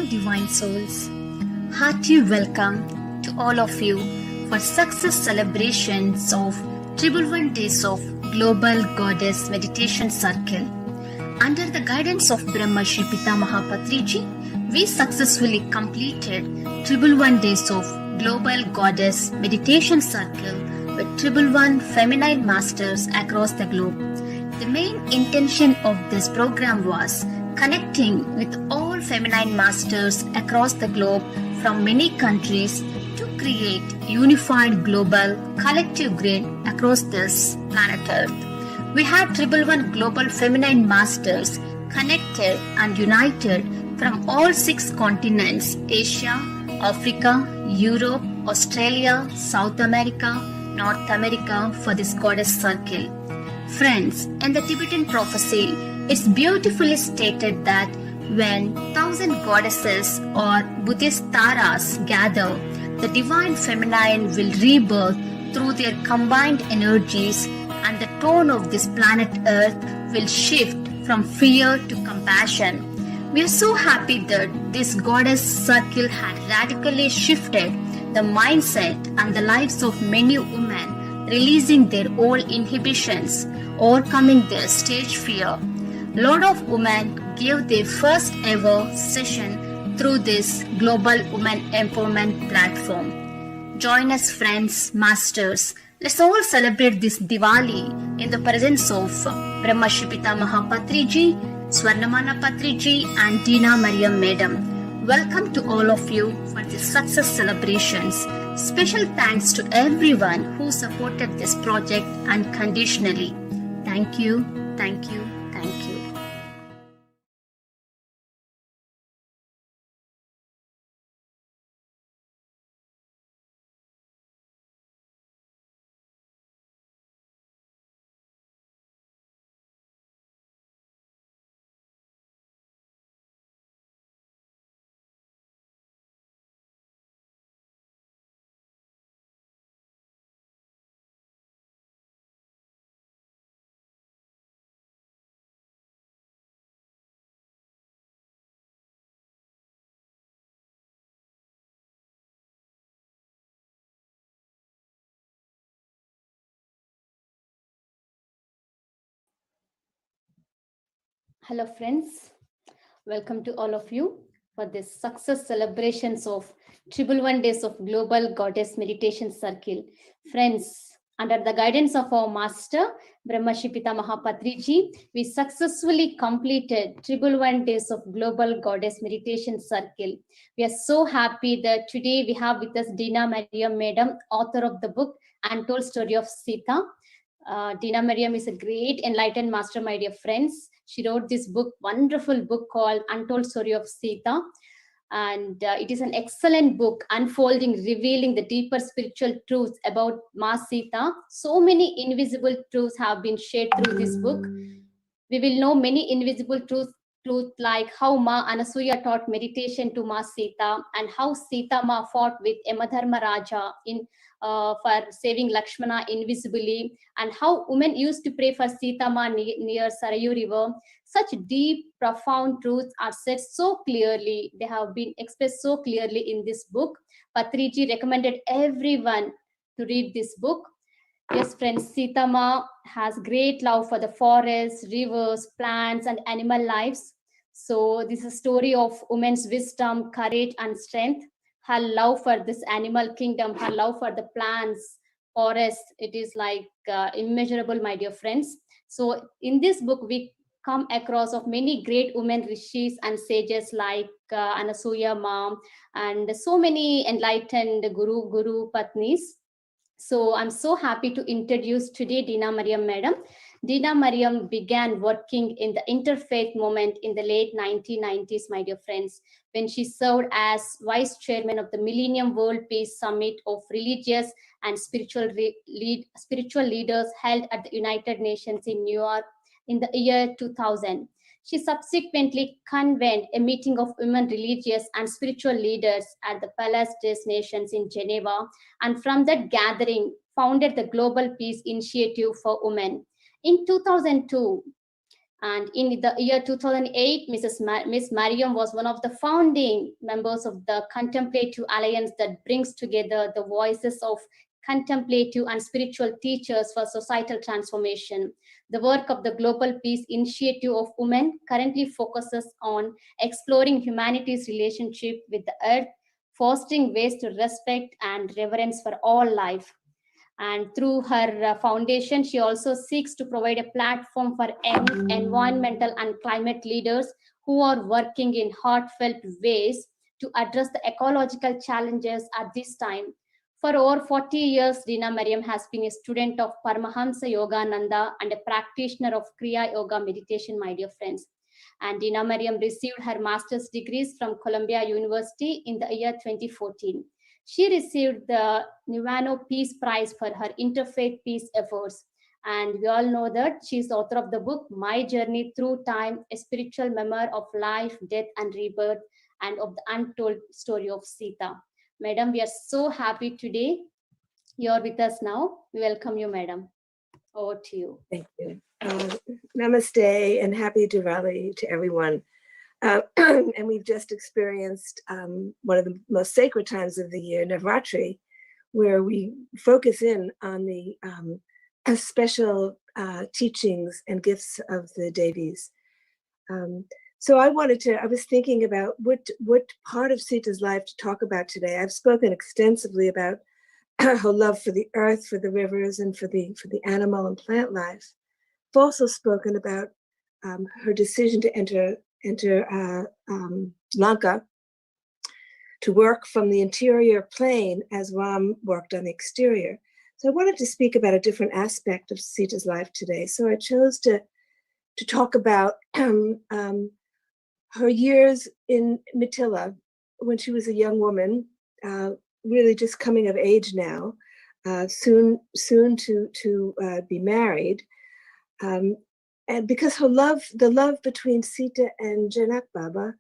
divine souls. Hearty welcome to all of you for success celebrations of Triple One Days of Global Goddess Meditation Circle. Under the guidance of Brahma Shri Pitamaha Patriji, we successfully completed Triple One Days of Global Goddess Meditation Circle with Triple One Feminine Masters across the globe. The main intention of this program was connecting with all feminine masters across the globe from many countries to create unified global collective grid across this planet Earth. We had Triple One Global Feminine Masters connected and united from all 6 continents: Asia, Africa, Europe, Australia, South America, North America for this goddess circle. Friends, in the Tibetan prophecy, it's beautifully stated that when 1,000 goddesses or Buddhist taras gather, the divine feminine will rebirth through their combined energies, and the tone of this planet Earth will shift from fear to compassion. We are so happy that this goddess circle had radically shifted the mindset and the lives of many women, releasing their old inhibitions, overcoming their stage fear. Lot of women gave their first ever session through this global women empowerment platform. Join us, friends, masters. Let's all celebrate this Diwali in the presence of Brahma Shri Pitamaha Patriji, Swarnamala Patriji and Dina Mariam Madam. Welcome to all of you for this success celebrations. Special thanks to everyone who supported this project unconditionally. Thank you, thank you, thank you. Hello friends, welcome to all of you for this success celebrations of Triple One Days of Global Goddess Meditation Circle. Friends, under the guidance of our master, Brahma Shri Pitamaha Patriji, we successfully completed Triple One Days of Global Goddess Meditation Circle. We are so happy that today we have with us Dina Mariam Madam, author of the book Untold Story of Sita. Dina Mariam is a great enlightened master, my dear friends. She wrote this book, wonderful book called Untold Story of Sita. And it is an excellent book, unfolding, revealing the deeper spiritual truths about Ma Sita. So many invisible truths have been shared through this book. We will know many invisible truths like how Ma Anasuya taught meditation to Ma Sita, and how Sita Ma fought with Yamadharma Raja for saving Lakshmana invisibly, and how women used to pray for Sita Ma near Sarayu River. Such deep, profound truths are said so clearly. They have been expressed so clearly in this book. Patriji recommended everyone to read this book. Yes, friends, Sita Ma has great love for the forests, rivers, plants, and animal lives. So this is a story of women's wisdom, courage, and strength. Her love for this animal kingdom, her love for the plants, forests, it is like immeasurable, my dear friends. So in this book, we come across of many great women rishis and sages like Anasuya Ma, and so many enlightened guru patnis. So I'm so happy to introduce today Dina Mariam Madam. Dina Mariam began working in the interfaith movement in the late 1990s, my dear friends, when she served as vice chairman of the Millennium World Peace Summit of religious and spiritual leaders held at the United Nations in New York in the year 2000. She subsequently convened a meeting of women religious and spiritual leaders at the Palace des Nations in Geneva, and from that gathering founded the Global Peace Initiative for Women. In 2002, And in the year 2008, Miss Mariam was one of the founding members of the Contemplative Alliance that brings together the voices of contemplative and spiritual teachers for societal transformation. The work of the Global Peace Initiative of Women currently focuses on exploring humanity's relationship with the earth, fostering ways to respect and reverence for all life. And through her foundation, she also seeks to provide a platform for young environmental and climate leaders who are working in heartfelt ways to address the ecological challenges at this time. For over 40 years, Dina Mariam has been a student of Paramahamsa Yogananda and a practitioner of Kriya Yoga meditation, my dear friends. And Dina Mariam received her master's degrees from Columbia University in the year 2014. She received the Nivano Peace Prize for her interfaith peace efforts. And we all know that she's the author of the book, My Journey Through Time, a spiritual memoir of life, death, and rebirth, and of the untold story of Sita. Madam, we are so happy today. You're with us now. We welcome you, Madam. Over to you. Thank you. Namaste and happy Diwali to everyone. And we've just experienced one of the most sacred times of the year, Navratri, where we focus in on the special teachings and gifts of the Devis. So I was thinking about what part of Sita's life to talk about today. I've spoken extensively about her love for the earth, for the rivers, and for the animal and plant life. I've also spoken about her decision to enter Lanka to work from the interior plane as Ram worked on the exterior. So I wanted to speak about a different aspect of Sita's life today. So I chose to talk about her years in Mithila when she was a young woman, really just coming of age now, soon to be married. And because the love between Sita and Janak Baba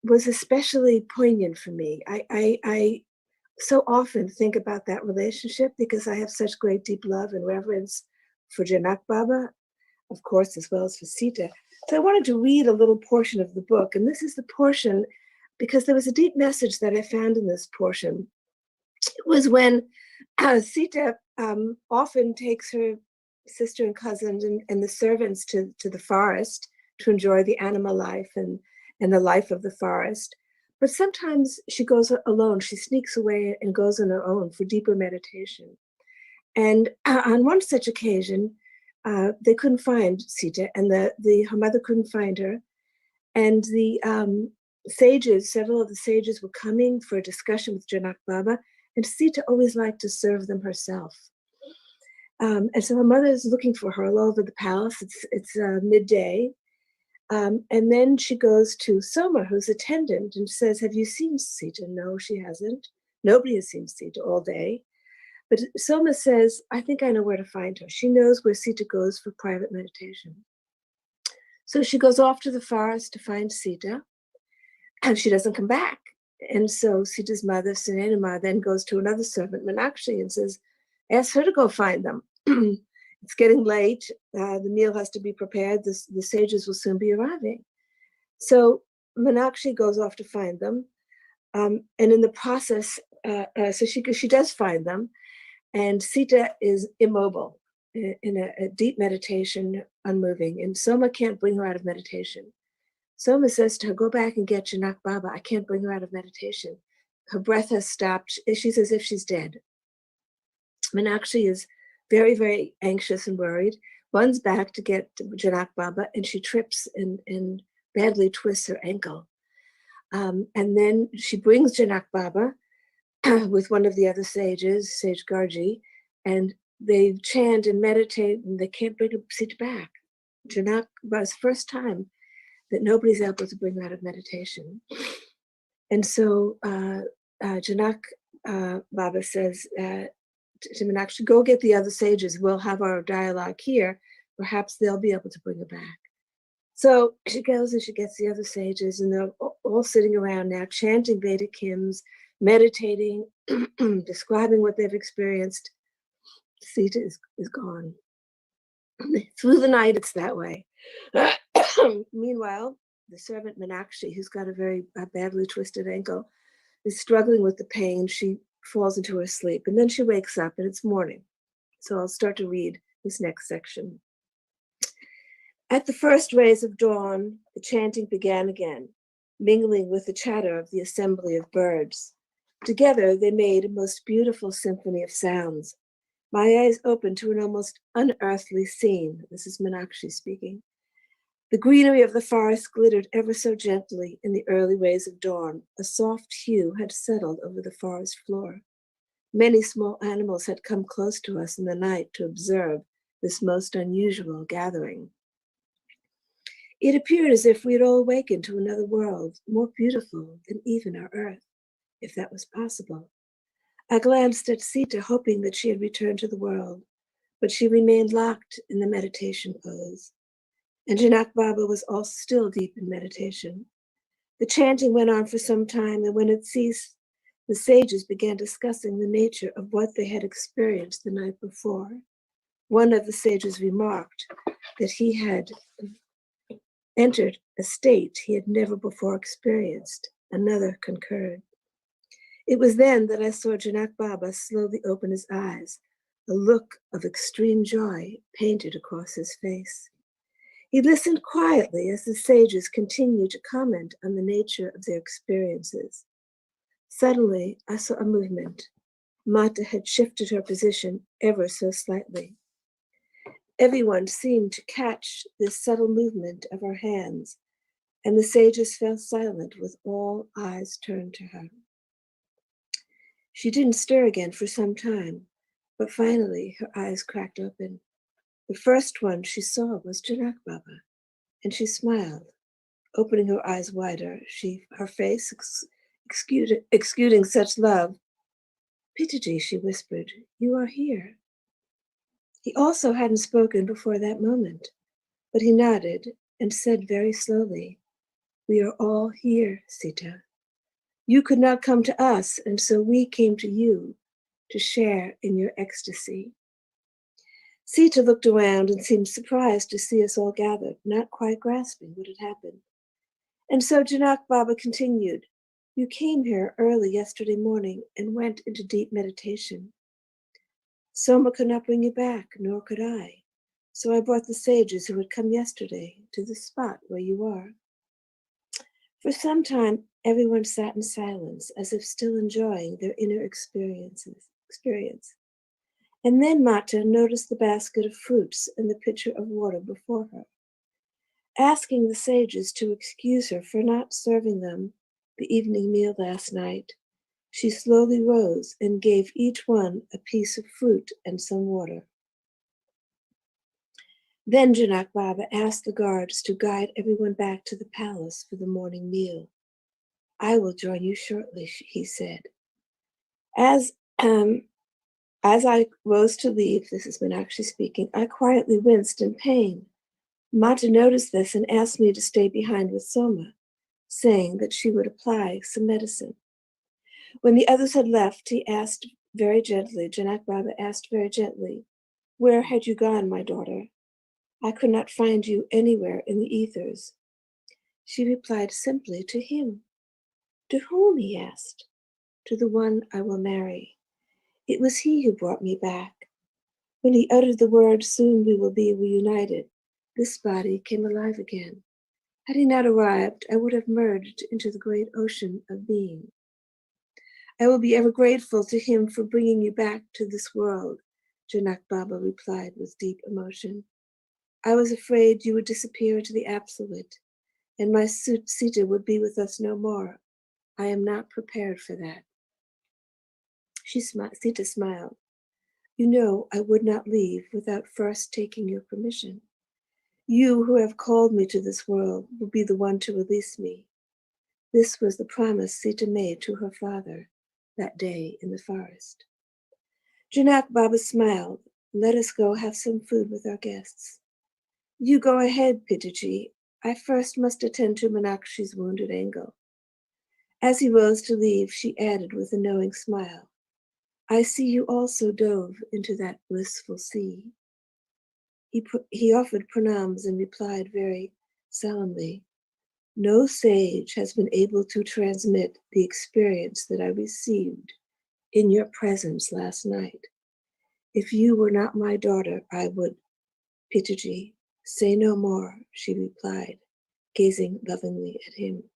was especially poignant for me. I so often think about that relationship because I have such great deep love and reverence for Janak Baba, of course, as well as for Sita. So I wanted to read a little portion of the book, and this is the portion because there was a deep message that I found in this portion. It was when Sita often takes her sister and cousins and the servants to the forest to enjoy the animal life and the life of the forest. But sometimes she goes alone. She sneaks away and goes on her own for deeper meditation. And on one such occasion, they couldn't find Sita, and her mother couldn't find her. And the sages, several of the sages, were coming for a discussion with Janak Baba, and Sita always liked to serve them herself. And so her mother is looking for her all over the palace. It's midday. And then she goes to Soma, who's attendant, and says, "Have you seen Sita?" No, she hasn't. Nobody has seen Sita all day. But Soma says, "I think I know where to find her." She knows where Sita goes for private meditation. So she goes off to the forest to find Sita, and she doesn't come back. And so Sita's mother, Sanenima, then goes to another servant, Meenakshi, and says, "Ask her to go find them." It's getting late. The meal has to be prepared. The sages will soon be arriving. So Meenakshi goes off to find them. And in the process, so she does find them. And Sita is immobile in a deep meditation, unmoving. And Soma can't bring her out of meditation. Soma says to her, "Go back and get Janak Baba. I can't bring her out of meditation. Her breath has stopped. She's as if she's dead." Meenakshi is very, very anxious and worried, runs back to get Janak Baba, and she trips and badly twists her ankle. And then she brings Janak Baba with one of the other sages, Sage Garji, and they chant and meditate, and they can't bring Sita back. Janak Baba's first time that nobody's able to bring her out of meditation. And so Janak Baba says to Meenakshi, "Go get the other sages. We'll have our dialogue here. Perhaps they'll be able to bring her back." So she goes and she gets the other sages, and they're all sitting around now, chanting Vedic hymns, meditating, describing what they've experienced. Sita is gone. Through the night, it's that way. Meanwhile, the servant Meenakshi, who's got a very badly twisted ankle, is struggling with the pain. She falls into her sleep, and then she wakes up, and it's morning. So I'll start to read this next section. At the first rays of dawn, the chanting began again, mingling with the chatter of the assembly of birds. Together, they made a most beautiful symphony of sounds. My eyes opened to an almost unearthly scene. This is Meenakshi speaking. The greenery of the forest glittered ever so gently in the early rays of dawn. A soft hue had settled over the forest floor. Many small animals had come close to us in the night to observe this most unusual gathering. It appeared as if we had all awakened to another world, more beautiful than even our earth, if that was possible. I glanced at Sita, hoping that she had returned to the world, but she remained locked in the meditation pose. And Janak Baba was also still deep in meditation. The chanting went on for some time, and when it ceased, the sages began discussing the nature of what they had experienced the night before. One of the sages remarked that he had entered a state he had never before experienced. Another concurred. It was then that I saw Janak Baba slowly open his eyes, a look of extreme joy painted across his face. He listened quietly as the sages continued to comment on the nature of their experiences. Suddenly, I saw a movement. Mata had shifted her position ever so slightly. Everyone seemed to catch this subtle movement of her hands, and the sages fell silent with all eyes turned to her. She didn't stir again for some time, but finally her eyes cracked open. The first one she saw was Janak Baba, and she smiled, opening her eyes wider, her face exuding such love. Patriji, she whispered, you are here. He also hadn't spoken before that moment, but he nodded and said very slowly, we are all here, Sita. You could not come to us, and so we came to you to share in your ecstasy. Sita looked around and seemed surprised to see us all gathered, not quite grasping what had happened. And so Janak Baba continued, you came here early yesterday morning and went into deep meditation. Soma could not bring you back, nor could I. So I brought the sages who had come yesterday to the spot where you are. For some time, everyone sat in silence, as if still enjoying their inner experience. And then Mata noticed the basket of fruits and the pitcher of water before her. Asking the sages to excuse her for not serving them the evening meal last night, she slowly rose and gave each one a piece of fruit and some water. Then Janak Baba asked the guards to guide everyone back to the palace for the morning meal. I will join you shortly, he said. As I rose to leave, this is Meenakshi speaking, I quietly winced in pain. Mata noticed this and asked me to stay behind with Soma, saying that she would apply some medicine. When the others had left, Janak Baba asked very gently, where had you gone, my daughter? I could not find you anywhere in the ethers. She replied simply, to him. To whom, he asked. To the one I will marry. It was he who brought me back. When he uttered the word, soon we will be reunited, this body came alive again. Had he not arrived, I would have merged into the great ocean of being. I will be ever grateful to him for bringing you back to this world, Janak Baba replied with deep emotion. I was afraid you would disappear into the absolute, and my Sita would be with us no more. I am not prepared for that. Sita smiled. You know I would not leave without first taking your permission. You who have called me to this world will be the one to release me. This was the promise Sita made to her father that day in the forest. Janak Baba smiled. Let us go have some food with our guests. You go ahead, Patriji. I first must attend to Meenakshi's wounded ankle. As he rose to leave, she added with a knowing smile, I see you also dove into that blissful sea. He offered pranams and replied very solemnly, "No sage has been able to transmit the experience that I received in your presence last night. If you were not my daughter, I would." "Patriji, say no more," she replied, gazing lovingly at him.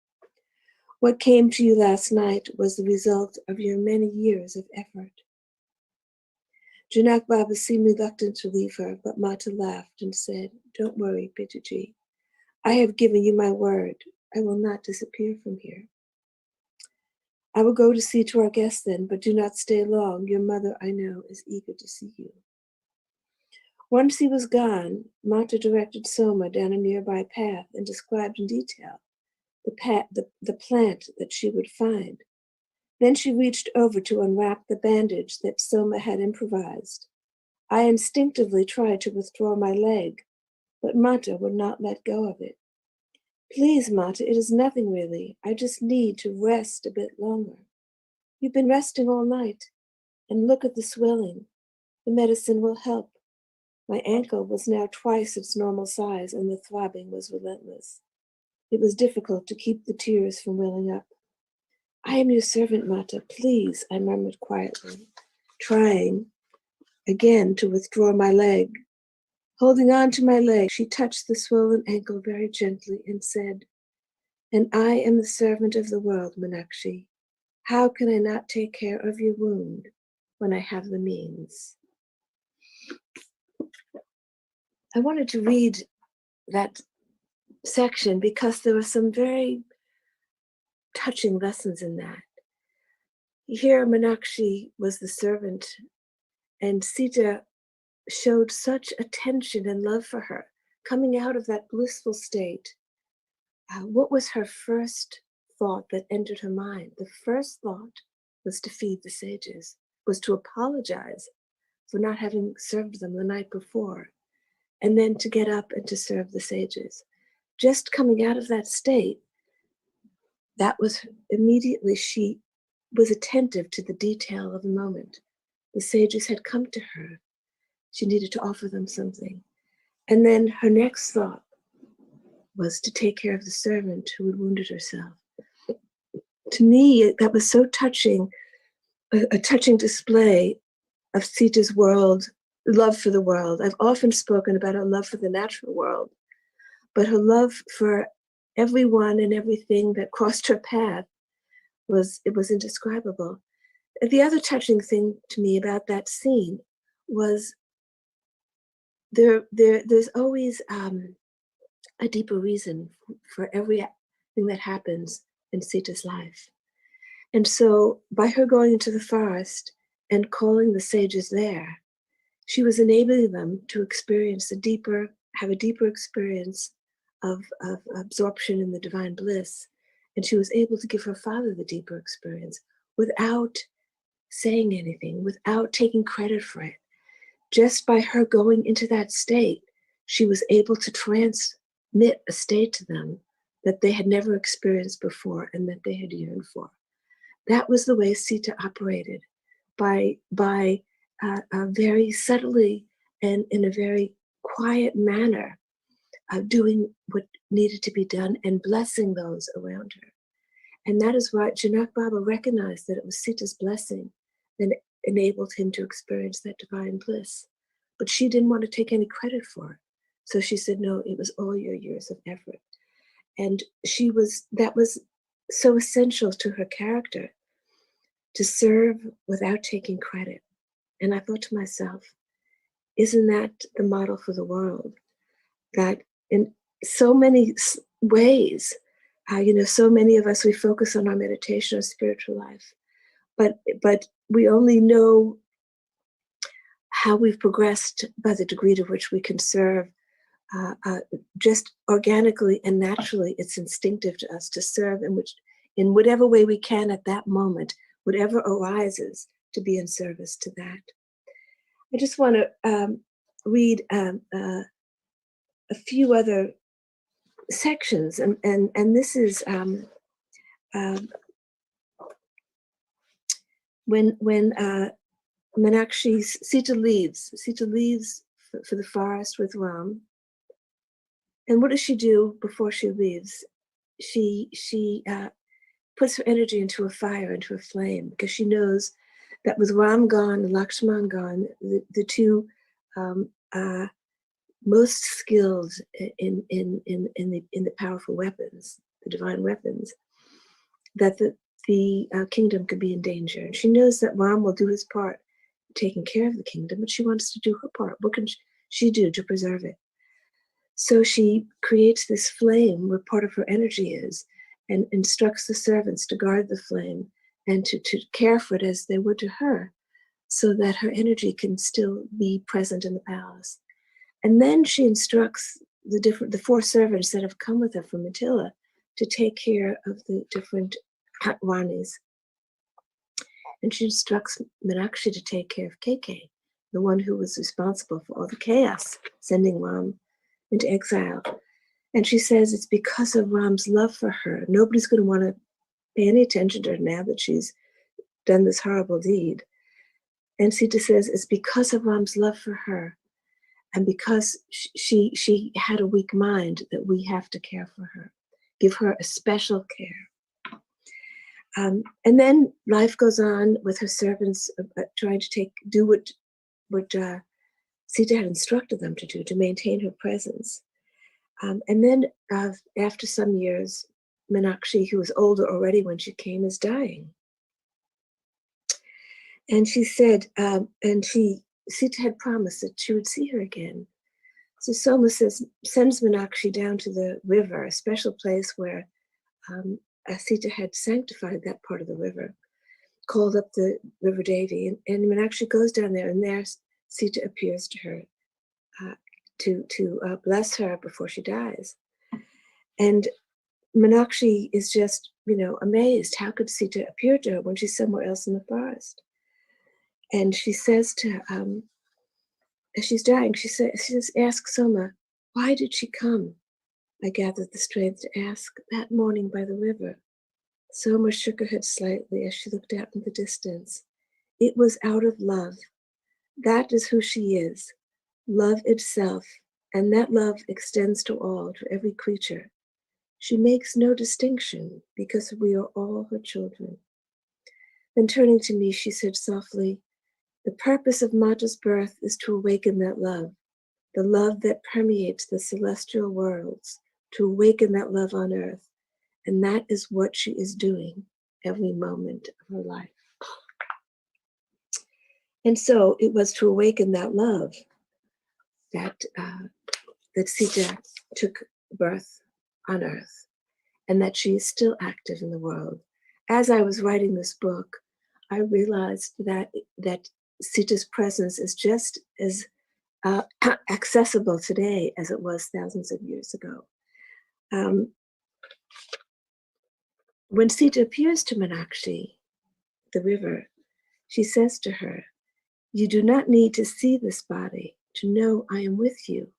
"What came to you last night was the result of your many years of effort." Janak Baba seemed reluctant to leave her, but Mata laughed and said, "Don't worry, Patriji. I have given you my word. I will not disappear from here." "I will go to see to our guests then, but do not stay long. Your mother, I know, is eager to see you." Once he was gone, Mata directed Soma down a nearby path and described in detail the plant that she would find. Then she reached over to unwrap the bandage that Soma had improvised. I instinctively tried to withdraw my leg, but Mata would not let go of it. "Please, Mata, it is nothing really. I just need to rest a bit longer." "You've been resting all night, and look at the swelling. The medicine will help." My ankle was now twice its normal size, and the throbbing was relentless. It was difficult to keep the tears from welling up. "I am your servant, Mata. Please," I murmured quietly, trying again to withdraw my leg. Holding on to my leg, she touched the swollen ankle very gently and said, "And I am the servant of the world, Meenakshi. How can I not take care of your wound when I have the means?" I wanted to read that section because there were some very touching lessons in that. Here, Meenakshi was the servant, and Sita showed such attention and love for her. Coming out of that blissful state, what was her first thought that entered her mind? The first thought was to feed the sages, was to apologize for not having served them the night before, and then to get up and to serve the sages. Just coming out of that state, that was immediately she was attentive to the detail of the moment. The sages had come to her. She needed to offer them something. And then her next thought was to take care of the servant who had wounded herself. To me, that was so touching, a touching display of Sita's world, love for the world. I've often spoken about her love for the natural world, but her love for everyone and everything that crossed her path was indescribable. The other touching thing to me about that scene was there's always a deeper reason for everything that happens in Sita's life. And so by her going into the forest and calling the sages there, she was enabling them to have a deeper experience of absorption in the divine bliss. And she was able to give her father the deeper experience without saying anything, without taking credit for it. Just by her going into that state, she was able to transmit a state to them that they had never experienced before and that they had yearned for. That was the way Sita operated, by very subtly and in a very quiet manner, doing what needed to be done and blessing those around her. And that is why Janak Baba recognized that it was Sita's blessing that enabled him to experience that divine bliss. But she didn't want to take any credit for it. So she said, "No, it was all your years of effort." And that was so essential to her character, to serve without taking credit. And I thought to myself, isn't that the model for the world? That in so many ways, so many of us, we focus on our meditation or spiritual life, but we only know how we've progressed by the degree to which we can serve. Just organically and naturally, it's instinctive to us to serve in whatever way we can at that moment, whatever arises, to be in service to that. I just want to read a few other sections, and this is when Sita leaves for the forest with Ram. And what does she do before she leaves? She puts her energy into a fire, into a flame, because she knows that with Ram gone and Lakshman gone, the two most skilled in the powerful weapons, the divine weapons, that the kingdom could be in danger. And she knows that Ram will do his part taking care of the kingdom, but she wants to do her part. What can she do to preserve it? So she creates this flame where part of her energy is, and instructs the servants to guard the flame and to care for it as they would to her, so that her energy can still be present in the palace. And then she instructs the four servants that have come with her from Attila to take care of the different Ranis. And she instructs Meenakshi to take care of KK, the one who was responsible for all the chaos, sending Ram into exile. And she says it's because of Ram's love for her. Nobody's going to want to pay any attention to her now that she's done this horrible deed. And Sita says it's because of Ram's love for her, and because she had a weak mind, that we have to care for her, give her a special care. And then life goes on with her servants trying to do what Sita had instructed them to do, to maintain her presence. And then after some years, Meenakshi, who was older already when she came, is dying. And she said, Sita had promised that she would see her again. So Soma sends Meenakshi down to the river, a special place where Sita had sanctified that part of the river, called up the river Devi, and Meenakshi goes down there, and there Sita appears to her to bless her before she dies. And Meenakshi is just, amazed. How could Sita appear to her when she's somewhere else in the forest? And she says to, as she's dying, she says, ask Soma, why did she come? I gathered the strength to ask that morning by the river. Soma shook her head slightly as she looked out in the distance. It was out of love. That is who she is, love itself, and that love extends to all, to every creature. She makes no distinction because we are all her children. Then turning to me, she said softly, the purpose of Mata's birth is to awaken that love, the love that permeates the celestial worlds, to awaken that love on earth. And that is what she is doing every moment of her life. And so it was to awaken that love that Sita took birth on earth, and that she is still active in the world. As I was writing this book, I realized that Sita's presence is just as accessible today as it was thousands of years ago. When Sita appears to Meenakshi, the river, she says to her, you do not need to see this body to know I am with you,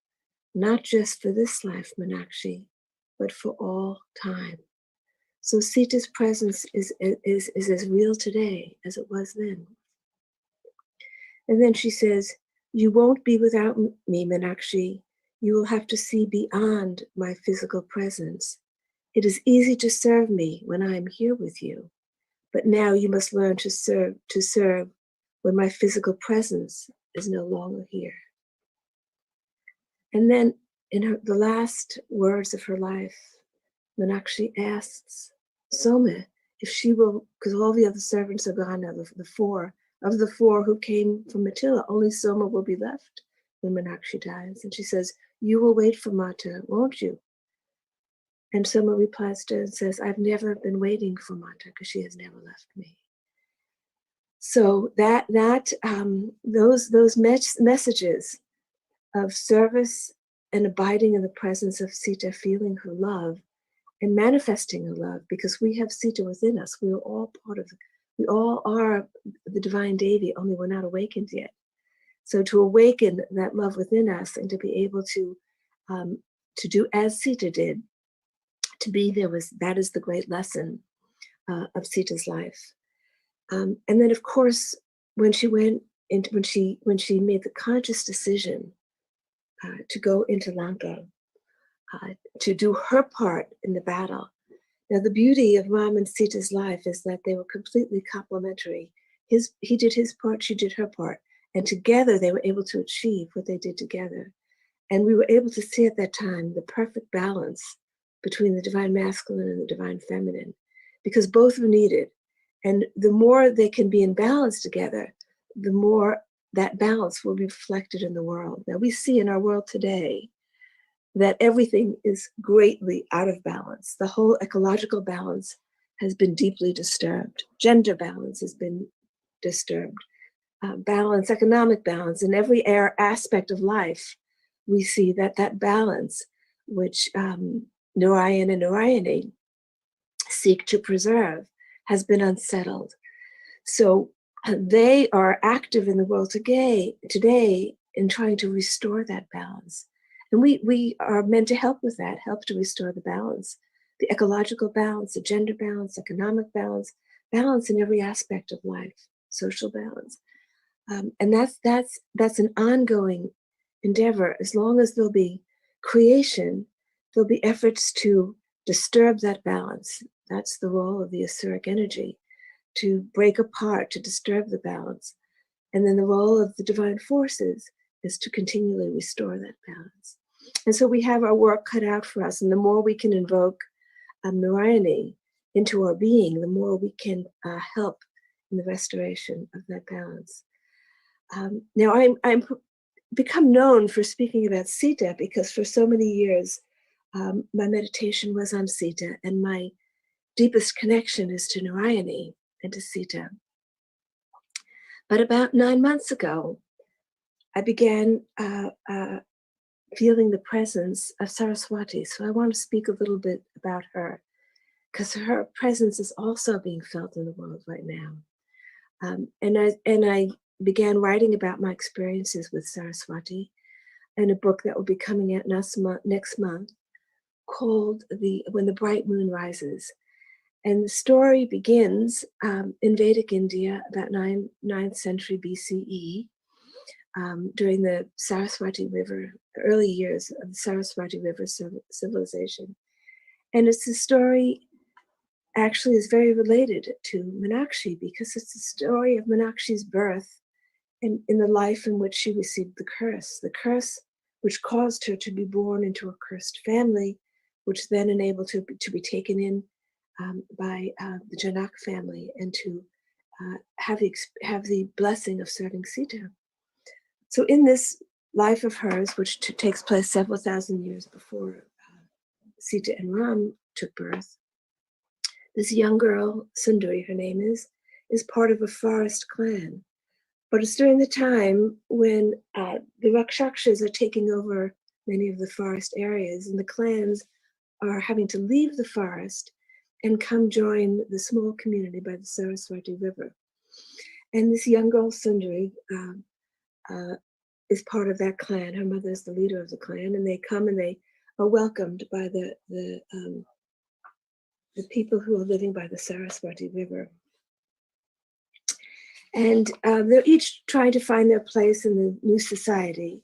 not just for this life, Meenakshi, but for all time. So Sita's presence is as real today as it was then. And then she says, you won't be without me, Meenakshi. You will have to see beyond my physical presence. It is easy to serve me when I am here with you, but now you must learn to serve when my physical presence is no longer here. And then in the last words of her life, Meenakshi asks Soma if she will, because all the other servants are gone now, the four who came from Attila, only Soma will be left when Meenakshi dies. And she says, you will wait for Mata, won't you? And Soma replies to her and says, I've never been waiting for Mata because she has never left me. So those messages of service and abiding in the presence of Sita, feeling her love and manifesting her love, because we have Sita within us. We are all we all are the divine Devi, only we're not awakened yet. So to awaken that love within us and to be able to do as Sita did, to be there, that is the great lesson of Sita's life. And then, of course, when she made the conscious decision to go into Lanka, to do her part in the battle. Now, the beauty of Ram and Sita's life is that they were completely complementary. He did his part, she did her part, and together they were able to achieve what they did together. And we were able to see at that time the perfect balance between the divine masculine and the divine feminine, because both were needed. And the more they can be in balance together, the more that balance will be reflected in the world. Now, we see in our world today that everything is greatly out of balance. The whole ecological balance has been deeply disturbed. Gender balance has been disturbed. Balance, economic balance, in every aspect of life, we see that balance, which Narayan and Narayani seek to preserve, has been unsettled. So they are active in the world today in trying to restore that balance. And we are meant to help with that, help to restore the balance, the ecological balance, the gender balance, economic balance, balance in every aspect of life, social balance. And that's an ongoing endeavor. As long as there'll be creation, there'll be efforts to disturb that balance. That's the role of the Asuric energy, to break apart, to disturb the balance. And then the role of the divine forces is to continually restore that balance. And so we have our work cut out for us. And the more we can invoke Narayani into our being, the more we can help in the restoration of that balance. Now, I'm become known for speaking about Sita because for so many years, my meditation was on Sita, and my deepest connection is to Narayani and to Sita. But about 9 months ago, I began feeling the presence of Saraswati. So I want to speak a little bit about her, because her presence is also being felt in the world right now. And I began writing about my experiences with Saraswati in a book that will be coming out next month called When the Bright Moon Rises. And the story begins in Vedic India about 9th century BCE, during the Saraswati River, early years of the Saraswati River civilization. And it's a story actually is very related to Meenakshi, because it's the story of Meenakshi's birth and in the life in which she received the curse which caused her to be born into a cursed family, which then enabled her to be taken in by the Janak family and to have the blessing of serving Sita. So in this life of hers, which takes place several thousand years before Sita and Ram took birth, this young girl, Sundari, her name is part of a forest clan. But it's during the time when the Rakshakshas are taking over many of the forest areas, and the clans are having to leave the forest and come join the small community by the Saraswati River. And this young girl, Sundari, is part of that clan. Her mother is the leader of the clan, and they come and they are welcomed by the people who are living by the Saraswati River. And they're each trying to find their place in the new society.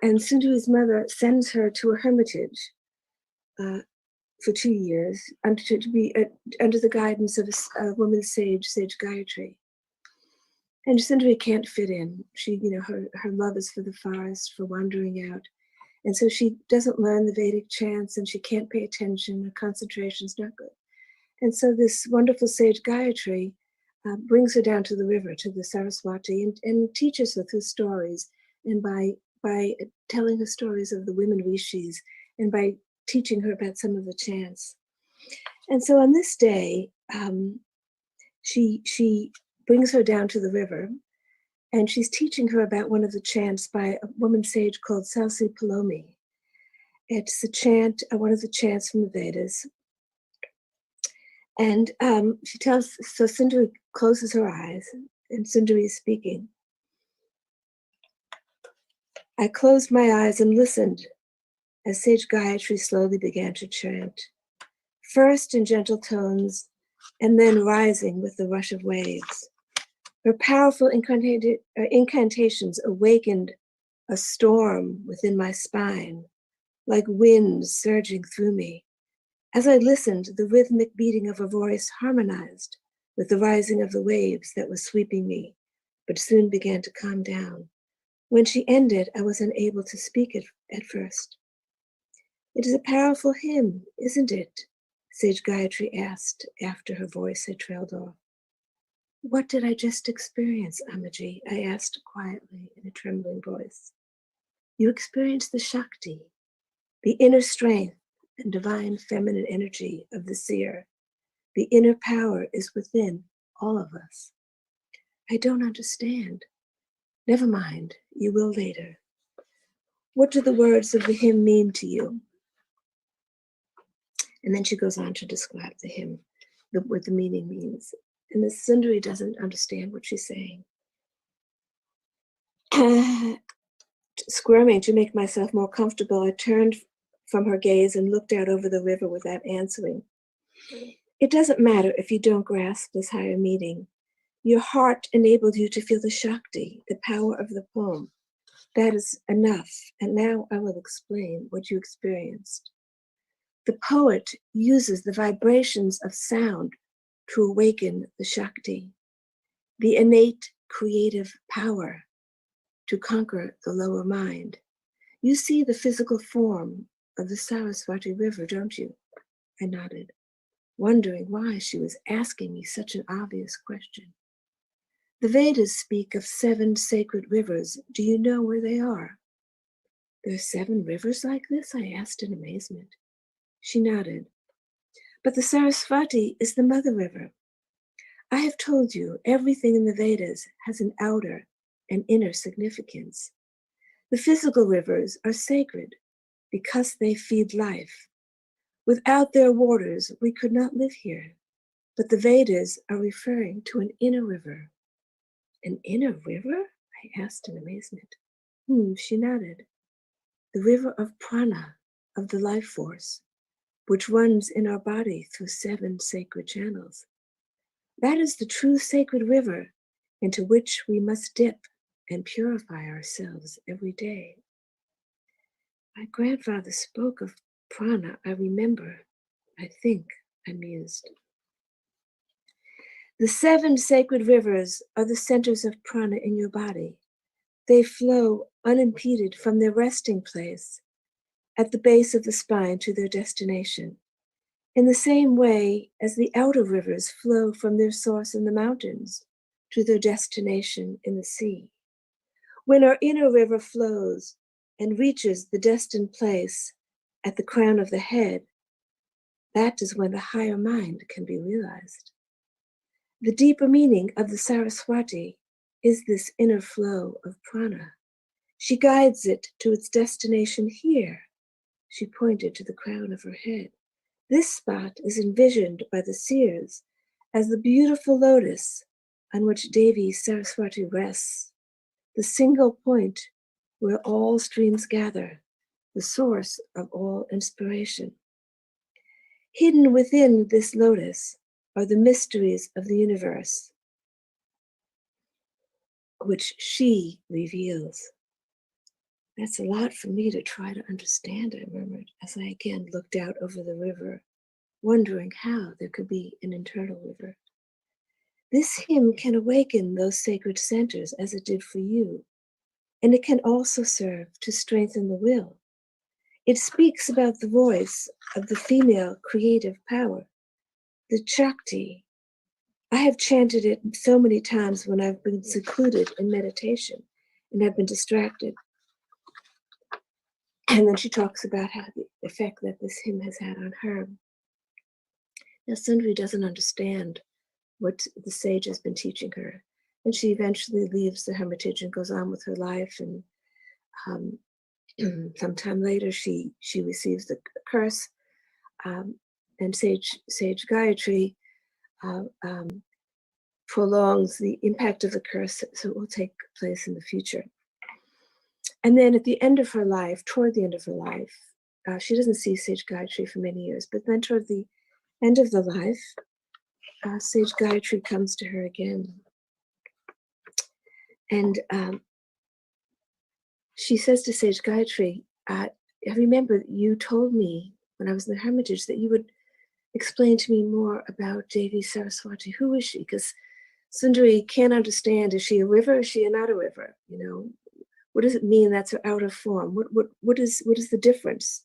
And Sundari's mother sends her to a hermitage for 2 years to be under the guidance of a woman sage Gayatri. And Sundari can't fit in. She, her love is for the forest, for wandering out. And so she doesn't learn the Vedic chants, and she can't pay attention. Her concentration's not good. And so this wonderful sage Gayatri brings her down to the river, to the Saraswati, and teaches her through stories, and by telling her stories of the women rishis, and by teaching her about some of the chants. And so on this day, she brings her down to the river, and she's teaching her about one of the chants by a woman sage called Salsi Palomi. It's a chant, one of the chants from the Vedas. And she tells, so Sundari closes her eyes, and Sundari is speaking. I closed my eyes and listened as Sage Gayatri slowly began to chant, first in gentle tones, and then rising with the rush of waves. Her powerful incantations awakened a storm within my spine, like winds surging through me. As I listened, the rhythmic beating of her voice harmonized with the rising of the waves that was sweeping me, but soon began to calm down. When she ended, I was unable to speak at first. It is a powerful hymn, isn't it? Sage Gayatri asked after her voice had trailed off. What did I just experience, Amaji? I asked quietly in a trembling voice. You experienced the Shakti, the inner strength and divine feminine energy of the seer. The inner power is within all of us. I don't understand. Never mind, you will later. What do the words of the hymn mean to you? And then she goes on to describe the hymn, what the meaning means. And the Sundari doesn't understand what she's saying. Squirming to make myself more comfortable, I turned from her gaze and looked out over the river without answering. It doesn't matter if you don't grasp this higher meaning. Your heart enabled you to feel the Shakti, the power of the poem. That is enough, and now I will explain what you experienced. The poet uses the vibrations of sound to awaken the Shakti, the innate creative power to conquer the lower mind. You see the physical form of the Saraswati River, don't you? I nodded, wondering why she was asking me such an obvious question. The Vedas speak of 7 sacred rivers. Do you know where they are? There are 7 rivers like this? I asked in amazement. She nodded. But the Saraswati is the mother river. I have told you, everything in the Vedas has an outer and inner significance. The physical rivers are sacred because they feed life. Without their waters, we could not live here. But the Vedas are referring to an inner river. An inner river? I asked in amazement. She nodded. The river of prana, of the life force, which runs in our body through 7 sacred channels. That is the true sacred river into which we must dip and purify ourselves every day. My grandfather spoke of prana, I remember, I think, I mused. The 7 sacred rivers are the centers of prana in your body. They flow unimpeded from their resting place at the base of the spine to their destination, in the same way as the outer rivers flow from their source in the mountains to their destination in the sea. When our inner river flows and reaches the destined place at the crown of the head, that is when the higher mind can be realized. The deeper meaning of the Saraswati is this inner flow of prana. She guides it to its destination here. She pointed to the crown of her head. This spot is envisioned by the seers as the beautiful lotus on which Devi Saraswati rests, the single point where all streams gather, the source of all inspiration. Hidden within this lotus are the mysteries of the universe, which she reveals. That's a lot for me to try to understand, I murmured, as I again looked out over the river, wondering how there could be an internal river. This hymn can awaken those sacred centers as it did for you, and it can also serve to strengthen the will. It speaks about the voice of the female creative power, the Shakti. I have chanted it so many times when I've been secluded in meditation and have been distracted. And then she talks about how the effect that this hymn has had on her. Now, Sundari doesn't understand what the sage has been teaching her. And she eventually leaves the hermitage and goes on with her life. And sometime later, she receives the curse. And Sage Gayatri prolongs the impact of the curse, so it will take place in the future. And then at the end of her life, toward the end of her life, she doesn't see Sage Gayatri for many years, but then toward the end of the life, Sage Gayatri comes to her again. And she says to Sage Gayatri, I remember you told me when I was in the Hermitage that you would explain to me more about Devi Saraswati. Who is she? Because Sundari can't understand, is she a river? Is she not a river? What does it mean that's her outer form? What is the difference?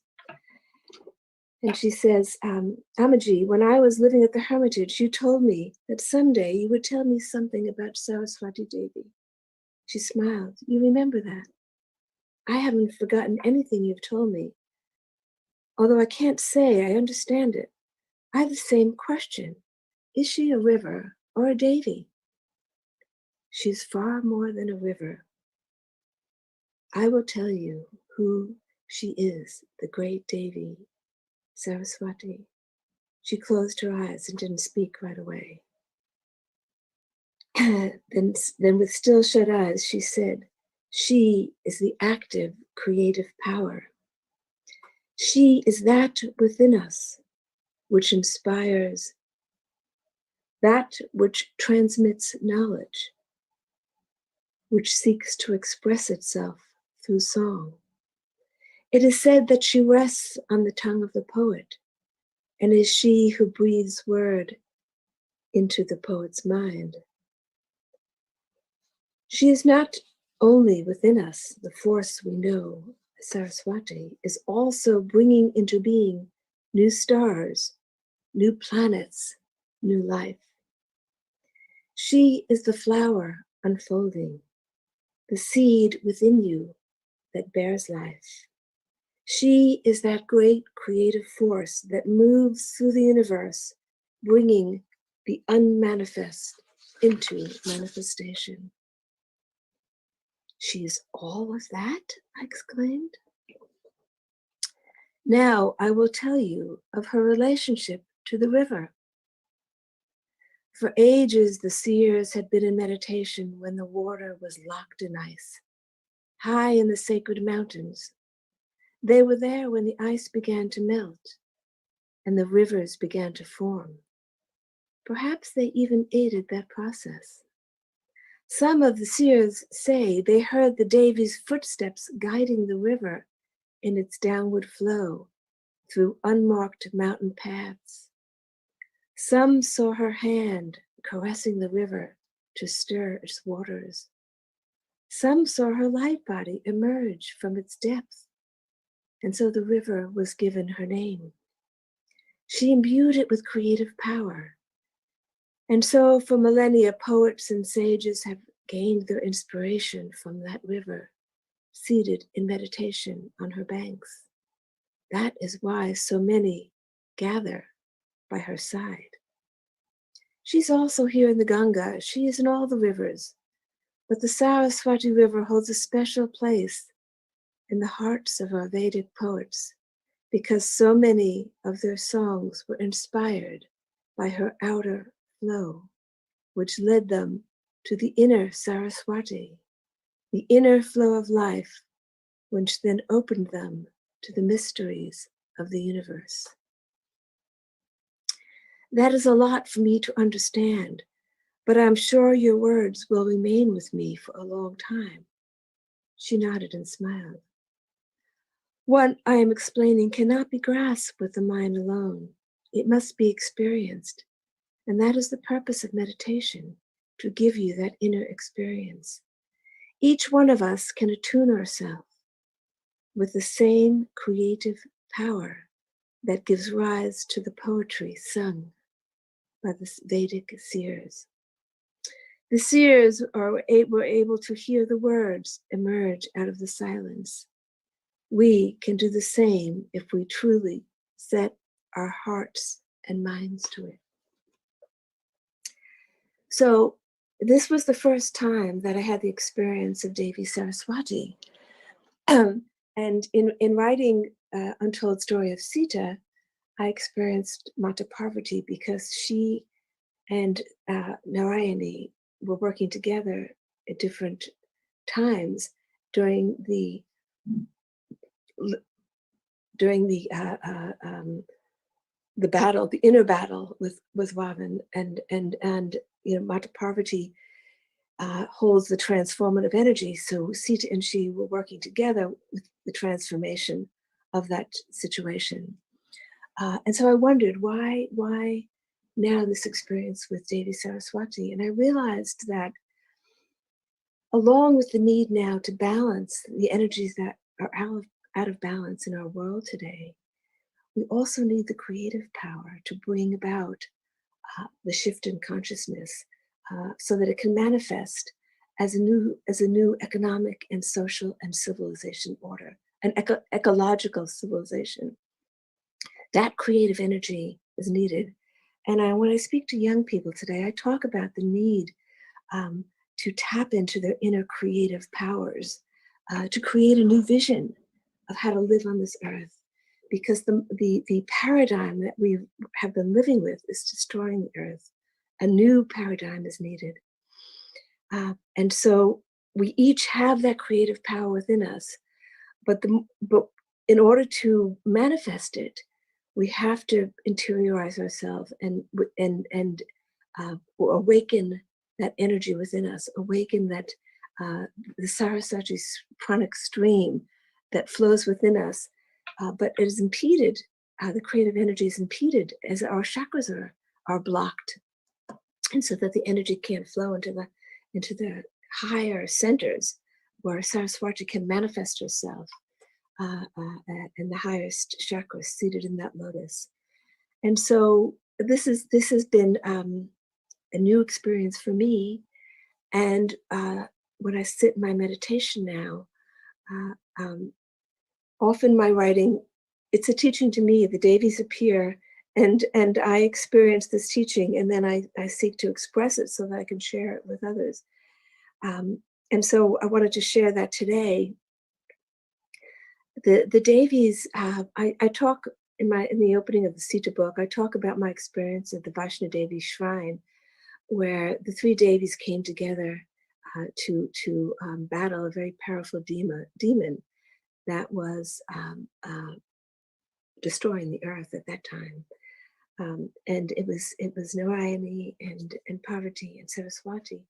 And she says, Amaji, when I was living at the Hermitage, you told me that someday you would tell me something about Saraswati Devi. She smiled. You remember that? I haven't forgotten anything you've told me. Although I can't say I understand it. I have the same question. Is she a river or a Devi? She's far more than a river. I will tell you who she is, the great Devi, Saraswati. She closed her eyes and didn't speak right away. then with still shut eyes, she said, she is the active, creative power. She is that within us which inspires, that which transmits knowledge, which seeks to express itself through song. It is said that she rests on the tongue of the poet, and is she who breathes word into the poet's mind. She is not only within us, the force we know, Saraswati, is also bringing into being new stars, new planets, new life. She is the flower unfolding, the seed within you that bears life. She is that great creative force that moves through the universe, bringing the unmanifest into manifestation. She is all of that, I exclaimed. Now I will tell you of her relationship to the river. For ages, the seers had been in meditation when the water was locked in ice, high in the sacred mountains. They were there when the ice began to melt and the rivers began to form. Perhaps they even aided that process. Some of the seers say they heard the Devi's footsteps guiding the river in its downward flow through unmarked mountain paths. Some saw her hand caressing the river to stir its waters. Some saw her light body emerge from its depth, and so the river was given her name. She imbued it with creative power. And so for millennia, poets and sages have gained their inspiration from that river, seated in meditation on her banks. That is why so many gather by her side. She's also here in the Ganga. She is in all the rivers, but the Saraswati River holds a special place in the hearts of our Vedic poets because so many of their songs were inspired by her outer flow, which led them to the inner Saraswati, the inner flow of life, which then opened them to the mysteries of the universe. That is a lot for me to understand, but I'm sure your words will remain with me for a long time. She nodded and smiled. What I am explaining cannot be grasped with the mind alone. It must be experienced, and that is the purpose of meditation, to give you that inner experience. Each one of us can attune ourselves with the same creative power that gives rise to the poetry sung by the Vedic seers. The seers were able to hear the words emerge out of the silence. We can do the same if we truly set our hearts and minds to it. So this was the first time that I had the experience of Devi Saraswati. And in writing Untold Story of Sita, I experienced Mata Parvati because she and Narayani were working together at different times during the battle, the inner battle with Ravan, and Mata Parvati holds the transformative energy. So Sita and she were working together with the transformation of that situation. And so I wondered why now this experience with Devi Saraswati? And I realized that along with the need now to balance the energies that are out of balance in our world today, we also need the creative power to bring about the shift in consciousness so that it can manifest as a new economic and social and civilization order, an ecological civilization. That creative energy is needed. And when I speak to young people today, I talk about the need to tap into their inner creative powers, to create a new vision of how to live on this earth. Because the paradigm that we have been living with is destroying the earth. A new paradigm is needed. And so we each have that creative power within us. But in order to manifest it, we have to interiorize ourselves and awaken that energy within us, awaken that the Saraswati pranic stream that flows within us, but it is impeded. The creative energy is impeded as our chakras are blocked, and so that the energy can't flow into the higher centers where Saraswati can manifest herself. And the highest chakra seated in that lotus. And so this has been a new experience for me. And when I sit in my meditation now, often my writing, it's a teaching to me. The Devis appear, and I experience this teaching, and then I seek to express it so that I can share it with others. And so I wanted to share that today. The Devis, I talk in the opening of the Sita book, I talk about my experience at the Vaishnav Devi shrine, where the three Devis came together to battle a very powerful demon that was destroying the earth at that time. And it was Narayani and Parvati and Saraswati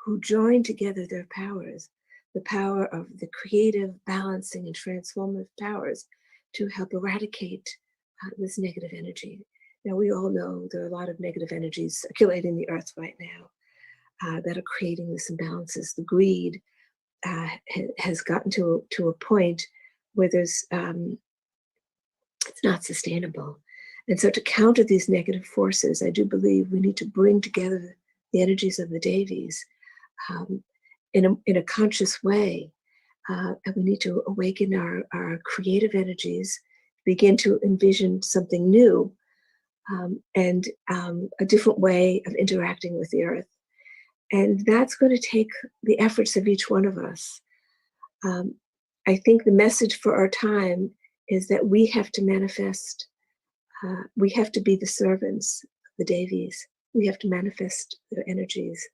who joined together their powers, the power of the creative, balancing, and transformative powers to help eradicate this negative energy. Now, we all know there are a lot of negative energies circulating the earth right now that are creating this imbalances. The greed has gotten to a point where it's not sustainable. And so to counter these negative forces, I do believe we need to bring together the energies of the Devis in a conscious way. And we need to awaken our creative energies, begin to envision something new and a different way of interacting with the earth. And that's going to take the efforts of each one of us. I think the message for our time is that we have to manifest. We have to be the servants, the Devis. We have to manifest their energies.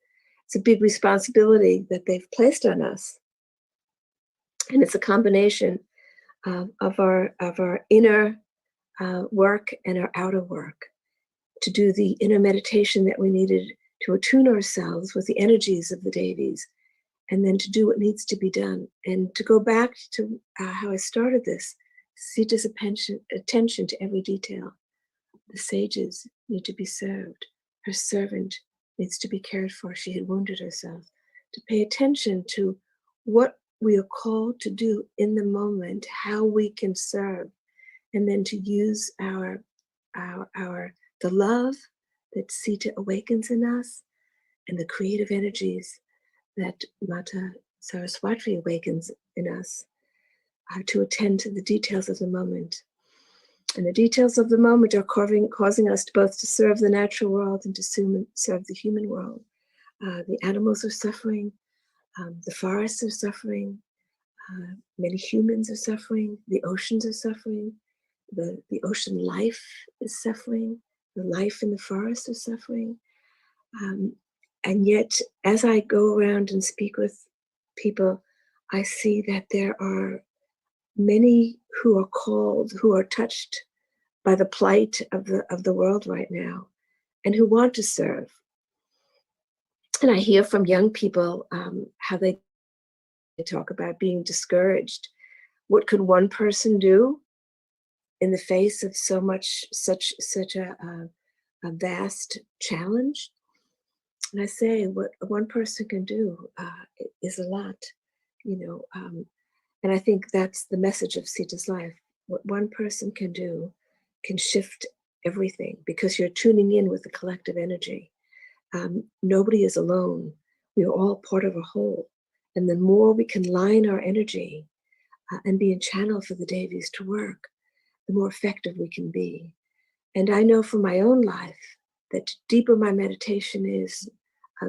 It's a big responsibility that they've placed on us. And it's a combination of our inner work and our outer work to do the inner meditation that we needed to attune ourselves with the energies of the Devis, and then to do what needs to be done. And to go back to how I started this, Sita's attention to every detail. The sages need to be served. Her servant needs to be cared for. She had wounded herself. To pay attention to what we are called to do in the moment, how we can serve, and then to use the love that Sita awakens in us and the creative energies that Mata Saraswati awakens in us to attend to the details of the moment. And the details of the moment are causing us both to serve the natural world and to serve the human world. The animals are suffering, the forests are suffering, many humans are suffering, the oceans are suffering, the ocean life is suffering, the life in the forest is suffering. And yet, as I go around and speak with people, I see that there are many who are called, who are touched by the plight of the world right now, and who want to serve. And I hear from young people how they talk about being discouraged. What could one person do in the face of such a vast challenge? And I say, what one person can do is a lot, you know. And I think that's the message of Sita's life. What one person can do can shift everything, because you're tuning in with the collective energy. Nobody is alone. We are all part of a whole. And the more we can line our energy and be in channel for the Devis to work, the more effective we can be. And I know from my own life that the deeper my meditation is,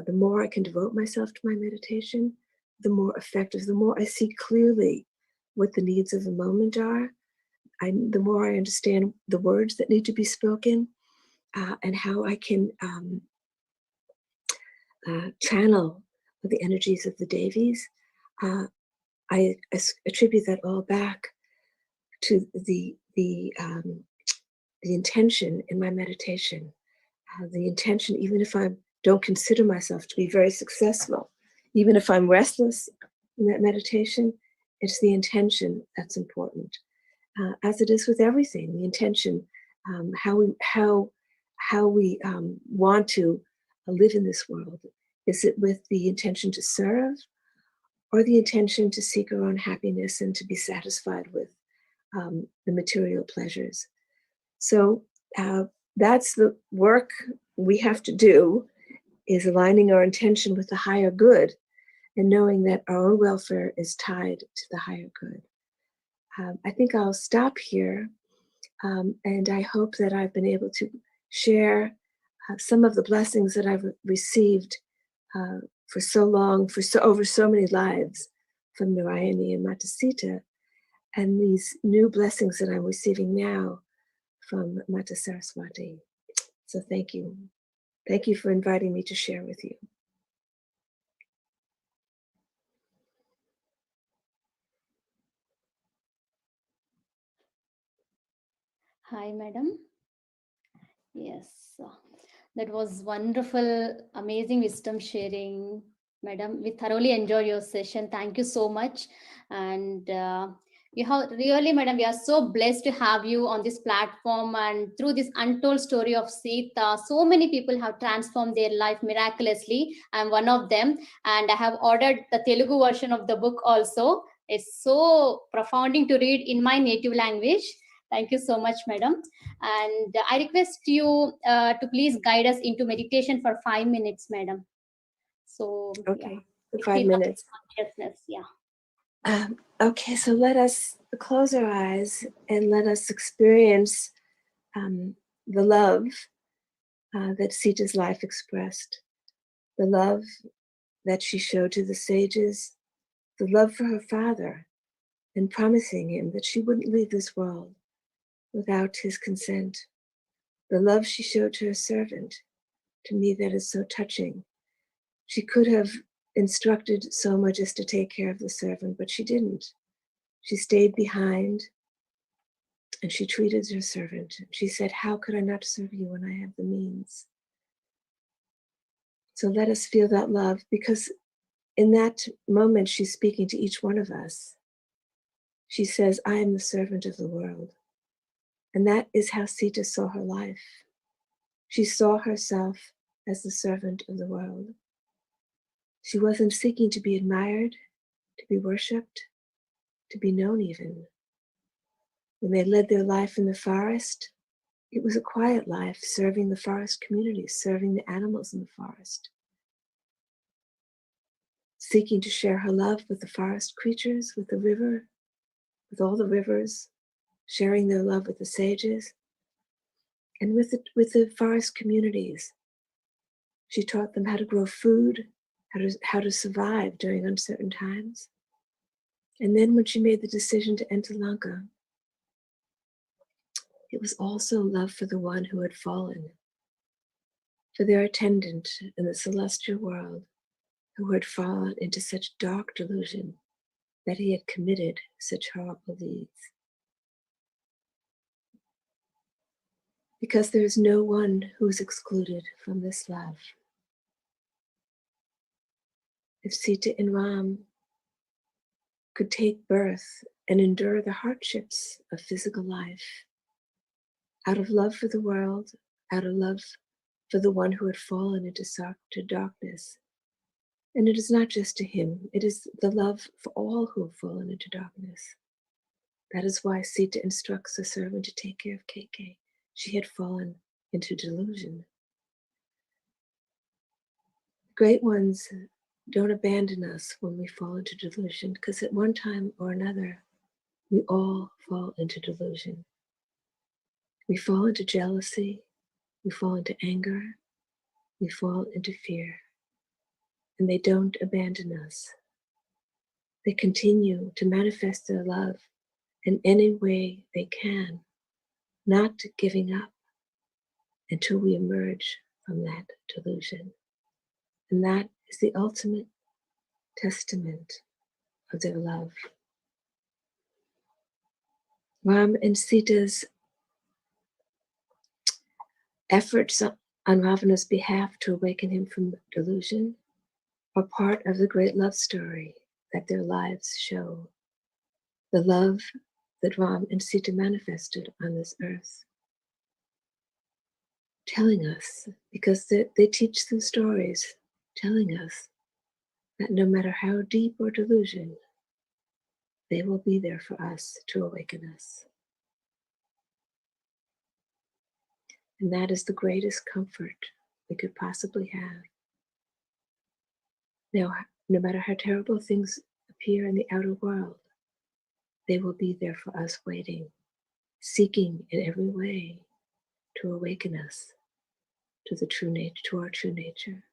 the more I can devote myself to my meditation, the more effective, the more I see clearly what the needs of the moment are, the more I understand the words that need to be spoken, and how I can channel the energies of the Devis. I attribute that all back to the intention in my meditation. The intention, even if I don't consider myself to be very successful, even if I'm restless in that meditation, it's the intention that's important. As it is with everything, the intention, how we want to live in this world. Is it with the intention to serve, or the intention to seek our own happiness and to be satisfied with the material pleasures? So that's the work we have to do, is aligning our intention with the higher good and knowing that our own welfare is tied to the higher good. I think I'll stop here, and I hope that I've been able to share some of the blessings that I've received for so long, over so many lives, from Narayani and Matasita, and these new blessings that I'm receiving now from Mata Saraswati. So thank you. Thank you for inviting me to share with you. Hi, madam. Yes, that was wonderful, amazing wisdom sharing, madam. We thoroughly enjoyed your session. Thank you so much. And you have really, madam, we are so blessed to have you on this platform. And through this untold story of Sita, so many people have transformed their life miraculously. I'm one of them. And I have ordered the Telugu version of the book also. It's so profounding to read in my native language. Thank you so much, madam. And I request you to please guide us into meditation for 5 minutes, madam. So, Okay, yeah, 5 minutes. consciousness, yeah. Okay, so let us close our eyes and let us experience the love that Sita's life expressed, the love that she showed to the sages, the love for her father, and promising him that she wouldn't leave this world without his consent, the love she showed to her servant. To me, that is so touching. She could have instructed Soma just to take care of the servant, but she didn't. She stayed behind and she treated her servant. She said, "How could I not serve you when I have the means?" So let us feel that love, because in that moment, she's speaking to each one of us. She says, "I am the servant of the world." And that is how Sita saw her life. She saw herself as the servant of the world. She wasn't seeking to be admired, to be worshipped, to be known even. When they led their life in the forest, it was a quiet life, serving the forest community, serving the animals in the forest, seeking to share her love with the forest creatures, with the river, with all the rivers, sharing their love with the sages, and with the forest communities. She taught them how to grow food, how to survive during uncertain times. And then when she made the decision to enter Lanka, it was also love for the one who had fallen, for their attendant in the celestial world, who had fallen into such dark delusion that he had committed such horrible deeds. Because there is no one who is excluded from this love. if Sita and Ram could take birth and endure the hardships of physical life out of love for the world, out of love for the one who had fallen into darkness. And it is not just to him, it is the love for all who have fallen into darkness. That is why Sita instructs her servant to take care of KK. She had fallen into delusion. Great ones don't abandon us when we fall into delusion, because at one time or another, we all fall into delusion. We fall into jealousy, we fall into anger, we fall into fear, and they don't abandon us. They continue to manifest their love in any way they can, not giving up until we emerge from that delusion. And that is the ultimate testament of their love. Ram and Sita's efforts on Ravana's behalf to awaken him from delusion are part of the great love story that their lives show. The love that Ram and Sita manifested on this earth. Telling us, because they teach through stories, telling us that no matter how deep or delusion, they will be there for us to awaken us. And that is the greatest comfort we could possibly have. Now, no matter how terrible things appear in the outer world, they will be there for us waiting, seeking in every way to awaken us to the true nature, to our true nature.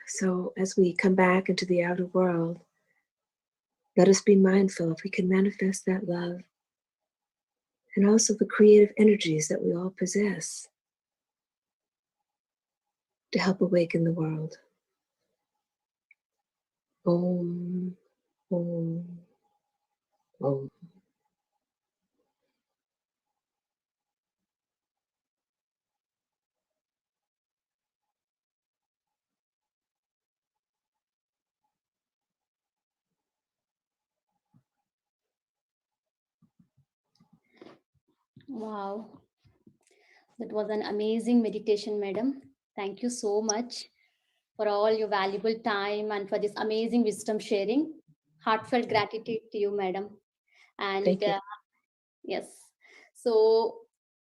So as we come back into the outer world, let us be mindful if we can manifest that love and also the creative energies that we all possess to help awaken the world. Om, Om, Om. Wow, that was an amazing meditation, madam. Thank you so much for all your valuable time and for this amazing wisdom sharing. Heartfelt gratitude to you, madam. And Thank you. yes, so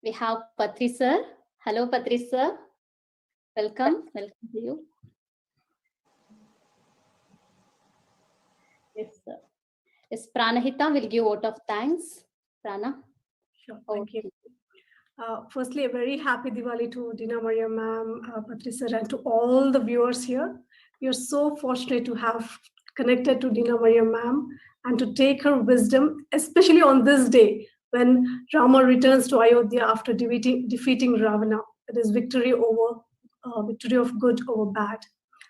we have Patri sir. Hello, Patri sir. Welcome. Welcome to you. Yes, sir. Yes, Pranahita will give vote of thanks. Prana. Sure, Over thank you. to Firstly, a very happy Diwali to Dina Maria ma'am, Patricia, and to all the viewers here. We are so fortunate to have connected to Dina Maria ma'am and to take her wisdom, especially on this day when Rama returns to Ayodhya after defeating Ravana. It is victory of good over bad.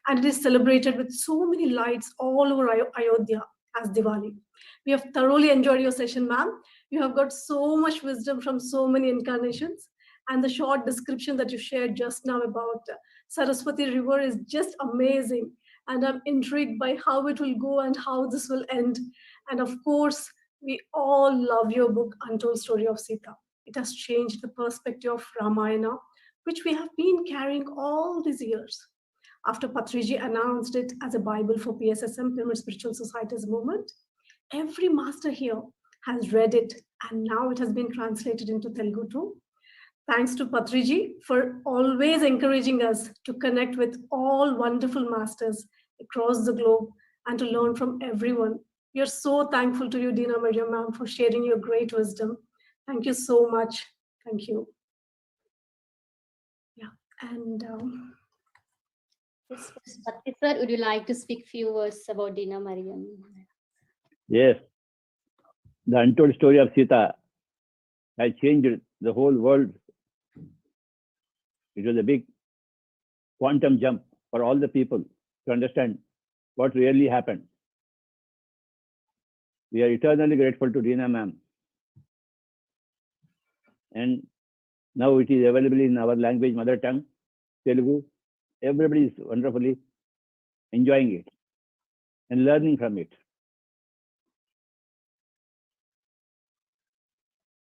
And it is celebrated with so many lights all over Ayodhya as Diwali. We have thoroughly enjoyed your session, ma'am. You have got so much wisdom from so many incarnations. And the short description that you shared just now about Saraswati River is just amazing. And I'm intrigued by how it will go and how this will end. And of course, we all love your book, Untold Story of Sita. It has changed the perspective of Ramayana, which we have been carrying all these years. After Patriji announced it as a Bible for PSSM, Pyramid Spiritual Societies movement, every master here has read it, and now it has been translated into Telugu too. Thanks to Patriji for always encouraging us to connect with all wonderful masters across the globe and to learn from everyone. We are so thankful to you, Dina Maria ma'am, for sharing your great wisdom. Thank you so much. Thank you. Yeah, and yes, Patri sir, would you like to speak few words about Dina Mariam? Yes, the untold story of Sita has changed the whole world. It was a big quantum jump for all the people to understand what really happened. We are eternally grateful to Dina ma'am. And now it is available in our language, mother tongue, Telugu. Everybody is wonderfully enjoying it and learning from it.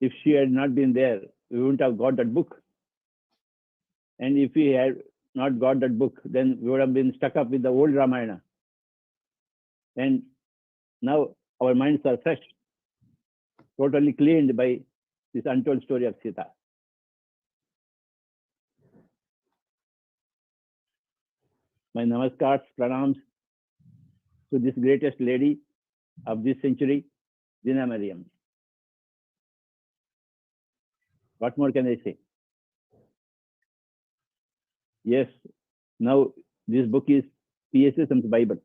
If she had not been there, we wouldn't have got that book. And if we had not got that book, then we would have been stuck up with the old Ramayana. And now our minds are fresh, totally cleaned by this untold story of Sita. My namaskars, pranams to this greatest lady of this century, Dina Mariam. What more can I say? Yes, now this book is PSSM's Bible.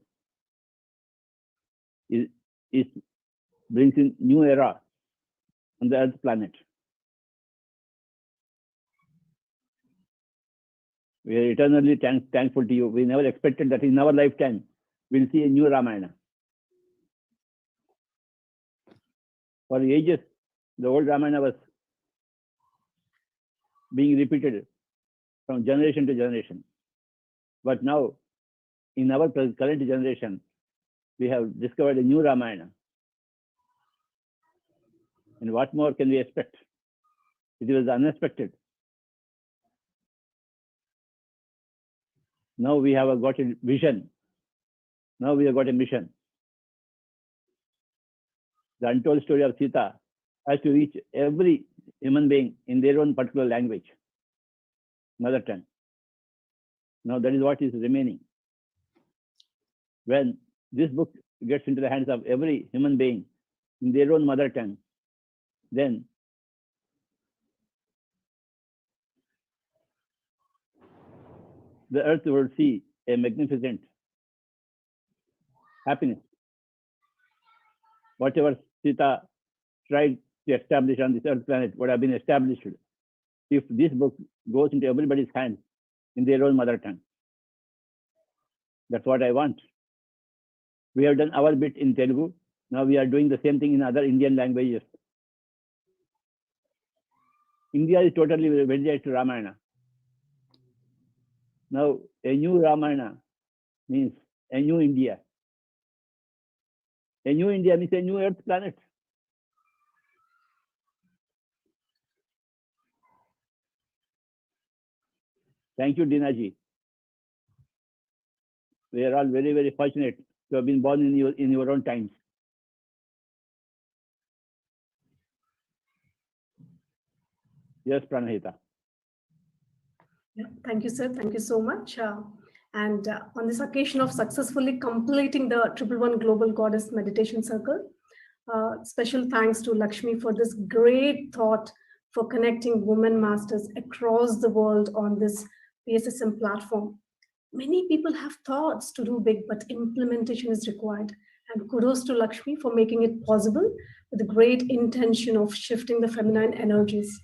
It brings in new era on the Earth planet. We are eternally thankful to you. We never expected that in our lifetime we'll see a new Ramayana. For ages, the old Ramayana was being repeated from generation to generation. But now, in our current generation, we have discovered a new Ramayana. And what more can we expect? It was unexpected. Now we have got a vision. Now we have got a mission. The untold story of Sita has to reach every human being in their own particular language, mother tongue. Now that is what is remaining. When this book gets into the hands of every human being in their own mother tongue, then the earth will see a magnificent happiness. Whatever Sita tried to establish on this earth planet would have been established if this book goes into everybody's hands in their own mother tongue. That's what I want. We have done our bit in Telugu. Now we are doing the same thing in other Indian languages. India is totally dedicated to Ramayana. Now a new Ramayana means a new India. A new India means a new earth planet. Thank you, Dinaji. We are all very, very fortunate to have been born in your own times. Yes, Pranahita. Yeah, thank you, sir. Thank you so much. And on this occasion of successfully completing the 111 Global Goddess Meditation Circle, special thanks to Lakshmi for this great thought for connecting women masters across the world on this PSSM platform. Many people have thoughts to do big, but implementation is required. And kudos to Lakshmi for making it possible with the great intention of shifting the feminine energies.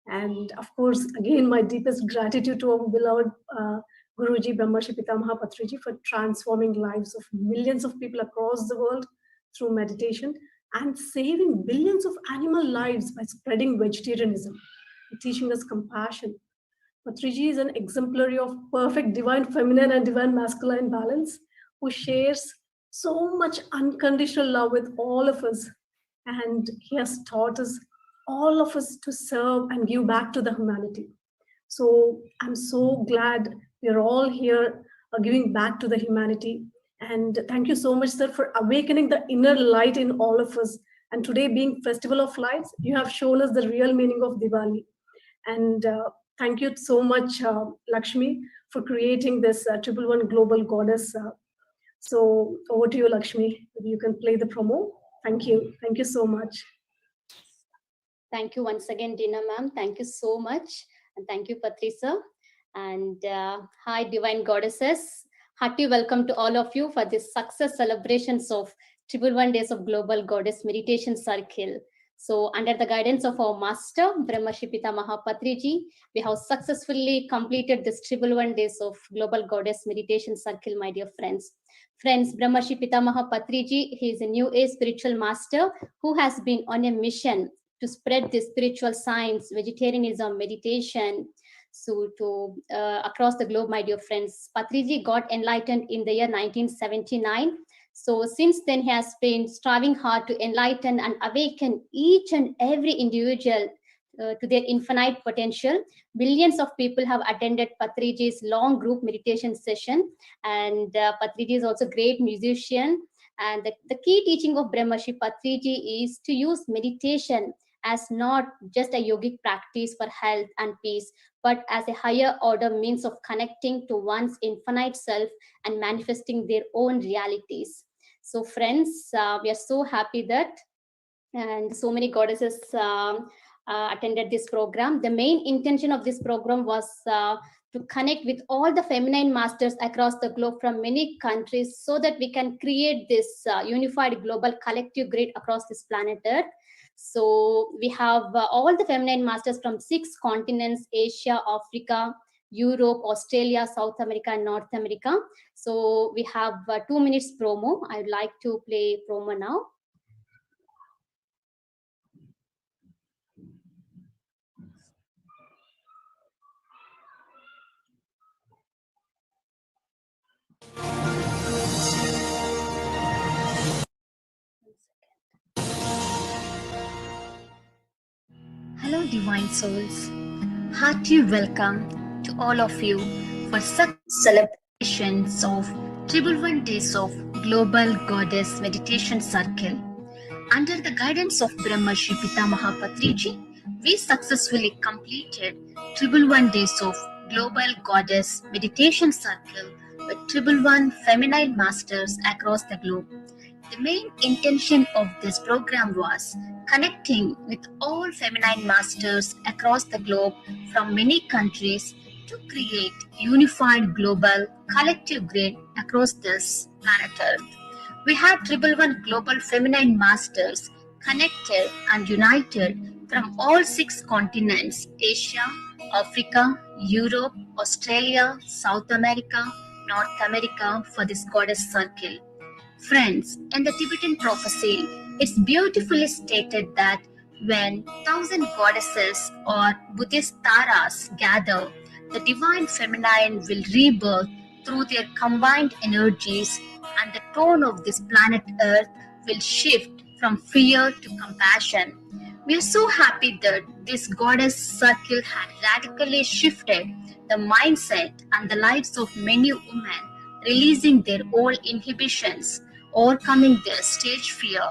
And of course, again, my deepest gratitude to our beloved Guruji Brahmarshi Pitamaha Patriji for transforming lives of millions of people across the world through meditation and saving billions of animal lives by spreading vegetarianism, teaching us compassion. Patriji is an exemplary of perfect divine feminine and divine masculine balance who shares so much unconditional love with all of us. And he has taught us, all of us, to serve and give back to the humanity. So I'm so glad we're all here giving back to the humanity. And thank you so much, sir, for awakening the inner light in all of us. And today being Festival of Lights, you have shown us the real meaning of Diwali. And thank you so much, Lakshmi, for creating this 111 Global Goddess. So over to you, Lakshmi. You can play the promo. Thank you. Thank you so much. Thank you once again, Dina ma'am. Thank you so much. And thank you, Patrisa. And hi, Divine Goddesses. Hearty welcome to all of you for this success celebrations of 1 Days of Global Goddess Meditation Circle. So under the guidance of our master, Brahmarshi Pitamaha Patriji, we have successfully completed this 1 Days of Global Goddess Meditation Circle, my dear friends. Friends, Brahmarshi Pitamaha Patriji, he is a new age spiritual master who has been on a mission to spread the spiritual science, vegetarianism, meditation, so to across the globe, my dear friends. Patriji got enlightened in the year 1979. So since then, he has been striving hard to enlighten and awaken each and every individual to their infinite potential. Billions of people have attended Patriji's long group meditation session, and Patriji is also a great musician. And the key teaching of Brahmarshi Patriji is to use meditation as not just a yogic practice for health and peace, but as a higher order means of connecting to one's infinite self and manifesting their own realities. So friends, we are so happy that and so many goddesses attended this program. The main intention of this program was to connect with all the feminine masters across the globe from many countries so that we can create this unified global collective grid across this planet Earth. So we have all the feminine masters from 6 continents: Asia, Africa, Europe, Australia, South America, and North America. So we have 2 minutes promo. I would like to play promo now. Hello, divine souls. Hearty welcome to all of you for such celebrations of 1 Days of Global Goddess Meditation Circle. Under the guidance of Brahmarshi Pitamaha Patriji, we successfully completed 1 Days of Global Goddess Meditation Circle with 111 feminine masters across the globe. The main intention of this program was connecting with all feminine masters across the globe from many countries to create unified global collective grid across this planet Earth. We had 111 global feminine masters connected and united from all 6 continents: Asia, Africa, Europe, Australia, South America, North America for this goddess circle. Friends, in the Tibetan prophecy, it's beautifully stated that when 1,000 goddesses or Buddhist taras gather, the divine feminine will rebirth through their combined energies, and the tone of this planet Earth will shift from fear to compassion. We are so happy that this goddess circle had radically shifted the mindset and the lives of many women, releasing their old inhibitions, overcoming their stage fear.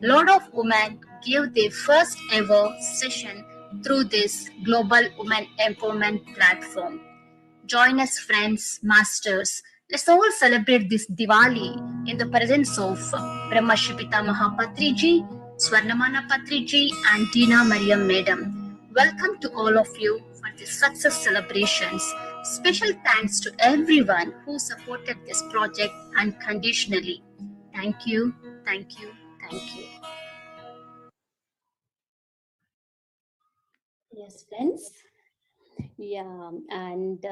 Lot of women gave their first ever session through this global women empowerment platform. Join us, friends, masters. Let's all celebrate this Diwali in the presence of Brahmarshi Pitamaha Patriji, Swarnamana Patriji, and Tina Mariam Madam. Welcome to all of you for this success celebrations. Special thanks to everyone who supported this project unconditionally. Thank you, thank you, thank you. Yes, friends. Yeah, and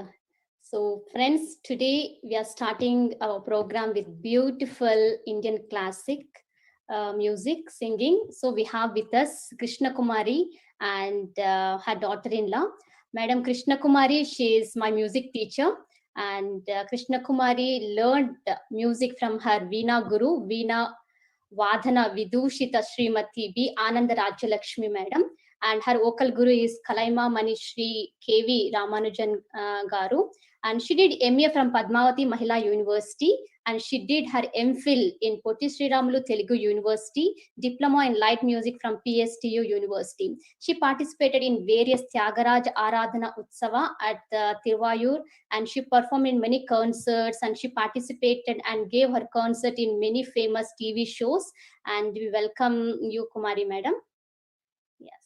so friends, today we are starting our program with beautiful Indian classic music singing. So we have with us Krishna Kumari and her daughter-in-law. Madam Krishna Kumari, she is my music teacher, and Krishna Kumari learned music from her Veena Guru, Veena Vadhana Vidushita Srimati B. Ananda Rajyalakshmi Madam, and her vocal guru is Kalaima Manishri KV Ramanujan Garu, and she did MA from Padmavati Mahila University, and she did her MPhil in Poti Sriramulu Telugu University, diploma in light music from PSTU University. She participated in various Tyagaraj Aradhana Utsava at Tiruvayur, and she performed in many concerts, and she participated and gave her concert in many famous TV shows. And we welcome you, Kumari Madam. Yes.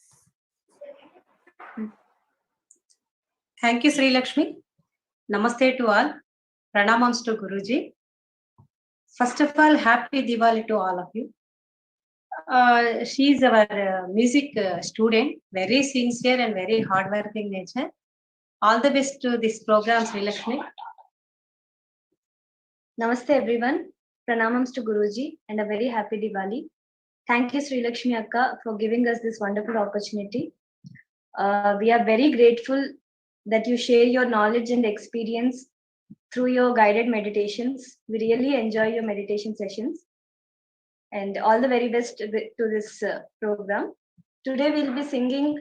Thank you, Sri Lakshmi. Namaste to all. Pranamams to Guruji. First of all, happy Diwali to all of you. She is our music student, very sincere and very hardworking nature. All the best to this program, Sri Lakshmi. Namaste everyone. Pranamams to Guruji and a very happy Diwali. Thank you Sri Lakshmi Akka for giving us this wonderful opportunity. We are very grateful that you share your knowledge and experience through your guided meditations. We really enjoy your meditation sessions. And all the very best to this program. Today we'll be singing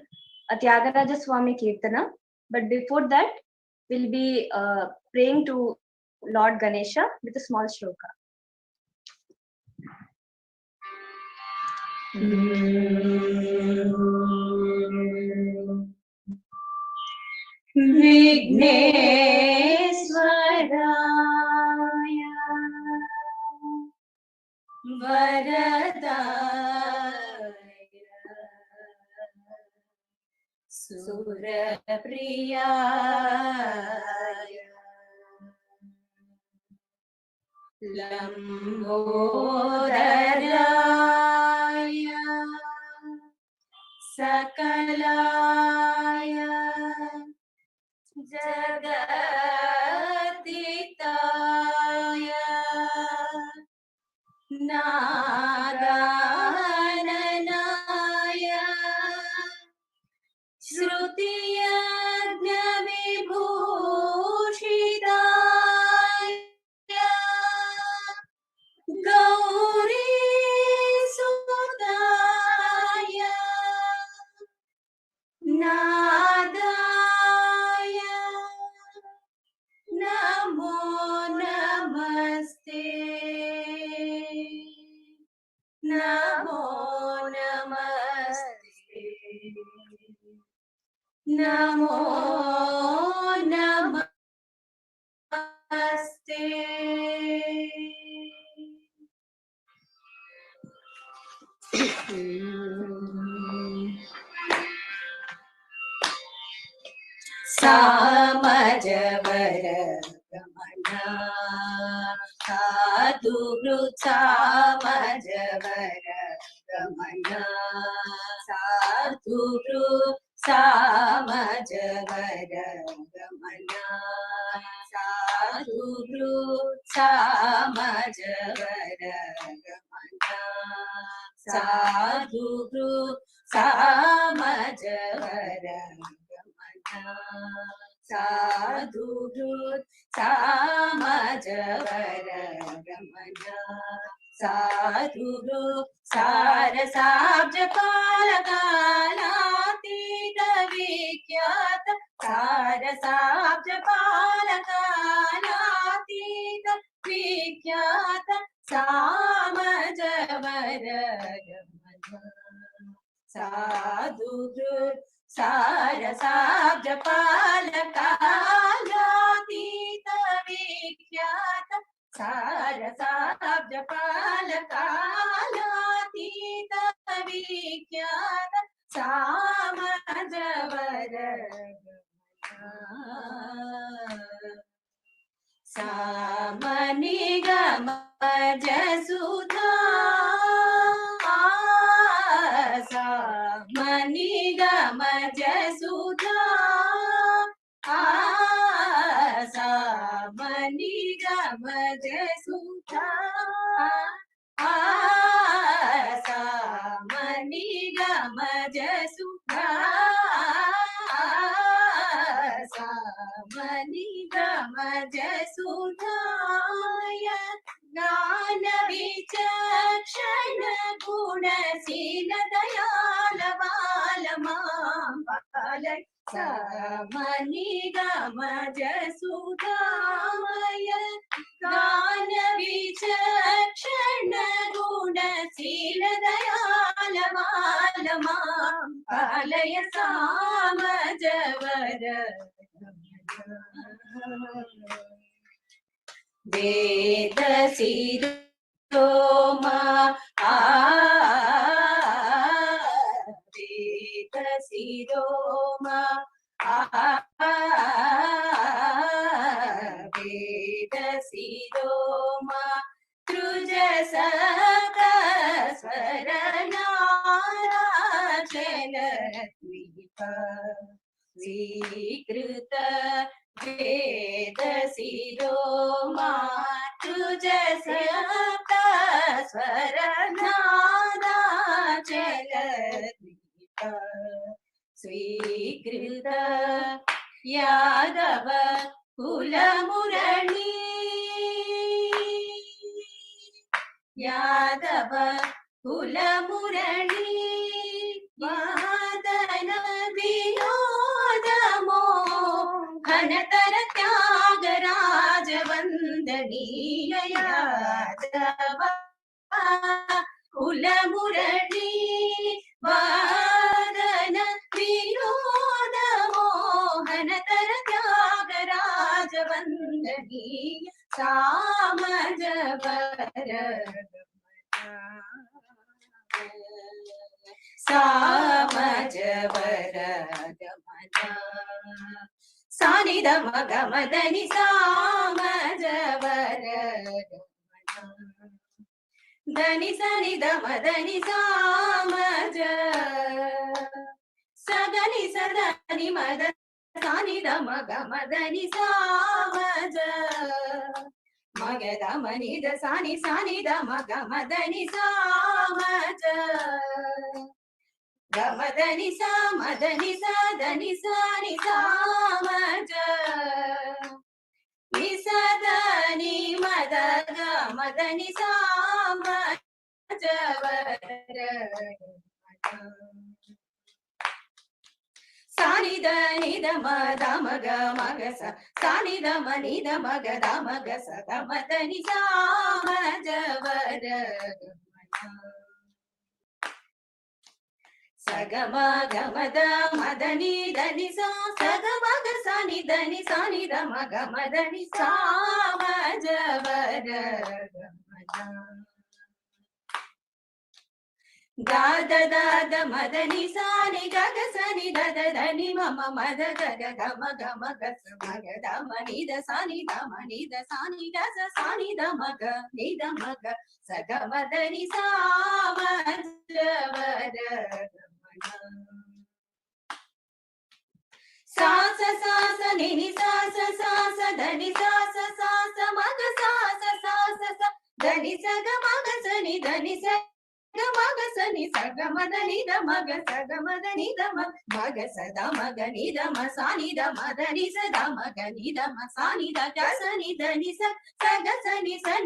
a Tyagaraja Swami Kirtana. But before that, we'll be praying to Lord Ganesha with a small shloka. Vigneswaraya Varadaya Surapriyaya Lambodharaya Sakalaya Jagatitaya Nadanaya Shrutiyajnavibhushidaya Gauri Sudaya Nadaya Namo Namaste Namo Namaste Namo Namaste Samajavara Gamana Sadhu Samajavara Gamana Sadhu Samajavara Gamana Sadhu Samajavara Gamana Sadhu Samajavara Sadhu Samajavara Gamana Sadhu Sarasabjakalakalatita Vikyata Sarasabjakalakalatita Vikyata Samajavara Gamana Sadhu Sarasabjakalakalatita Vikyata Sarasabjakalakalatita Vikyata Samajavara Samanigama Jasudha Samanigama Jasudha Samanigama Jasudha Samanigama Jasudha Samanigama Jasudhaya Gnana Vichakshana Gunasila Dayala Balamam Palak Samanigama Jasudhaya Gnana Vichakshana Gunasila Dayala Balamam Palaya Samajavara Vedasiroma Vedasiroma Vedasiroma तुझ सप्त स्वर नाराचल द्वीप स्वीकृत वेद शिरोमा तुझ सप्त स्वर नाराचल द्वीप स्वीकृत यादव कुल मुरली यादव कुल मुरली वादन विनोद मोहनतर त्यागराज वंदनीय यादव कुल मुरली वादन विनोद मोहनतर त्यागराज वंदनीय सामज वर सामज वर सानि दम गम దని सामज वर దని सनि दम దని सामज सगनि सदनि मद सानि दम गम దని सामज मग दम निद सानि सानि दम गम దని सामज गम దని सा मदनि सा దని सानि सामज नि सदनि मद गम దని सामज वर सानि द नि द म द म ग म ग स सानि द म नि द म ग द म ग स द म द नि सा म ज वर स ग म ग म द म द नि द नि सा स ग म ग स नि द नि सा नि द म ग म द नि सा म ज वर दा द दा द म द नि सा नि ग ग स नि द द द नि म म म द ग ग ग म ग म ग स म ग द म नि द सा नि द म नि द सा नि ग स सा नि द म ग नि द म ग स ग म द नि सा म ज वर सा स सा स नि नि सा स सा स ध नि सा स सा स म ग सा स सा स स ध नि स ग म ग स नि ध नि स ग म ग स नि स ग म ध नि द म ग स ग म ध नि द म म ग स द म ग नि द म सा नि द म ध नि स द म ग नि द म सा नि द ग स नि द नि स स ग स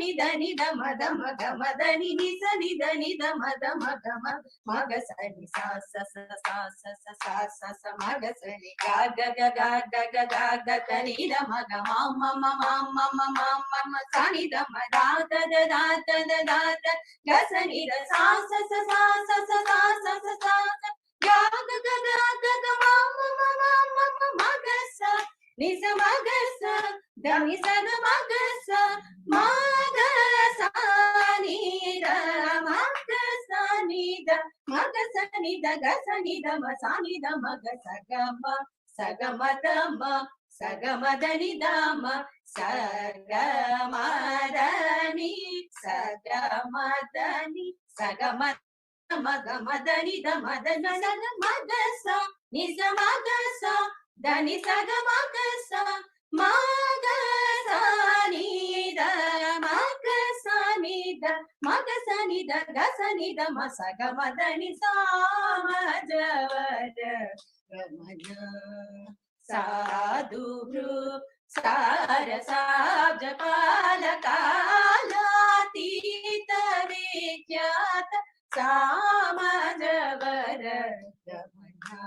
नि द नि द म द म ग म द नि नि स नि द नि द म द म ग म म ग स नि सा स स सा स स सा स स म ग स नि ग ग ग ग ग ग ग ग ग नि द म ग म म म म म म म म म सा नि द म दा द द दा द द दा द ग स नि द सा स स सा स स सा स स सा स ग ग ग ग ग ग म म म म म म म ग स नि स म ग स द नि स ग म ग स म ग सा नि द म ग सा नि द म ग स नि द ग स नि द म सा नि द म ग स ग म द म स ग म द नि द म स ग म द नि स ग म द नि स ग म म ग म द नि द म द ग स ग म ग स नि स म ग स द नि स ग म ग स म ग स नि द म ग स नि द म ग स नि द ग स नि द म स ग म द नि सा म ज वर गमन साधु सार साज पाल कालातीत विख्यात सामज वर गमना.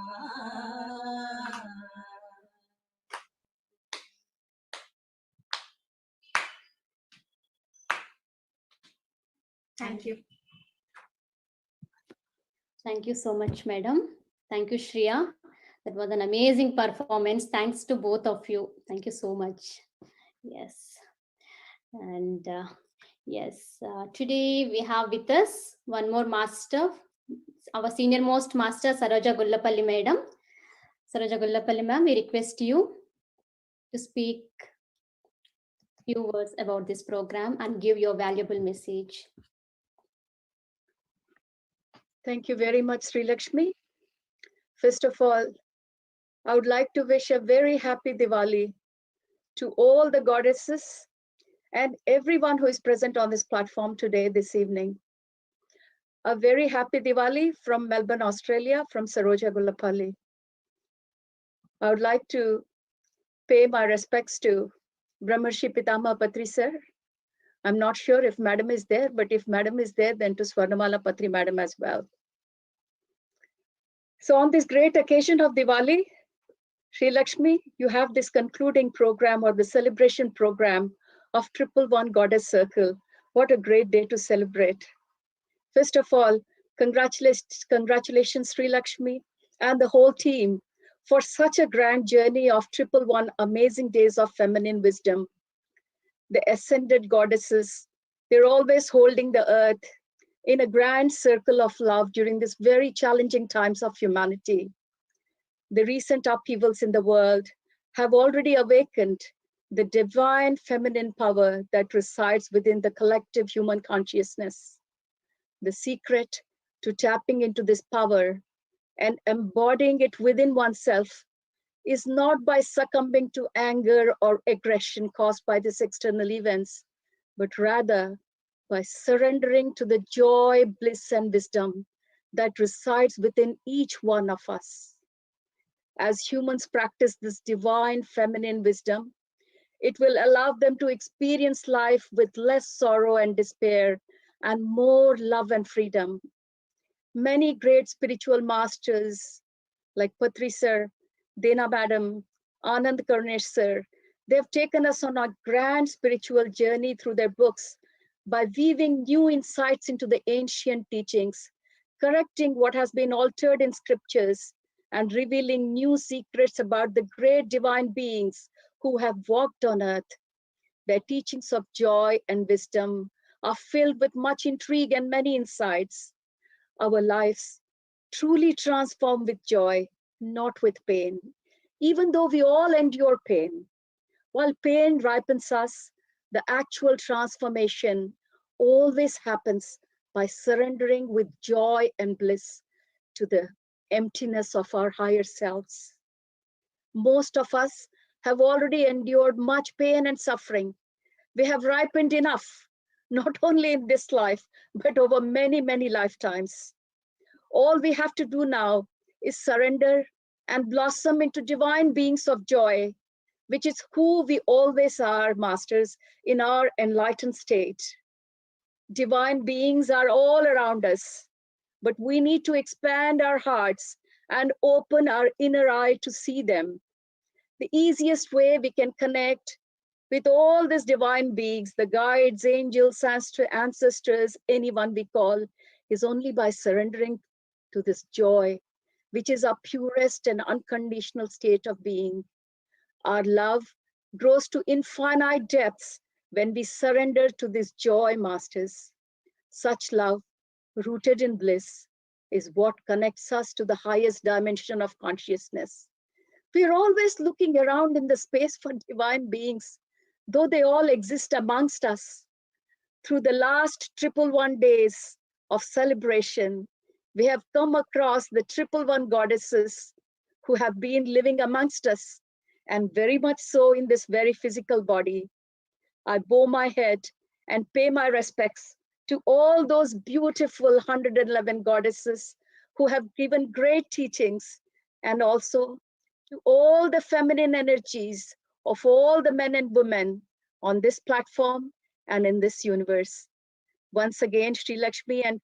Thank you. Thank you so much, madam. Thank you, Shreya. That was an amazing performance. Thanks to both of you. Thank you so much. Yes. And today we have with us one more master, our senior most master, Saroja Gullapalli madam. Saroja Gullapalli ma'am, we request you to speak. few words about this program and give your valuable message. Thank you very much, Sri Lakshmi. First of all, I would like to wish a very happy Diwali to all the goddesses and everyone who is present on this platform today, this evening. A very happy Diwali from Melbourne, Australia, from Saroja Gullapalli. I would like to pay my respects to Brahmarshi Pitama Patri sir. I'm not sure if madam is there, but if madam is there, then to Swarnamala Patri madam as well. So on this great occasion of Diwali, Sri Lakshmi, you have this concluding program or the celebration program of 111 Goddess Circle. What a great day to celebrate. First of all, congratulations, Sri Lakshmi and the whole team for such a grand journey of 111 amazing days of feminine wisdom. The ascended goddesses, they're always holding the earth in a grand circle of love during these very challenging times of humanity. The recent upheavals in the world have already awakened the divine feminine power that resides within the collective human consciousness. The secret to tapping into this power and embodying it within oneself is not by succumbing to anger or aggression caused by these external events, but rather by surrendering to the joy, bliss, and wisdom that resides within each one of us. As humans practice this divine feminine wisdom, it will allow them to experience life with less sorrow and despair and more love and freedom. Many great spiritual masters like Patri sir, Dena madam, Anand Karnesh sir, they've taken us on a grand spiritual journey through their books by weaving new insights into the ancient teachings, correcting what has been altered in scriptures, and revealing new secrets about the great divine beings who have walked on earth. Their teachings of joy and wisdom are filled with much intrigue and many insights. Our lives truly transform with joy, not with pain, even though we all endure pain. While pain ripens us, the actual transformation always happens by surrendering with joy and bliss to the emptiness of our higher selves. Most of us have already endured much pain and suffering. We have ripened enough, not only in this life, but over many, many lifetimes. All we have to do now is surrender and blossom into divine beings of joy, which is who we always are, masters, in our enlightened state. Divine beings are all around us, but we need to expand our hearts and open our inner eye to see them. The easiest way we can connect with all these divine beings, the guides, angels, ancestors, anyone we call, is only by surrendering to this joy, which is our purest and unconditional state of being. Our love grows to infinite depths when we surrender to this joy, masters. Such love, rooted in bliss, is what connects us to the highest dimension of consciousness. We are always looking around in the space for divine beings, though they all exist amongst us. Through the last 111 days of celebration, we have come across the 111 goddesses who have been living amongst us, and very much so in this very physical body. I bow my head and pay my respects to all those beautiful 111 goddesses who have given great teachings, and also to all the feminine energies of all the men and women on this platform and in this universe. Once again, Sri Lakshmi and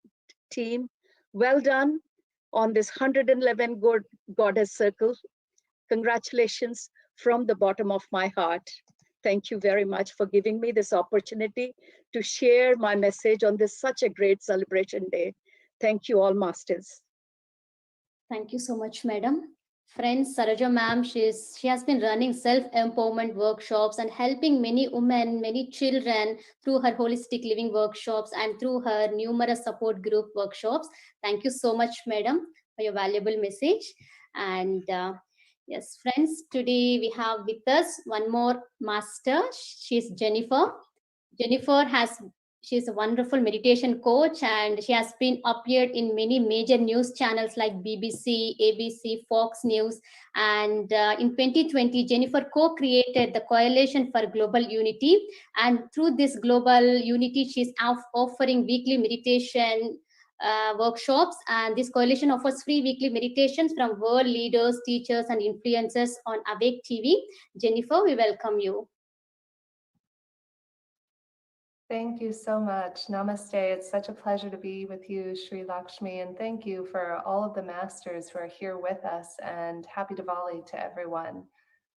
team, well done on this 111 Goddess Circle. Congratulations from the bottom of my heart. Thank you very much for giving me this opportunity to share my message on this such a great celebration day. Thank you all, masters. Thank you so much, madam. Friends, Saroja ma'am, she has been running self-empowerment workshops and helping many women, many children through her holistic living workshops and through her numerous support group workshops. Thank you so much, madam, for your valuable message. And Yes, friends, today we have with us one more master. She's Jennifer. Jennifer has she's a wonderful meditation coach and she has been appeared in many major news channels like BBC, ABC, Fox News. And in 2020, Jennifer co-created the Coalition for Global Unity. And through this global unity, she's offering weekly meditation workshops, and this coalition offers free weekly meditations from world leaders, teachers, and influencers on Awake TV. Jennifer, we welcome you. Thank you so much. Namaste. It's such a pleasure to be with you, Sri Lakshmi, and thank you for all of the masters who are here with us, and happy Diwali to everyone.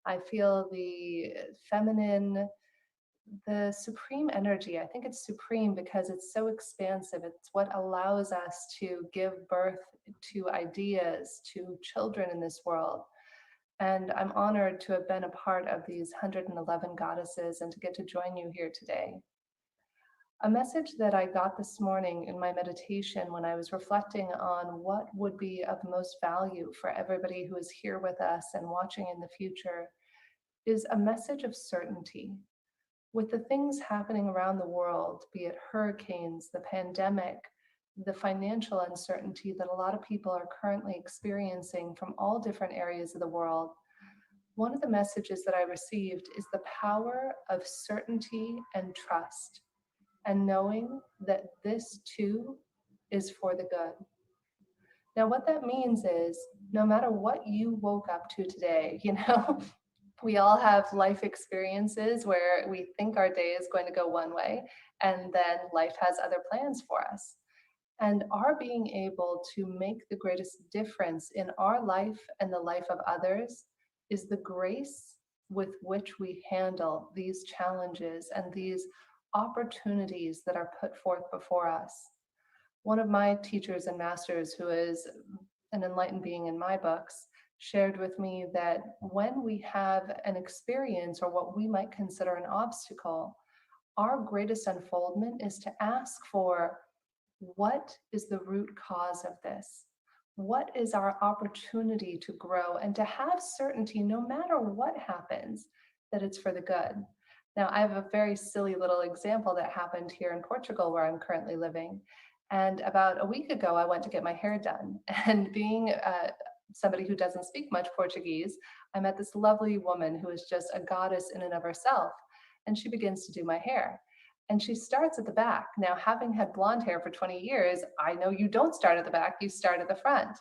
I feel the feminine, the supreme energy. I think it's supreme because it's so expansive. It's what allows us to give birth to ideas, to children in this world. And I'm honored to have been a part of these 111 goddesses and to get to join you here today. A message that I got this morning in my meditation when I was reflecting on what would be of most value for everybody who is here with us and watching in the future is a message of certainty. With the things happening around the world, be it hurricanes, the pandemic, the financial uncertainty that a lot of people are currently experiencing from all different areas of the world, one of the messages that I received is the power of certainty and trust, and knowing that this too is for the good. Now, what that means is no matter what you woke up to today, we all have life experiences where we think our day is going to go one way, and then life has other plans for us. And our being able to make the greatest difference in our life and the life of others is the grace with which we handle these challenges and these opportunities that are put forth before us. One of my teachers and masters, who is an enlightened being in my books, shared with me that when we have an experience or what we might consider an obstacle, our greatest unfoldment is to ask for, what is the root cause of this? What is our opportunity to grow and to have certainty no matter what happens, that it's for the good? Now, I have a very silly little example that happened here in Portugal, where I'm currently living. And about a week ago, I went to get my hair done. And being somebody who doesn't speak much Portuguese, I met this lovely woman who is just a goddess in and of herself. And she begins to do my hair. And she starts at the back. Now, having had blonde hair for 20 years, I know you don't start at the back, you start at the front.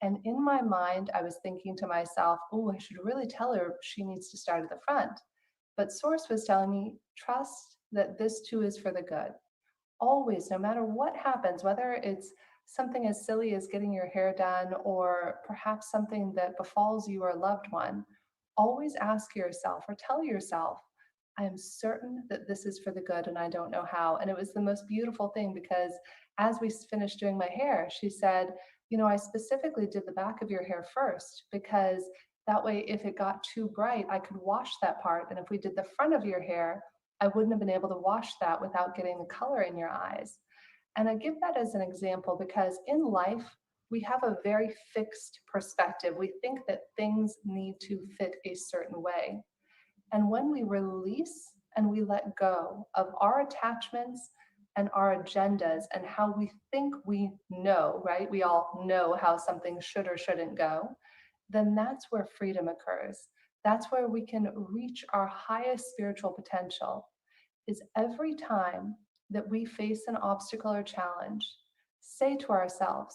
And in my mind, I was thinking to myself, oh, I should really tell her she needs to start at the front. But Source was telling me, trust that this too is for the good. Always, no matter what happens, whether it's something as silly as getting your hair done or perhaps something that befalls you or a loved one, always ask yourself or tell yourself, I am certain that this is for the good and I don't know how. And it was the most beautiful thing, because as we finished doing my hair, she said, I specifically did the back of your hair first, because that way, if it got too bright, I could wash that part. And if we did the front of your hair, I wouldn't have been able to wash that without getting the color in your eyes. And I give that as an example because in life, we have a very fixed perspective. We think that things need to fit a certain way. And when we release and we let go of our attachments and our agendas and how we think we know, right? We all know how something should or shouldn't go. Then that's where freedom occurs. That's where we can reach our highest spiritual potential, is every time that we face an obstacle or challenge, say to ourselves,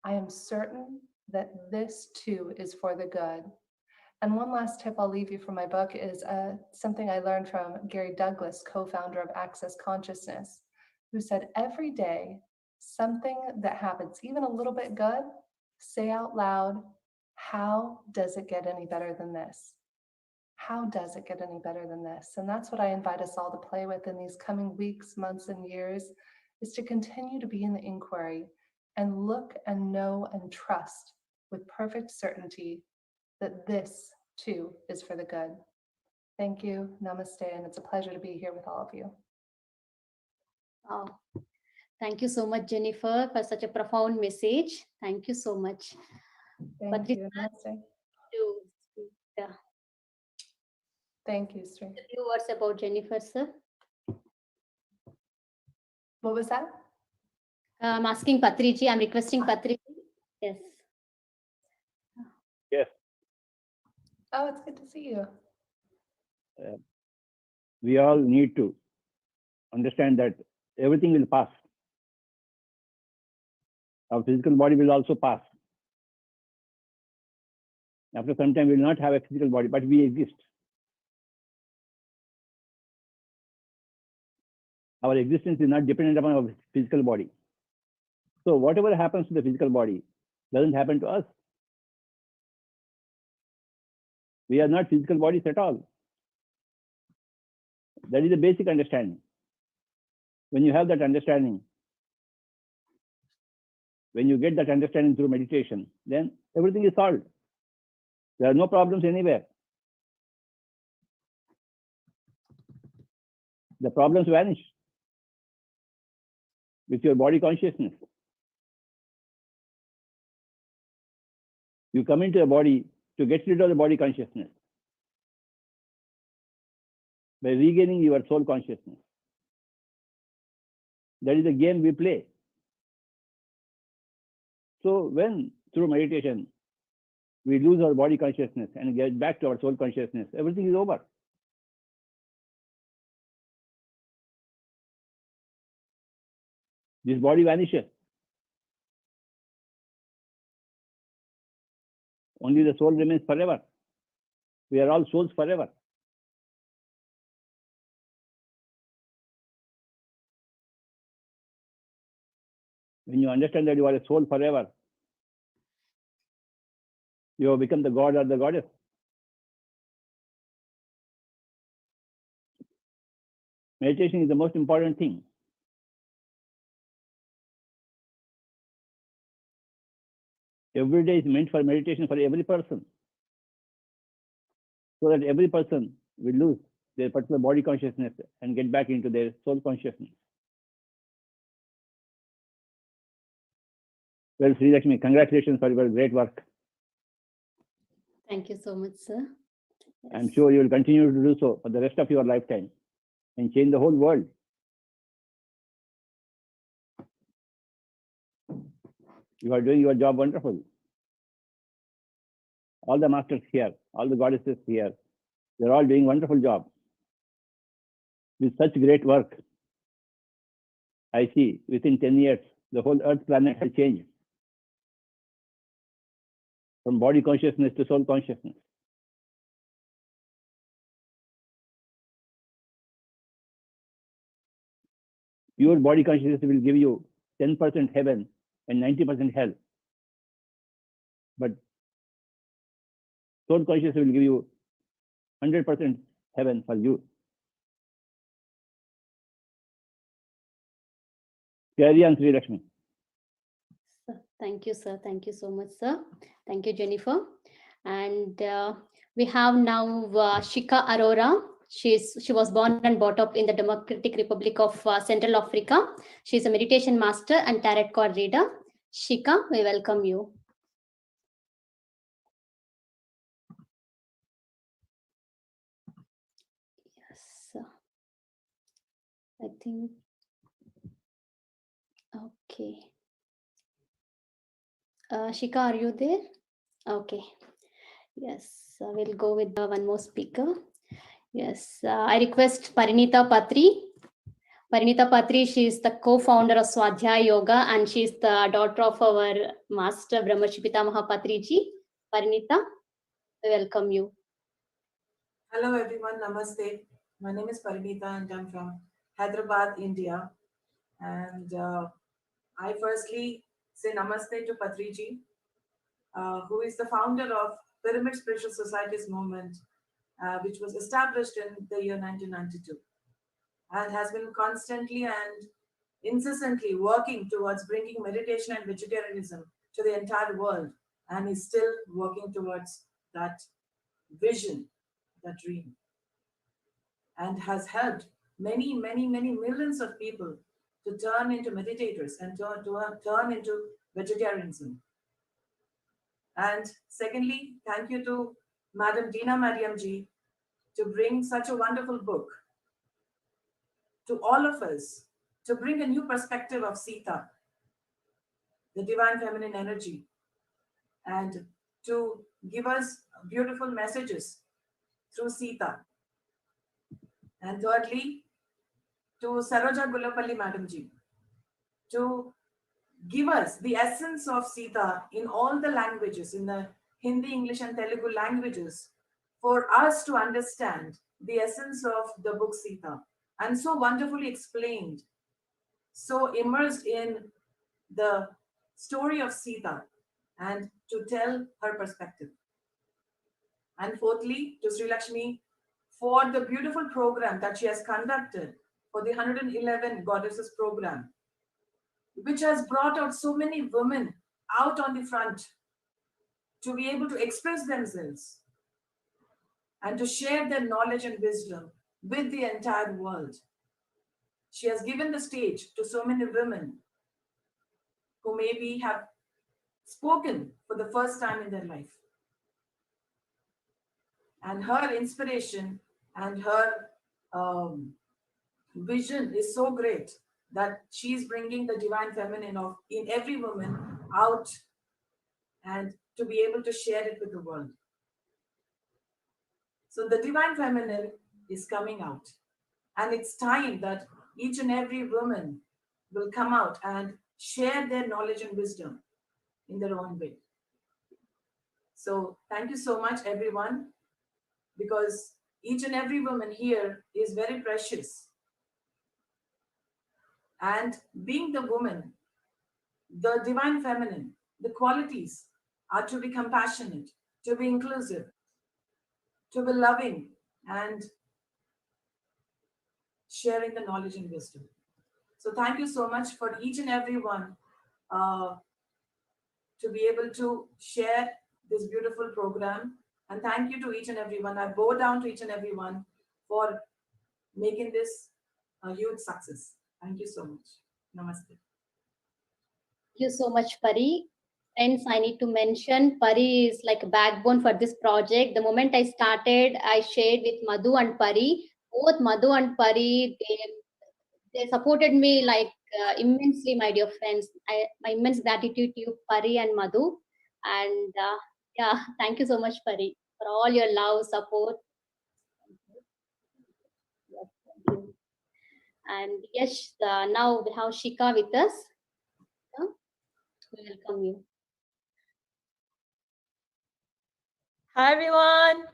I am certain that this too is for the good. And one last tip I'll leave you from my book is something I learned from Gary Douglas, co-founder of Access Consciousness, who said every day, something that happens, even a little bit good, say out loud, how does it get any better than this? How does it get any better than this? And that's what I invite us all to play with in these coming weeks, months, and years, is to continue to be in the inquiry and look and know and trust with perfect certainty that this too is for the good. Thank you. Namaste. And it's a pleasure to be here with all of you. Wow. Thank you so much, Jennifer, for such a profound message. Thank you so much. Thank you. Namaste. To Yeah. Thank you, Sri. A few words about Jennifer, sir. What was that? I'm asking Patriji. I'm requesting Patriji. Yes. Yes, Oh, it's good to see you. we all need to understand that everything will pass. Our physical body will also pass. After some time, we will not have a physical body, but we exist. Our existence is not dependent upon our physical body. So whatever happens to the physical body doesn't happen to us. We are not physical bodies at all. That is the basic understanding. When you have that understanding, when you get that understanding through meditation, then everything is solved. There are no problems anywhere. The problems vanish with your body consciousness. You come into the body to get rid of the body consciousness by regaining your soul consciousness. That is the game we play. So when through meditation we lose our body consciousness and get back to our soul consciousness, everything is over. This body vanishes. Only the soul remains forever. We are all souls forever. When you understand that you are a soul forever, you have become the god or the goddess. Meditation is the most important thing. Every day is meant for meditation for every person, so that every person will lose their particular body consciousness and get back into their soul consciousness. Well, Sri Lakshmi, congratulations for your great work. Thank you so much, sir. I'm sure you will continue to do so for the rest of your lifetime and change the whole world. You are doing your job wonderful. All the masters here, all the goddesses here, they're all doing wonderful job. With such great work, I see within 10 years, the whole Earth planet will change from body consciousness to soul consciousness. Your body consciousness will give you 10% heaven and 90% hell. But soul consciousness will give you 100% heaven for you. Carry on, Sri Lakshmi. Thank you, sir. Thank you so much, sir. Thank you, Jennifer. And we have now Shika Arora. She was born and brought up in the Democratic Republic of Central Africa. She's a meditation master and tarot card reader. Shika, we welcome you. Yes, sir. I think. Okay. Shika, are you there? Okay. Yes, we'll go with one more speaker. Yes, I request Parinita Patri. Parinita Patri, she is the co-founder of Swadhyaya Yoga and she is the daughter of our master Brahmarshi Pitamaha Patriji. Parinita, we welcome you. Hello everyone, namaste. My name is Parinita and I'm from Hyderabad, India. And I firstly say namaste to Patriji, who is the founder of Pyramid Spiritual Societies movement, which was established in the year 1992 and has been constantly and incessantly working towards bringing meditation and vegetarianism to the entire world, and is still working towards that vision, that dream, and has helped many, many, many millions of people to turn into meditators and turn into vegetarianism. And secondly, thank you to Madam Dina Mariam ji, to bring such a wonderful book to all of us, to bring a new perspective of Sita, the divine feminine energy, and to give us beautiful messages through Sita. And thirdly, to Saroja Gulapalli Madam ji, to give us the essence of Sita in all the languages, in the Hindi, English, and Telugu languages, for us to understand the essence of the book Sita, and so wonderfully explained, so immersed in the story of Sita, and to tell her perspective. And fourthly, to Sri Lakshmi for the beautiful program that she has conducted for the 111 Goddesses program, which has brought out so many women out on the front to be able to express themselves and to share their knowledge and wisdom with the entire world. She has given the stage to so many women who maybe have spoken for the first time in their life. And her inspiration and her vision is so great that she's bringing the divine feminine of in every woman out and to be able to share it with the world. So the divine feminine is coming out, and it's time that each and every woman will come out and share their knowledge and wisdom in their own way. So thank you so much, everyone, because each and every woman here is very precious. And being the woman, the divine feminine, the qualities are to be compassionate, to be inclusive, to be loving, and sharing the knowledge and wisdom. So thank you so much for each and every one to be able to share this beautiful program. And thank you to each and every one. I bow down to each and every one for making this a huge success. Thank you so much. Namaste. Thank you so much, Pari. Friends, I need to mention Pari is like a backbone for this project. The moment I started, I shared with Madhu and Pari. Both Madhu and Pari, they supported me like immensely, my dear friends. My immense gratitude to you, Pari and Madhu. And yeah, thank you so much, Pari, for all your love, support. Yes, thank you. And yes, now we have Shika with us. We welcome you. Hi, everyone.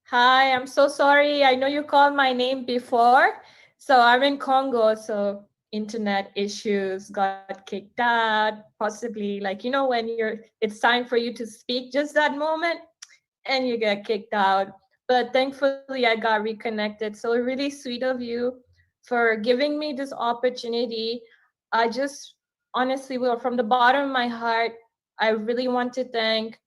Hi, I'm so sorry. I know you called my name before. So I'm in Congo, so internet issues, got kicked out, possibly like, when it's time for you to speak just that moment and you get kicked out. But thankfully I got reconnected. So really sweet of you for giving me this opportunity. I just honestly will, from the bottom of my heart, I really want to thank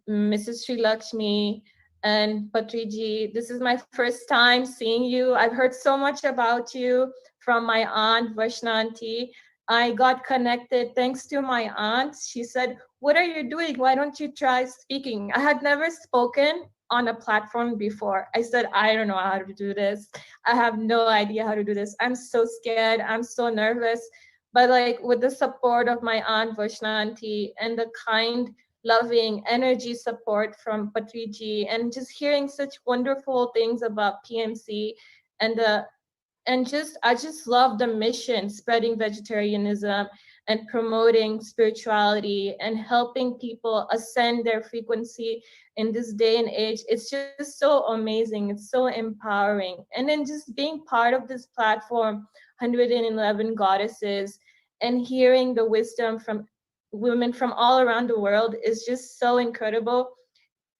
Mrs. Sri Lakshmi and Patriji. This is my first time seeing you. I've heard so much about you from my aunt Vaishnavi. I got connected thanks to my aunt. She said, "What are you doing? Why don't you try speaking?" I had never spoken on a platform before. I said, "I don't know how to do this. I have no idea how to do this. I'm so scared. I'm so nervous." But like with the support of my aunt Vaishnavi and the kind loving energy support from Patriji and just hearing such wonderful things about PMC and I just love the mission, spreading vegetarianism and promoting spirituality and helping people ascend their frequency in this day and age. It's just so amazing. It's so empowering. And then just being part of this platform, 111 Goddesses, and hearing the wisdom from women from all around the world is just so incredible.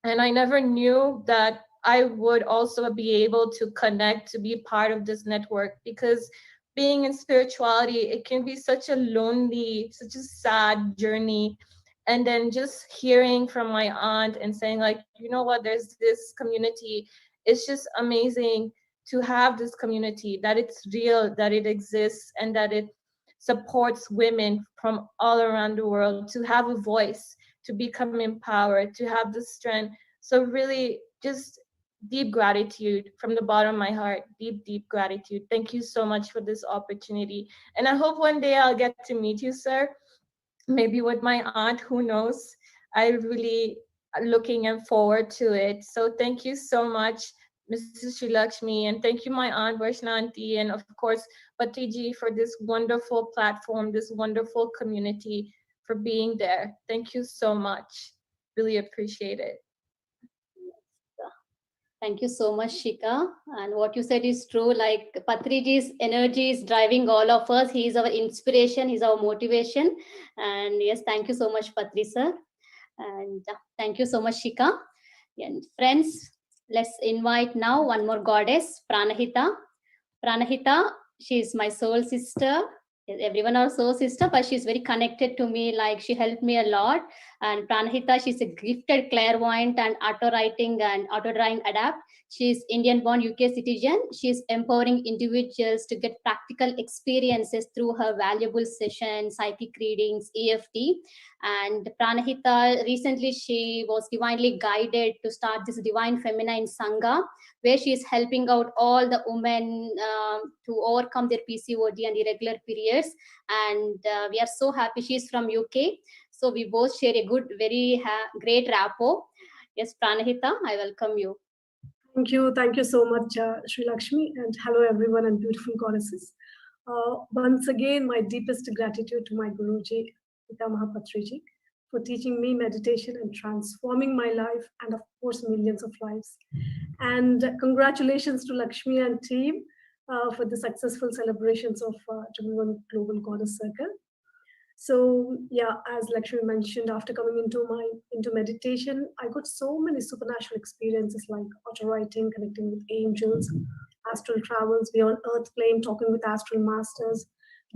And I never knew that I would also be able to connect, to be part of this network, because being in spirituality, it can be such a lonely, such a sad journey. And then just hearing from my aunt and saying like, you know what, there's this community. It's just amazing to have this community, that it's real, that it exists, and that it supports women from all around the world to have a voice, to become empowered, to have the strength. So really just deep gratitude from the bottom of my heart, deep, deep gratitude. Thank you so much for this opportunity. And I hope one day I'll get to meet you, sir. Maybe with my aunt, who knows? I really looking and forward to it. So thank you so much, Mrs. Sri Lakshmi, and thank you, my aunt Varshnanti, and of course, Patriji, for this wonderful platform, this wonderful community, for being there. Thank you so much. Really appreciate it. Thank you so much, Shika. And what you said is true. Like Patriji's energy is driving all of us. He is our inspiration. He's our motivation. And yes, thank you so much, Patri sir. And thank you so much, Shika. And friends, let's invite now one more goddess, Pranahita. Pranahita, she is my soul sister. Everyone our soul sister, but she's very connected to me. Like she helped me a lot. And Pranahita, she's a gifted clairvoyant and auto writing and auto drawing adapt. She's Indian born UK citizen. She's empowering individuals to get practical experiences through her valuable sessions, psychic readings, EFT. And Pranahita, recently she was divinely guided to start this Divine Feminine Sangha, where she is helping out all the women to overcome their PCOD and irregular periods. And we are so happy. She's from UK. So we both share a good, very great rapport. Yes, Pranahita, I welcome you. Thank you so much, Sri Lakshmi, and hello everyone and beautiful goddesses. Once again, my deepest gratitude to my Guruji, Pitamaha Patriji, for teaching me meditation and transforming my life and of course millions of lives. And congratulations to Lakshmi and team for the successful celebrations of Tribhuvan Global Goddess Circle. So yeah, as Lakshmi mentioned, after coming into meditation, I got so many supernatural experiences like auto writing, connecting with angels, astral travels beyond earth plane, talking with astral masters,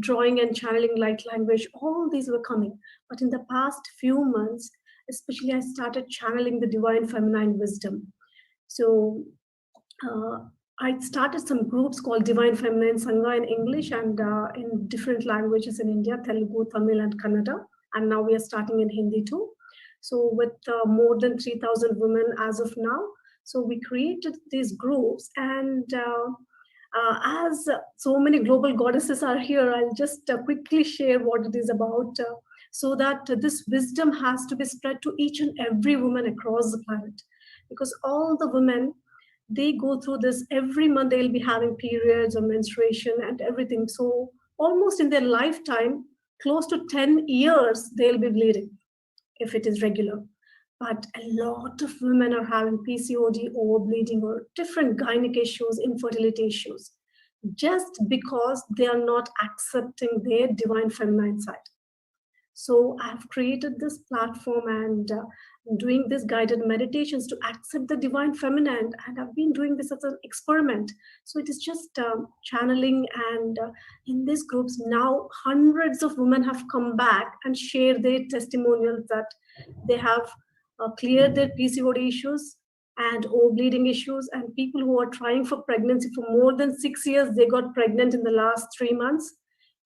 drawing and channeling light language. All these were coming. But in the past few months, especially I started channeling the divine feminine wisdom. So I started some groups called Divine Feminine Sangha in English and in different languages in India, Telugu, Tamil, and Kannada. And now we are starting in Hindi too. So with more than 3,000 women as of now. So we created these groups. And as so many global goddesses are here, I'll just quickly share what it is about so that this wisdom has to be spread to each and every woman across the planet. Because all the women, they go through this every month. They'll be having periods or menstruation and everything. So almost in their lifetime, close to 10 years, they'll be bleeding if it is regular. But a lot of women are having PCOD, overbleeding, or different gynec issues, infertility issues, just because they are not accepting their divine feminine side. So I've created this platform and doing this guided meditations to accept the divine feminine. And I've been doing this as an experiment. So it is just channeling. And in these groups now, hundreds of women have come back and shared their testimonials that they have cleared their PCOD issues and overbleeding issues. And people who are trying for pregnancy for more than 6 years, they got pregnant in the last 3 months.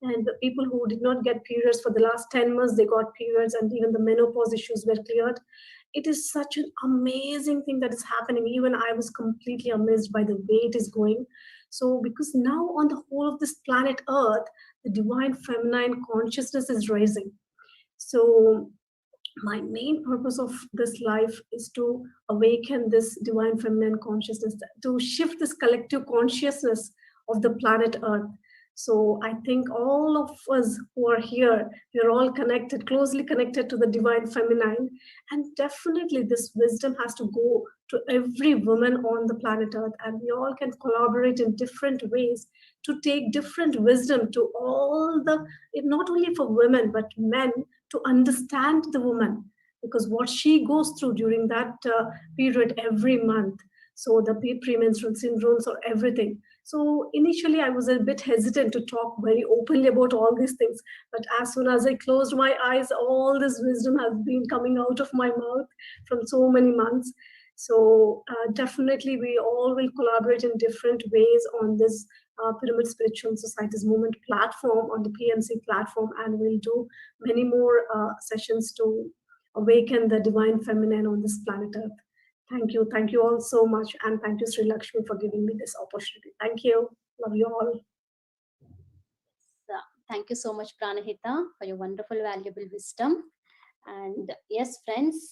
And the people who did not get periods for the last 10 months, they got periods, and even the menopause issues were cleared. It is such an amazing thing that is happening. Even I was completely amazed by the way it is going. So because now on the whole of this planet Earth, the divine feminine consciousness is rising. So my main purpose of this life is to awaken this divine feminine consciousness, to shift this collective consciousness of the planet Earth. So I think all of us who are here, we're all connected, closely connected to the divine feminine. And definitely this wisdom has to go to every woman on the planet Earth. And we all can collaborate in different ways to take different wisdom to all not only for women, but men, to understand the woman. Because what she goes through during that period every month, so the premenstrual syndromes or everything. So initially I was a bit hesitant to talk very openly about all these things. But as soon as I closed my eyes, all this wisdom has been coming out of my mouth from so many months. So definitely we all will collaborate in different ways on this Pyramid Spiritual Societies Movement platform, on the PMC platform. And we'll do many more sessions to awaken the divine feminine on this planet Earth. Thank you all so much, and thank you, Sri Lakshmi, for giving me this opportunity. Thank you. Love you all. Thank you so much, Pranahita, for your wonderful, valuable wisdom. And yes, friends,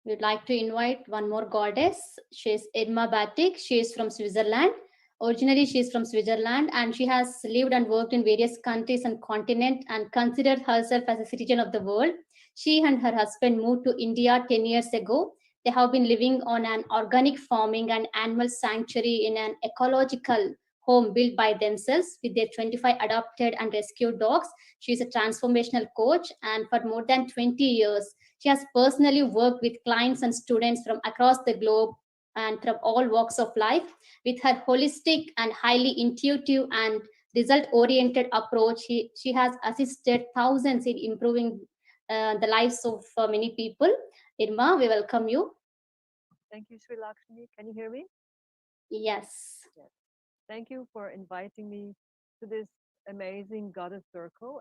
we'd like to invite one more goddess. She is Irma Batik. She is from Switzerland. Originally, she is from Switzerland, and she has lived and worked in various countries and continents and considered herself as a citizen of the world. She and her husband moved to India 10 years ago. They have been living on an organic farming and animal sanctuary in an ecological home built by themselves with their 25 adopted and rescued dogs. She is a transformational coach, and for more than 20 years, she has personally worked with clients and students from across the globe and from all walks of life. With her holistic and highly intuitive and result oriented approach, she has assisted thousands in improving the lives of many people. Irma, we welcome you. Thank you, Sri Lakshmi. Can you hear me? Yes. Yes. Thank you for inviting me to this amazing goddess circle.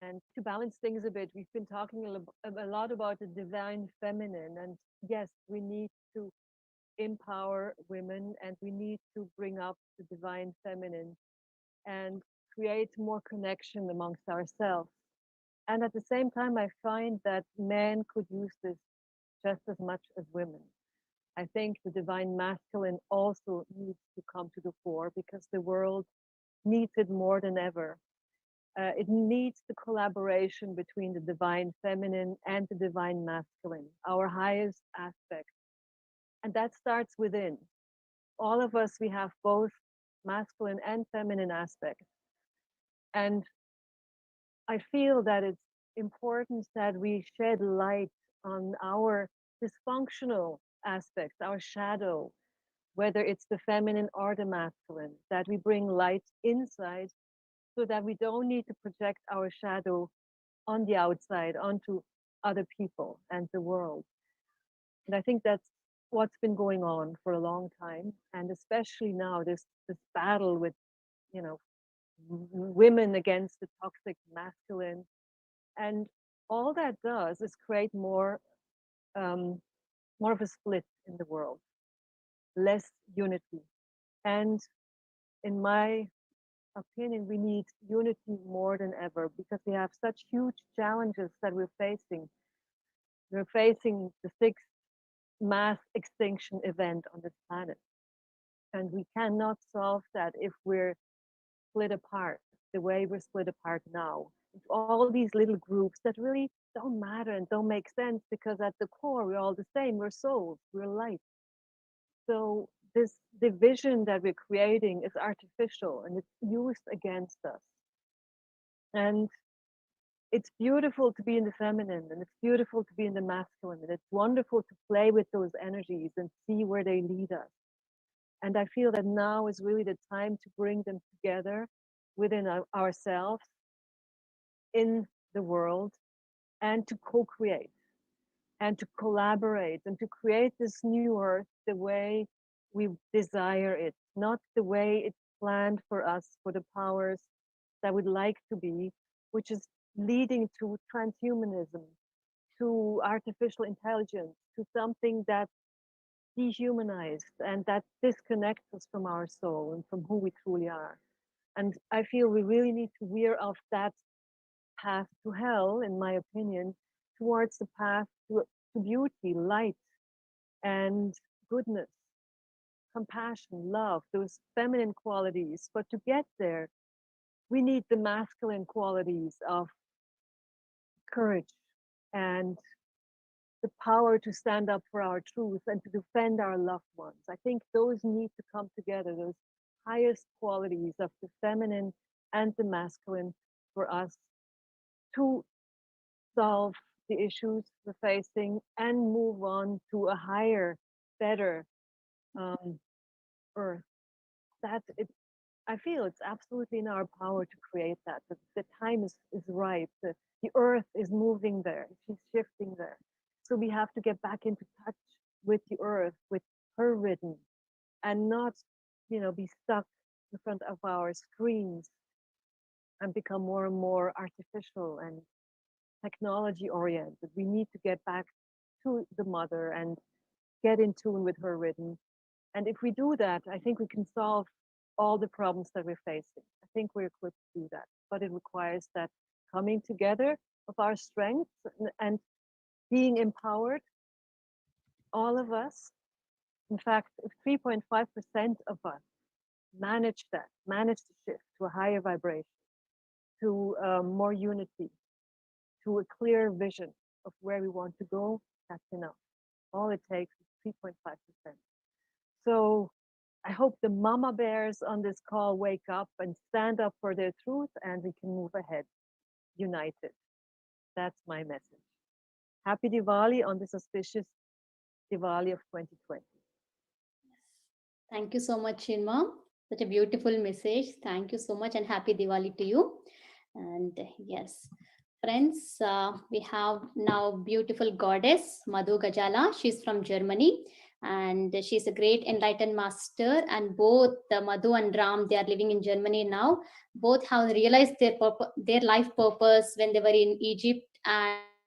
And to balance things a bit, we've been talking a lot about the divine feminine. And yes, we need to empower women and we need to bring up the divine feminine and create more connection amongst ourselves. And at the same time, I find that men could use this just as much as women. I think the divine masculine also needs to come to the fore because the world needs it more than ever. It needs the collaboration between the divine feminine and the divine masculine, our highest aspect. And that starts within. All of us, we have both masculine and feminine aspects. And I feel that it's important that we shed light on our dysfunctional aspects, our shadow, whether it's the feminine or the masculine, that we bring light inside so that we don't need to project our shadow on the outside, onto other people and the world. And I think that's what's been going on for a long time. And especially now, this battle with, you know, women against the toxic masculine. And all that does is create more of a split in the world, less unity. And in my opinion, we need unity more than ever because we have such huge challenges that we're facing. We're facing the sixth mass extinction event on this planet. And we cannot solve that if we're split apart the way we're split apart now into all these little groups that really don't matter and don't make sense because at the core we're all the same. We're souls, we're light. So this division that we're creating is artificial and it's used against us. And it's beautiful to be in the feminine and it's beautiful to be in the masculine and it's wonderful to play with those energies and see where they lead us. And I feel that now is really the time to bring them together within ourselves, in the world, and to co-create and to collaborate and to create this new earth the way we desire it, not the way it's planned for us, for the powers that would like to be, which is leading to transhumanism, to artificial intelligence, to something that's dehumanized and that disconnects us from our soul and from who we truly are. And I feel we really need to veer off that path to hell, in my opinion, towards the path to beauty, light, and goodness, compassion, love, those feminine qualities. But to get there, we need the masculine qualities of courage and the power to stand up for our truth and to defend our loved ones. I think those need to come together, those highest qualities of the feminine and the masculine for us to solve the issues we're facing and move on to a higher, better earth. That it, I feel it's absolutely in our power to create that. The time is ripe. The earth is moving there. She's shifting there. So we have to get back into touch with the earth, with her rhythm, and not, be stuck in front of our screens and become more and more artificial and technology oriented. We need to get back to the mother and get in tune with her rhythm. And if we do that, I think we can solve all the problems that we're facing. I think we're equipped to do that, but it requires that coming together of our strengths and being empowered, all of us. In fact, if 3.5% of us manage the shift to a higher vibration, to more unity, to a clear vision of where we want to go, that's enough. All it takes is 3.5%. So I hope the mama bears on this call wake up and stand up for their truth, and we can move ahead united. That's my message. Happy Diwali on this auspicious Diwali of 2020. Thank you so much, Chinma. Such a beautiful message. Thank you so much, and happy Diwali to you. And yes, friends, we have now beautiful goddess Madhu Gajala. She's from Germany, and she's a great enlightened master. And both Madhu and Ram, they are living in Germany now. Both have realized their life purpose when they were in Egypt.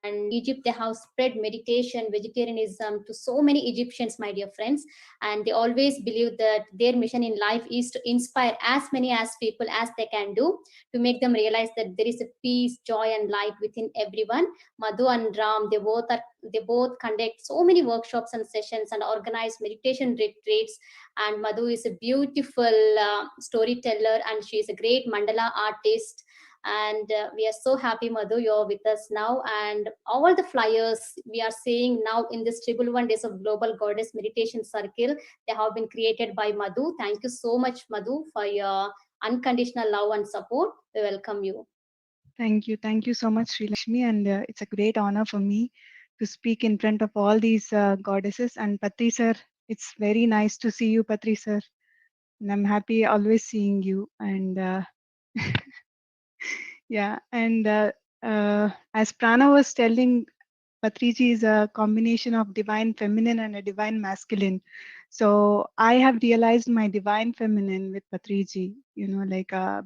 And Egypt, they have spread meditation, vegetarianism to so many Egyptians, my dear friends. And they always believe that their mission in life is to inspire as many as people as they can do, to make them realize that there is a peace, joy, and light within everyone. Madhu and Ram, they both conduct so many workshops and sessions and organize meditation retreats. And Madhu is a beautiful storyteller, and she is a great mandala artist. And we are so happy, Madhu, you're with us now. And all the flyers we are seeing now in this Triple One Days of Global Goddess Meditation Circle, they have been created by Madhu. Thank you so much, Madhu, for your unconditional love and support. We welcome you. Thank you. Thank you so much, Sri Lakshmi. And it's a great honor for me to speak in front of all these goddesses. And Patri sir, it's very nice to see you, Patri sir. And I'm happy always seeing you. And yeah, and as Prana was telling, Patriji is a combination of divine feminine and a divine masculine. So I have realized my divine feminine with Patriji,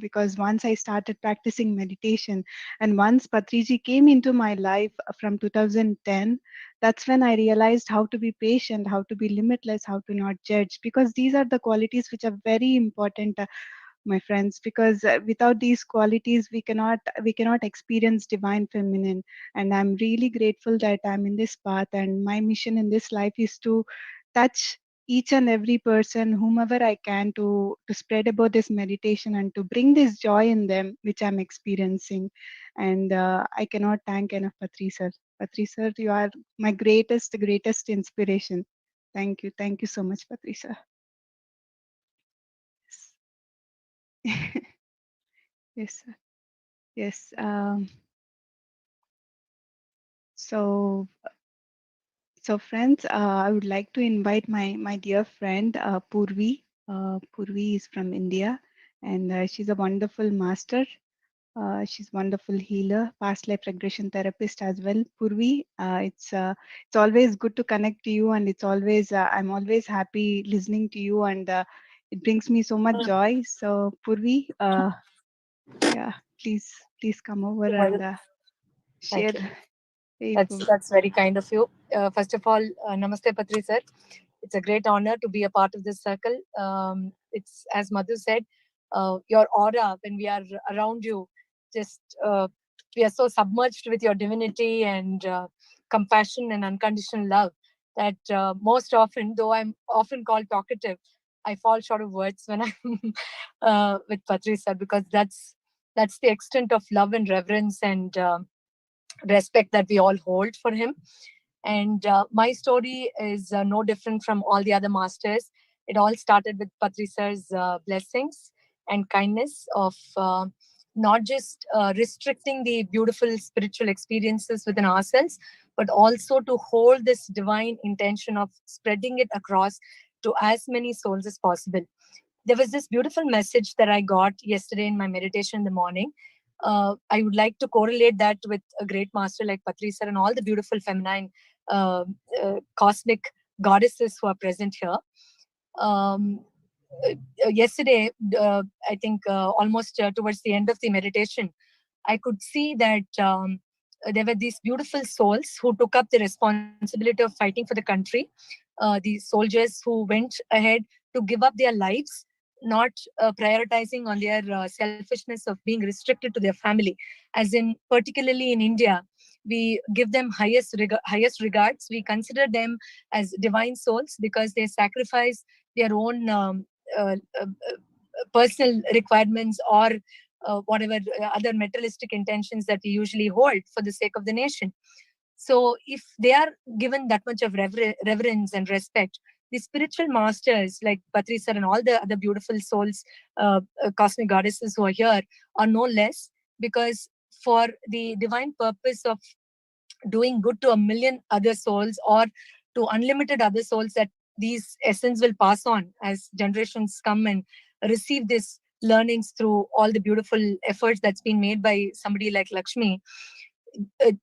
because once I started practicing meditation, and once Patriji came into my life from 2010, that's when I realized how to be patient, how to be limitless, how to not judge, because these are the qualities which are very important, my friends, because without these qualities we cannot experience divine feminine. And I'm really grateful that I'm in this path, and my mission in this life is to touch each and every person, whomever I can, to spread about this meditation and to bring this joy in them which I'm experiencing. And I cannot thank enough Patri sir. Patri sir, you are my greatest inspiration. Thank you so much, Patri sir. Yes, sir. Yes. So friends, I would like to invite my dear friend Purvi. Purvi is from India, and she's a wonderful master. She's wonderful healer, past life regression therapist as well. Purvi, it's always good to connect to you, and it's always I'm always happy listening to you, and it brings me so much joy. So Purvi, yeah, please come over and share. Thank you. That's very kind of you. First of all, Namaste, Patri sir. It's a great honor to be a part of this circle. It's, as Madhu said, your aura when we are around you, just we are so submerged with your divinity and compassion and unconditional love that most often, though I'm often called talkative, I fall short of words when I'm with Patri sir, because that's the extent of love and reverence and respect that we all hold for him. And my story is no different from all the other masters. It all started with Patri sir's blessings and kindness of not just restricting the beautiful spiritual experiences within ourselves, but also to hold this divine intention of spreading it across to as many souls as possible. There was this beautiful message that I got yesterday in my meditation in the morning. I would like to correlate that with a great master like Patri sir and all the beautiful feminine cosmic goddesses who are present here. Yesterday, I think almost towards the end of the meditation, I could see that there were these beautiful souls who took up the responsibility of fighting for the country. These soldiers who went ahead to give up their lives, not prioritizing on their selfishness of being restricted to their family. As in, particularly in India, we give them highest regards. We consider them as divine souls because they sacrifice their own personal requirements or whatever other materialistic intentions that we usually hold for the sake of the nation. So, if they are given that much of reverence and respect, the spiritual masters like Patri sir and all the other beautiful souls, cosmic goddesses who are here, are no less, because for the divine purpose of doing good to a million other souls or to unlimited other souls, that these essence will pass on as generations come and receive this learnings through all the beautiful efforts that's been made by somebody like Lakshmi.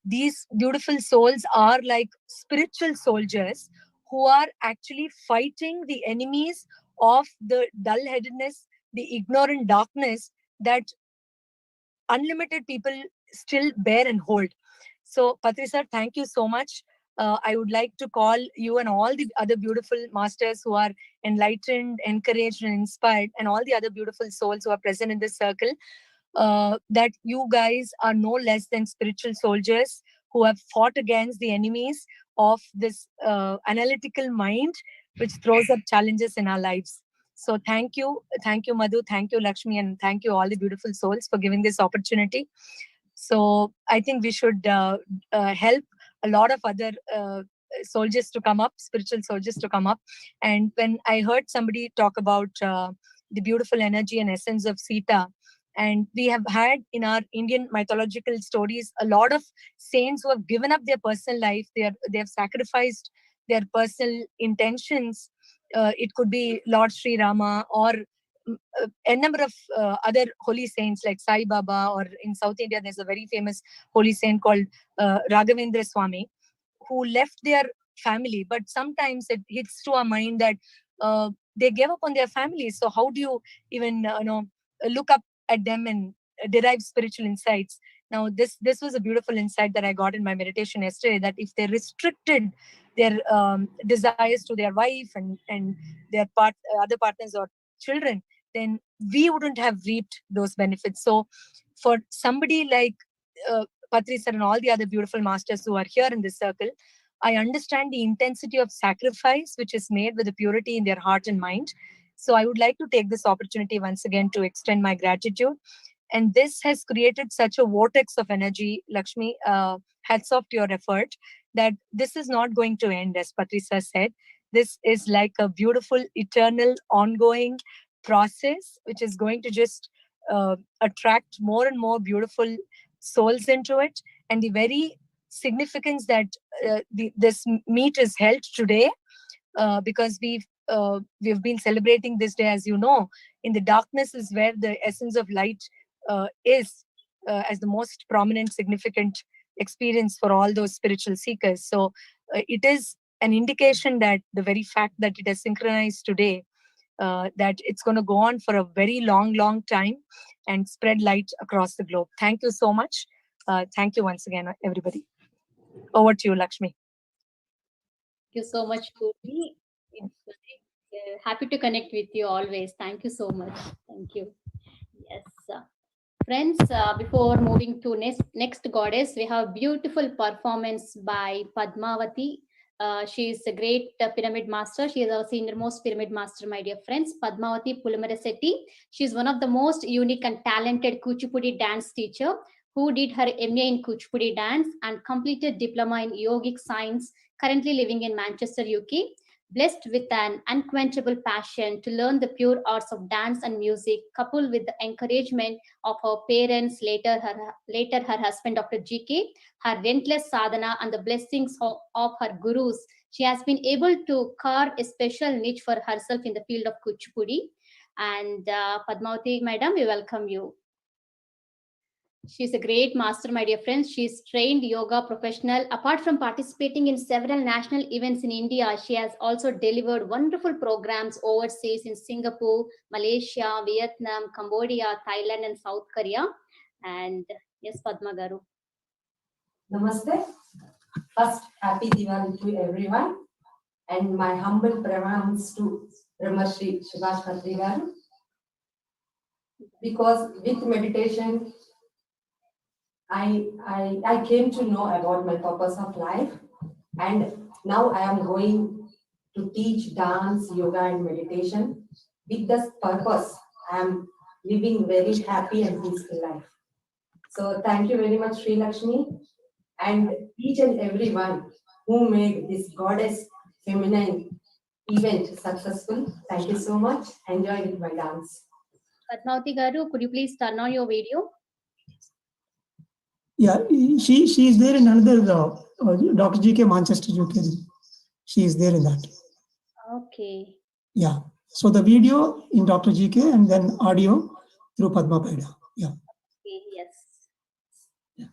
These beautiful souls are like spiritual soldiers who are actually fighting the enemies of the dull-headedness, the ignorant darkness that unlimited people still bear and hold. So, Patri sir, thank you so much. I would like to call you and all the other beautiful masters who are enlightened, encouraged, and inspired, and all the other beautiful souls who are present in this circle, that you guys are no less than spiritual soldiers who have fought against the enemies of this analytical mind, which throws up challenges in our lives. So thank you, Madhu, thank you, Lakshmi, and thank you all the beautiful souls for giving this opportunity. So I think we should help a lot of other soldiers to come up, spiritual soldiers to come up. And when I heard somebody talk about the beautiful energy and essence of Sita, and we have had in our Indian mythological stories a lot of saints who have given up their personal life. They have sacrificed their personal intentions. It could be Lord Sri Rama or a number of other holy saints like Sai Baba, or in South India, there's a very famous holy saint called Raghavendra Swami, who left their family. But sometimes it hits to our mind that they gave up on their families. So how do you even look up at them and derive spiritual insights? Now, this was a beautiful insight that I got in my meditation yesterday, that if they restricted their desires to their wife and their other partners or children, then we wouldn't have reaped those benefits. So for somebody like Patri sir and all the other beautiful masters who are here in this circle, I understand the intensity of sacrifice which is made with the purity in their heart and mind. So I would like to take this opportunity once again to extend my gratitude. And this has created such a vortex of energy, Lakshmi. Hats off to your effort, that this is not going to end, as Patri sir said. This is like a beautiful, eternal, ongoing process, which is going to just attract more and more beautiful souls into it. And the very significance that this meet is held today, because we've been celebrating this day, as you know, in the darkness is where the essence of light is, as the most prominent, significant experience for all those spiritual seekers. So it is an indication that the very fact that it has synchronized today, that it's going to go on for a very long time and spread light across the globe. Thank you so much. Thank you once again, everybody. Over to you, Lakshmi. Thank you so much, Purvi. Happy to connect with you always. Thank you so much. Thank you. Yes. Friends, before moving to next goddess, we have beautiful performance by Padmavati. She is a great pyramid master. She is our senior most pyramid master, my dear friends. Padmavati Pulumarasetti. She is one of the most unique and talented Kuchipudi dance teacher who did her MA in Kuchipudi dance and completed diploma in yogic science, currently living in Manchester, UK. Blessed with an unquenchable passion to learn the pure arts of dance and music, coupled with the encouragement of her parents, later her husband Dr. GK, her relentless sadhana and the blessings of her gurus, she has been able to carve a special niche for herself in the field of Kuchipudi. And Padmavati, madam, we welcome you. She's a great master, my dear friends. She's trained yoga professional. Apart from participating in several national events in India, she has also delivered wonderful programs overseas in Singapore, Malaysia, Vietnam, Cambodia, Thailand, and South Korea. And yes, Padma Garu. Namaste. First, happy Diwali to everyone. And my humble pranams to Brahmashri Subhash Patri garu. Because with meditation, I came to know about my purpose of life, and now I am going to teach dance, yoga, and meditation. With this purpose, I am living very happy and peaceful life. So thank you very much, Sri Lakshmi, and each and everyone who made this goddess feminine event successful. Thank you so much. Enjoy with my dance. Padmavati Garu, could you please turn on your video? Yeah, she is there in another Dr. GK Manchester UK. She is there in that. Okay. Yeah. So the video in Dr. GK and then audio through Padma Paida. Yeah. Okay, yes. Yeah.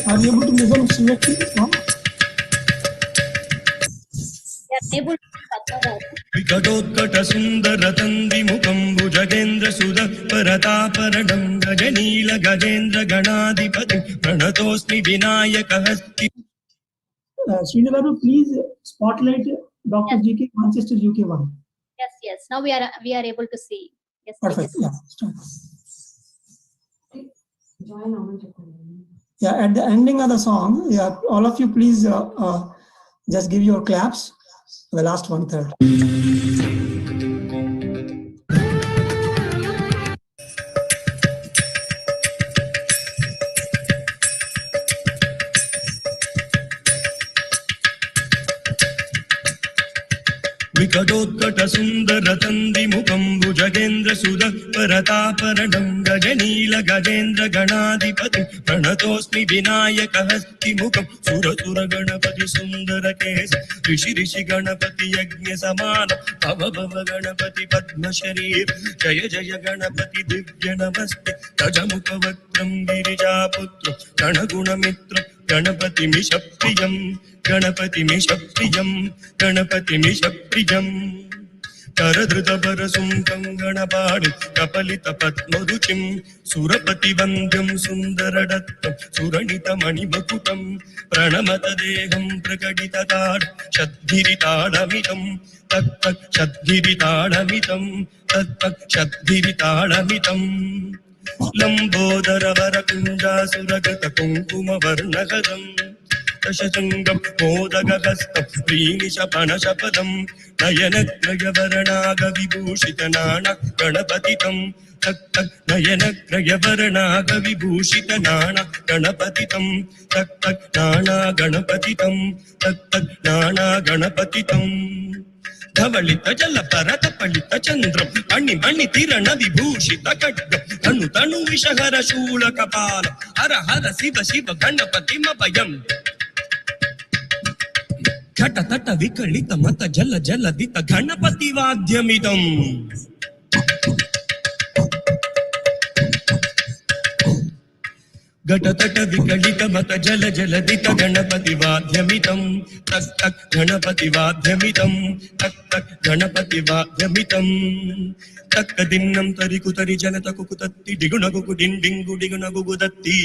Are you able to listen to Sri now? Able to विकटोत्कट सुंदर तंदि मुखं भुजगेन्द्र सुध परतापरडं गजनील Gajendra गणाधिपति प्रणतोस्मि Vinayak हस्ति. Srinivaru, please spotlight Dr. GK Manchester UK 1. Yes. Now we are able to see. Yes. Perfect. Yes. Yeah. Yeah. At the ending of the song, yeah, all of you please just give your claps for the last 1/3. विकटोत्कट सुंदर तंदि मुखं भुजगेन्द्र सुध परतापरडं गजनील गजेन्द्र गणाधिपति प्रणतोस्मि विनायक हस्ति मुखं सुरसुर गणपति सुंदर केश ऋषि गणपति यज्ञ समान भव गणपति पद्म शरीर जय जय गणपति दिव्य नमस्ते गजमुख वक्त्रं गिरिजापुत्र गणगुण मित्र गणपति मिषप्रियं गणपति मिषप्रियं गणपति मिषप्रियं करधृत परसुं गणपाणि कपलित पद्मरुचिं सुरपति वन्द्यं सुन्दरदत्तं सुरणित मणिमकुटं प्रणमत देहं प्रकटितताड षद्गिरिताडमितं तत्तत् षद्गिरिताडमितं तत्तत् षद्गिरिताडमितं लम्बोदर वरकुञ्जासुरगत कुङ्कुमवर्णगदम् दशशृङ्गं मोदगहस्तं प्रीणिशपणशपदं नयनग्रयवर्णागविभूषितनाण गणपतितं तत्तत् नयनग्रयवर्णागविभूषितनाण गणपतितं तत्तत् नाना गणपतितं तत्तत् नाना गणपतितं धवलित जल परत पलित चंद्रम मणि मणि तिरण विभूषित खड्गम तनु तनु विषहर शूल कपाल हर हर शिव शिव गणपति मभयम् घट तट विकलित मत जल जलदित गणपति वाद्यमिदम् घटतट विकलित मत जल जलदित गणपति वाद्यमितं तक तक गणपति वाद्यमितं तक तक गणपति वाद्यमितं तक दिन्नं तरि कुतरि जनत कुकुतत्ति दिगुण गुगु डिं डिंगु दिगुण गुगुदत्ति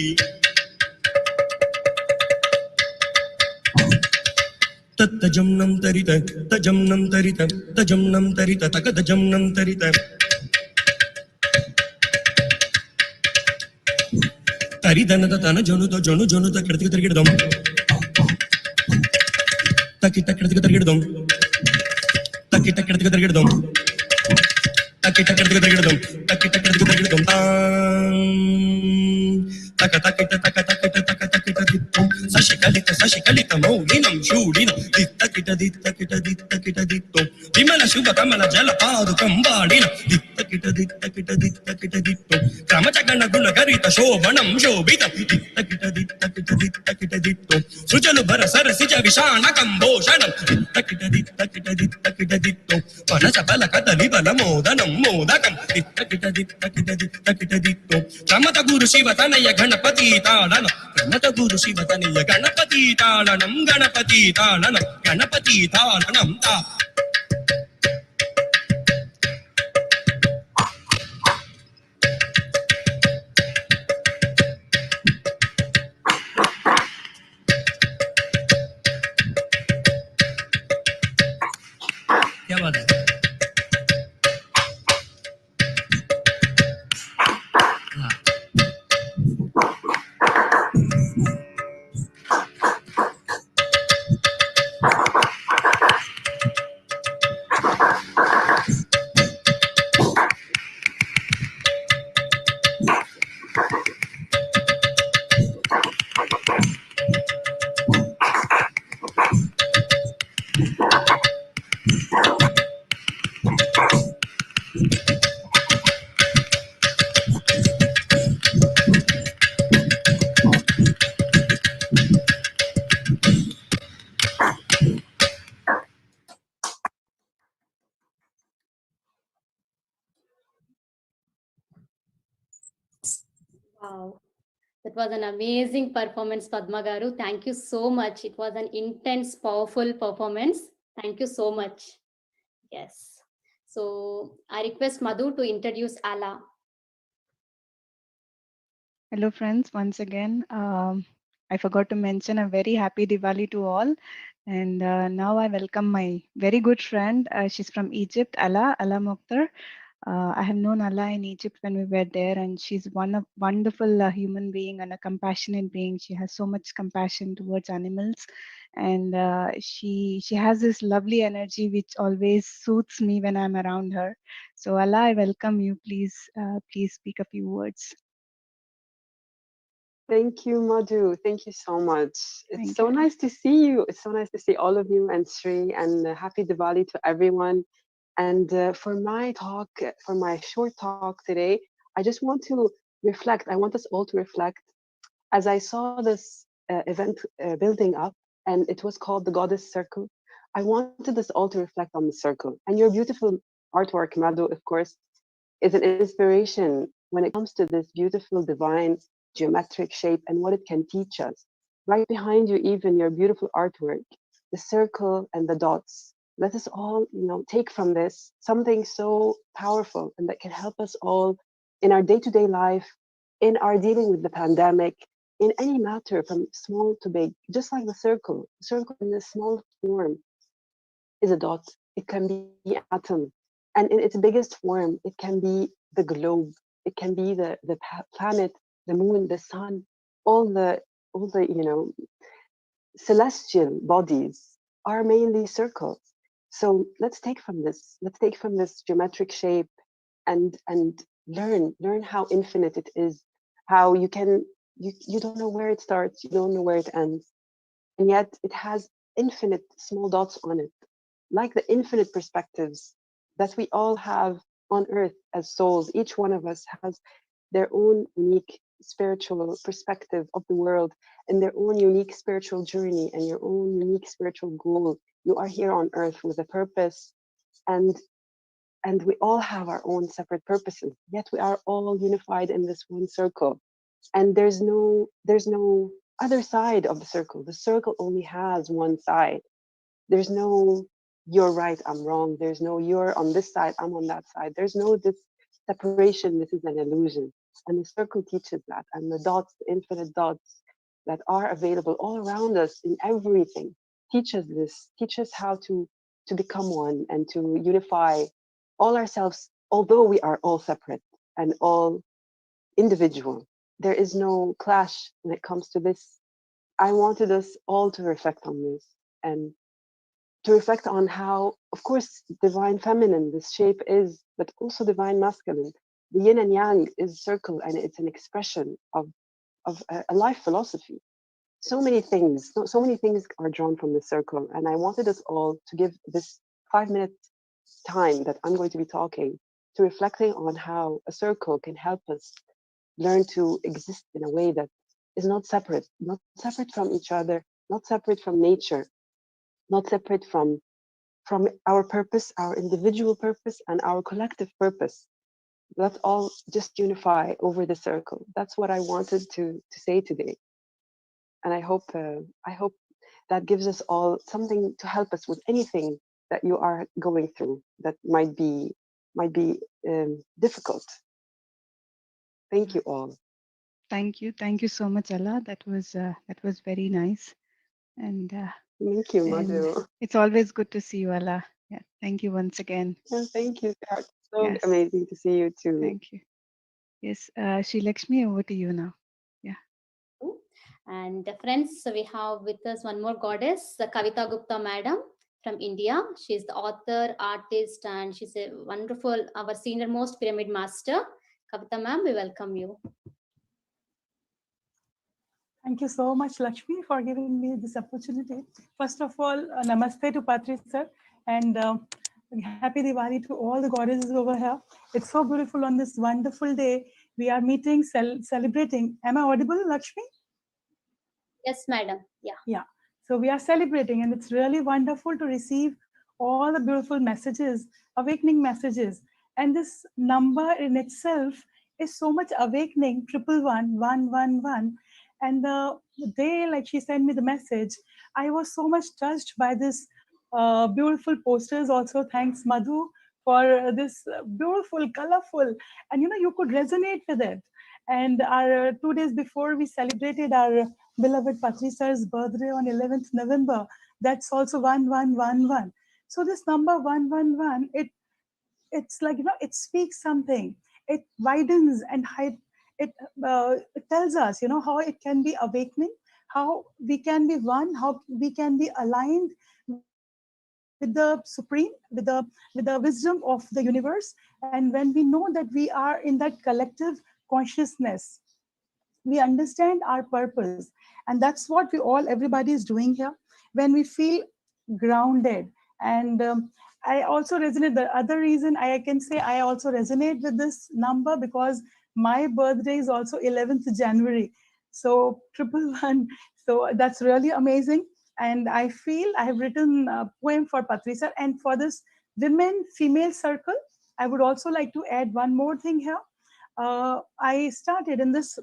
तत्तजम्नं तरित तजम्नं तरित तजम्नं तरित तकदजम्नं तरित तरिदनद तन जनुत जनु जनुत किडतिक तिरिगिडदम तकिट किडतिक तिरिगिडदम तकिट किडतिक तिरिगिडदम तकिट किडतिक तिरिगिडदम तकिट किडतिक तिरिगिडदम तक तकिट तक तकिट तक तकिट శశికళిత మౌలినం శూడినం దిత్తకిట దిత్తకిట దిత్తకిట దిత్తో విమల శుభ కమల జల పాదుకం వాడిన దిత్తకిట దిత్తకిట దిత్తకిట దిత్తో క్రమచగణ గుణ గరిత శోభనం శోభితం దిత్తకిట దిత్తకిట దిత్తకిట దిత్తో సృజలు భర సరసిజ విషాణ కంభోషణం దిత్తకిట దిత్తకిట దిత్తకిట దిత్తో పనస బల కదలి బల మోదనం మోదకం దిత్తకిట దిత్తకిట దిత్తకిట దిత్తో ప్రమత గురు శివ తనయ గణపతి తాళనం ప్రమత గురు శివ తనయ గణపతి తాళనం గణపతి తాళనం గణపతి తాళనం తా क्या बात है Wow. That was an amazing performance, Padma Garu. Thank you so much. It was an intense, powerful performance. Thank you so much. Yes. So I request Madhu to introduce Ala. Hello, friends. Once again, I forgot to mention a very happy Diwali to all. And now I welcome my very good friend. She's from Egypt, Ala Mokhtar. I have known Allah in Egypt when we were there, and she's one of wonderful human being and a compassionate being. She has so much compassion towards animals, and she has this lovely energy which always suits me when I'm around her. So Allah, I welcome you. Please speak a few words. Thank you, Madhu. Thank you so much. It's Thank so you. nice to see you. It's so nice to see all of you and Sri, and happy Diwali to everyone. And for my talk, for my short talk today, I just want to reflect. I want us all to reflect as I saw this event building up, and it was called the Goddess Circle. I wanted us all to reflect on the circle. And your beautiful artwork, Madhu, of course, is an inspiration when it comes to this beautiful divine geometric shape and what it can teach us. Right behind you, even your beautiful artwork, the circle and the dots. Let us all, take from this something so powerful and that can help us all in our day-to-day life, in our dealing with the pandemic, in any matter from small to big, just like the circle. The circle in this small form is a dot. It can be an atom. And in its biggest form, it can be the globe. It can be the planet, the moon, the sun, all the celestial bodies are mainly circles. So let's take from this. Let's take from this geometric shape and learn how infinite it is. How you don't know where it starts, you don't know where it ends, and yet it has infinite small dots on it, like the infinite perspectives that we all have on earth as souls. Each one of us has their own unique spiritual perspective of the world and their own unique spiritual journey and your own unique spiritual goal. You are here on earth with a purpose, and we all have our own separate purposes, yet we are all unified in this one circle. And there's no other side of the circle. The circle only has one side. There's no you're right, I'm wrong. There's no you're on this side, I'm on that side. There's no this separation. This is an illusion. And the circle teaches that. And the dots, the infinite dots that are available all around us in everything, teach us how to become one and to unify all ourselves, although we are all separate and all individual. There is no clash when it comes to this. I wanted us all to reflect on this and to reflect on how, of course, divine feminine this shape is, but also divine masculine. The yin and yang is circle, and it's an expression of a life philosophy. so many things, so many things are drawn from the circle. And I wanted us all to give this 5-minute time that I'm going to be talking to reflecting on how a circle can help us learn to exist in a way that is not separate from each other, not separate from nature, not separate from our purpose, our individual purpose, and our collective purpose. Let's all just unify over the circle. That's what I wanted to say today. And I hope that gives us all something to help us with anything that you are going through that might be difficult. Thank you all. Thank you so much, Ella. That was very nice, and thank you, Madhu. It's always good to see you, Ella. Yeah, thank you once again. Yeah, thank you. It's so amazing to see you too. Thank you. Yes, Sri Lakshmi, over to you now. Yeah. And friends, so we have with us one more goddess, Kavita Gupta Madam from India. She's the author, artist, and she's a wonderful, our senior most pyramid master. Kavita ma'am, we welcome you. Thank you so much, Lakshmi, for giving me this opportunity. First of all, namaste to Patri sir, and happy Diwali to all the goddesses over here. It's so beautiful on this wonderful day. We are meeting, celebrating. Am I audible, Lakshmi? Yes, madam. Yeah. Yeah. So we are celebrating, and it's really wonderful to receive all the beautiful messages, awakening messages. And this number in itself is so much awakening, 111, 111. And the day, like she sent me the message, I was so much touched by this beautiful posters. Also, thanks Madhu for this beautiful, colorful, and you could resonate with it. And our 2 days before, we celebrated our beloved Patri sir's birthday on 11th November. That's also 1111. So this number 111, it's like, it speaks something. It widens and it tells us, how it can be awakening, how we can be one, how we can be aligned with the supreme, with the wisdom of the universe. And when we know that we are in that collective consciousness, we understand our purpose, and that's what everybody is doing here. When we feel grounded, and I also resonate. The other reason I can say I also resonate with this number, because my birthday is also 11th January, so 111. So that's really amazing. And I feel I have written a poem for Patrisa, and for this female circle, I would also like to add one more thing here. I started in this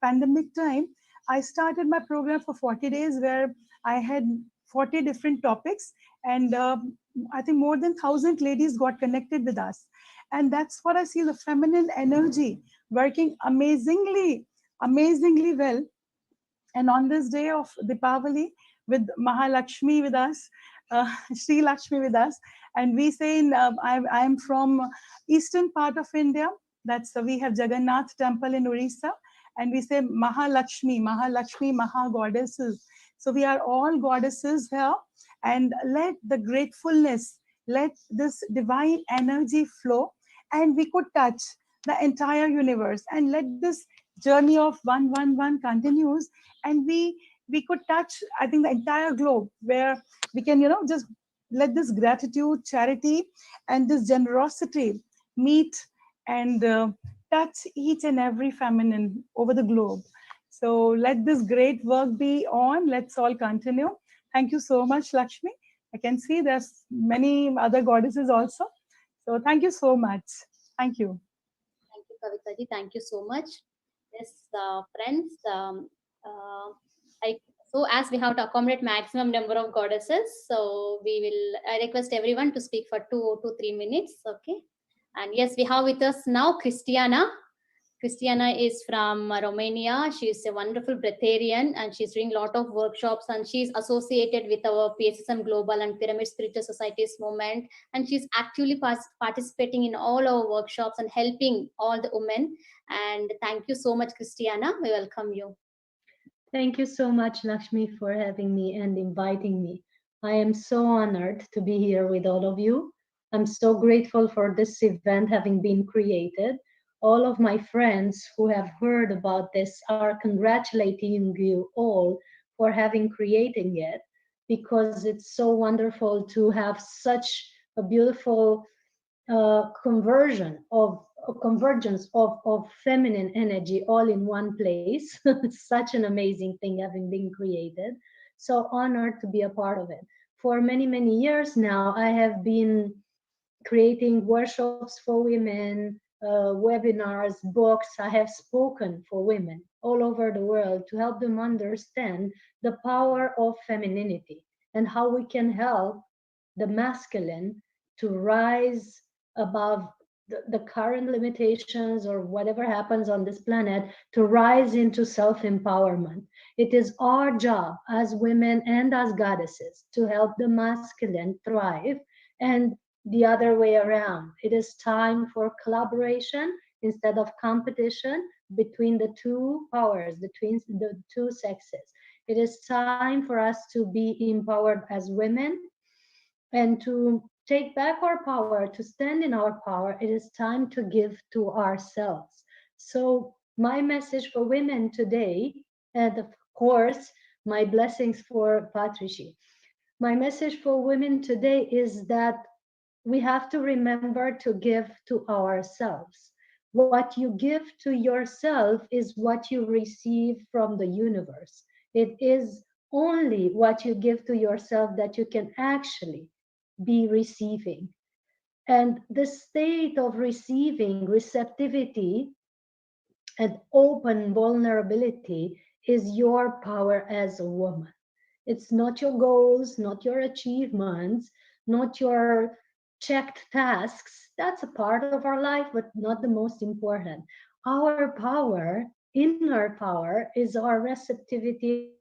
pandemic time, I started my program for 40 days, where I had 40 different topics, and I think more than 1,000 ladies got connected with us. And that's what I see, the feminine energy working amazingly well. And on this day of Deepavali, with Mahalakshmi with us, Sri Lakshmi with us, and we say, I am from eastern part of India. That's we have Jagannath temple in Orissa, and we say Mahalakshmi, Maha goddesses. So we are all goddesses here, and let the gratefulness, let this divine energy flow, and we could touch the entire universe, and let this journey of 111 continues, and we could touch, I think, the entire globe, where we can just let this gratitude, charity, and this generosity meet and touch each and every feminine over the globe. So let this great work be on. Let's all continue. Thank you so much, Lakshmi. I can see there's many other goddesses also. So thank you so much. Thank you. Thank you, Kavita ji. Thank you so much. Yes, friends. So as we have to accommodate maximum number of goddesses, so I request everyone to speak for 2 to 3 minutes. Okay. And yes, we have with us now Christiana. Christiana is from Romania. She is a wonderful breatharian, and she's doing a lot of workshops, and she's associated with our PSSM Global and Pyramid Spiritual Societies movement, and she's actively participating in all our workshops and helping all the women. And thank you so much, Christiana. We welcome you. Thank you so much, Lakshmi, for having me and inviting me. I am so honored to be here with all of you. I'm so grateful for this event having been created. all of my friends who have heard about this are congratulating you all for having creating it, because it's so wonderful to have such a beautiful convergence of feminine energy all in one place. Such an amazing thing having been created. So honored to be a part of it. For many, many years now, I have been creating workshops for women, webinars, books. I have spoken for women all over the world to help them understand the power of femininity and how we can help the masculine to rise above the current limitations or whatever happens on this planet, to rise into self-empowerment. It is our job as women and as goddesses to help the masculine thrive, and the other way around. It is time for collaboration instead of competition between the two powers, between the two sexes. It is time for us to be empowered as women and to take back our power, to stand in our power. It is time to give to ourselves. So, my message for women today, and of course, my blessings for Patriji. My message for women today is that we have to remember to give to ourselves. What you give to yourself is what you receive from the universe. It is only what you give to yourself that you can actually be receiving. And the state of receiving, receptivity, and open vulnerability is your power as a woman. It's not your goals, not your achievements, not your checked tasks. That's a part of our life, but not the most important. Our power, inner power, is our receptivity,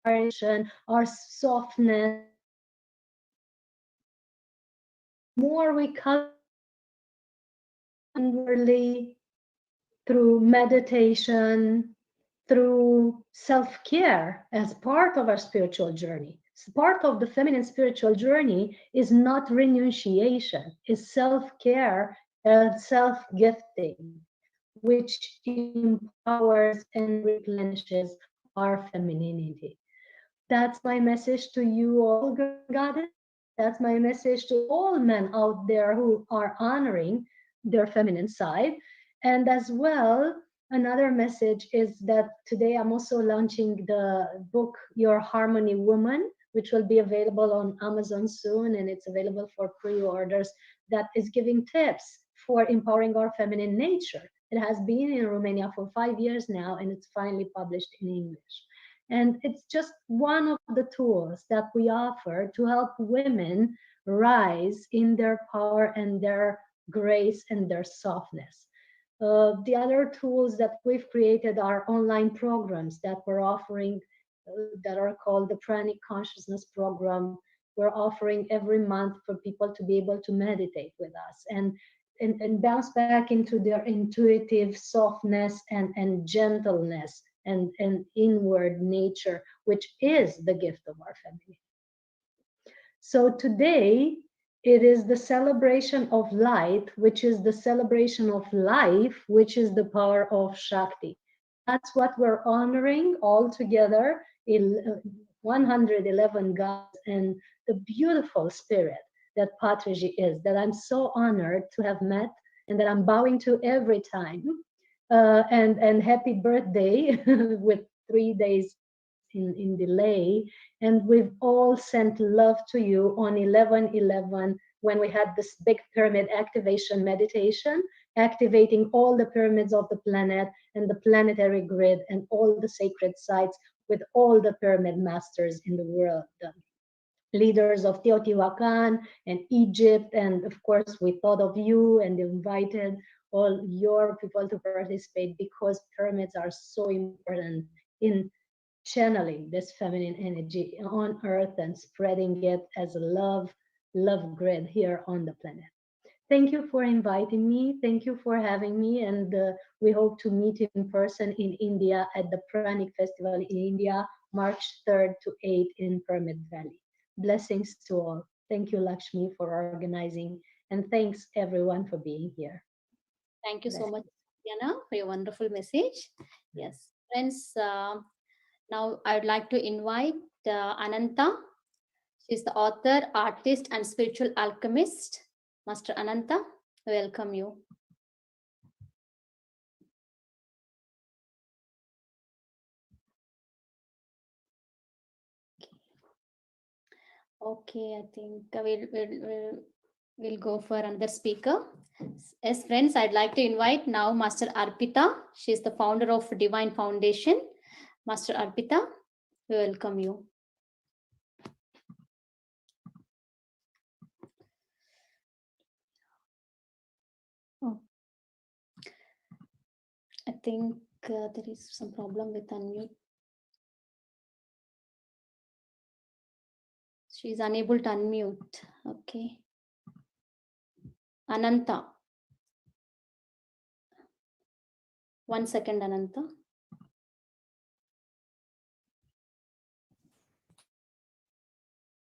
our softness. More we cultivate inwardly through meditation, through self-care as part of our spiritual journey. Part of the feminine spiritual journey is not renunciation, is self-care and self-gifting, which empowers and replenishes our femininity. That's my message to you all, goddess. That's my message to all men out there who are honoring their feminine side. And as well, another message is that today I'm also launching the book, Your Harmony Woman, which will be available on Amazon soon, and it's available for pre-orders, that is giving tips for empowering our feminine nature. It has been in Romania for 5 years now, and it's finally published in English. And it's just one of the tools that we offer to help women rise in their power and their grace and their softness. The other tools that we've created are online programs that we're offering that are called the Pranic Consciousness Program. We're offering every month for people to be able to meditate with us and bounce back into their intuitive softness and gentleness and inward nature, which is the gift of our family. So today, it is the celebration of light, which is the celebration of life, which is the power of Shakti. That's what we're honoring all together, 111 gods and the beautiful spirit that Patriji is, that I'm so honored to have met and that I'm bowing to every time. And happy birthday with 3 days in delay. And we've all sent love to you on 11/11 when we had this big pyramid activation meditation, activating all the pyramids of the planet and the planetary grid and all the sacred sites with all the pyramid masters in the world, the leaders of Teotihuacan and Egypt. And of course, we thought of you and invited all your people to participate because pyramids are so important in channeling this feminine energy on earth and spreading it as a love grid here on the planet. Thank you for inviting me. Thank you for having me. And we hope to meet in person in India at the Pranic Festival in India, March 3rd to 8th in Pyramid Valley. Blessings to all. Thank you, Lakshmi, for organizing. And thanks everyone for being here. Thank you so much, Diana, for your wonderful message. Yes, friends, now I would like to invite Ananta. She's the author, artist, and spiritual alchemist. Master Ananta, welcome you. Okay, I think we'll go for another speaker. Yes, friends, I'd like to invite now Master Arpita. She's the founder of Divine Foundation. Master Arpita, we welcome you. Oh. I think there is some problem with unmute. She is unable to unmute. Okay. Ananta. 1 second, Ananta.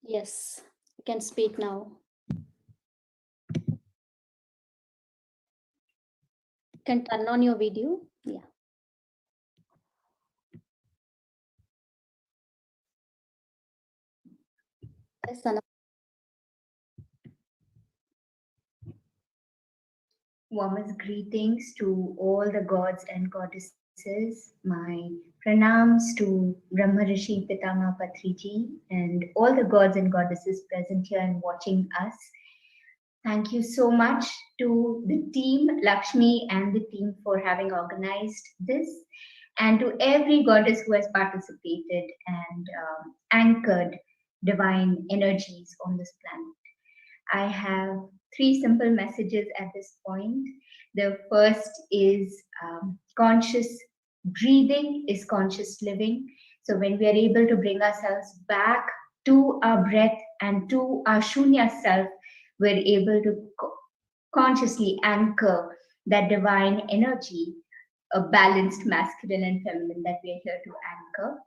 Yes, you can speak now. You can turn on your video. Yeah. Yes, Ananta. Warmest greetings to all the gods and goddesses. My pranams to Brahma Rishi Pitama Patriji and all the gods and goddesses present here and watching us. Thank you so much to the team, Lakshmi and the team, for having organized this, and to every goddess who has participated and anchored divine energies on this planet. I have 3 simple messages at this point. The first is conscious breathing is conscious living. So when we are able to bring ourselves back to our breath and to our Shunya self, we're able to consciously anchor that divine energy, a balanced masculine and feminine that we are here to anchor.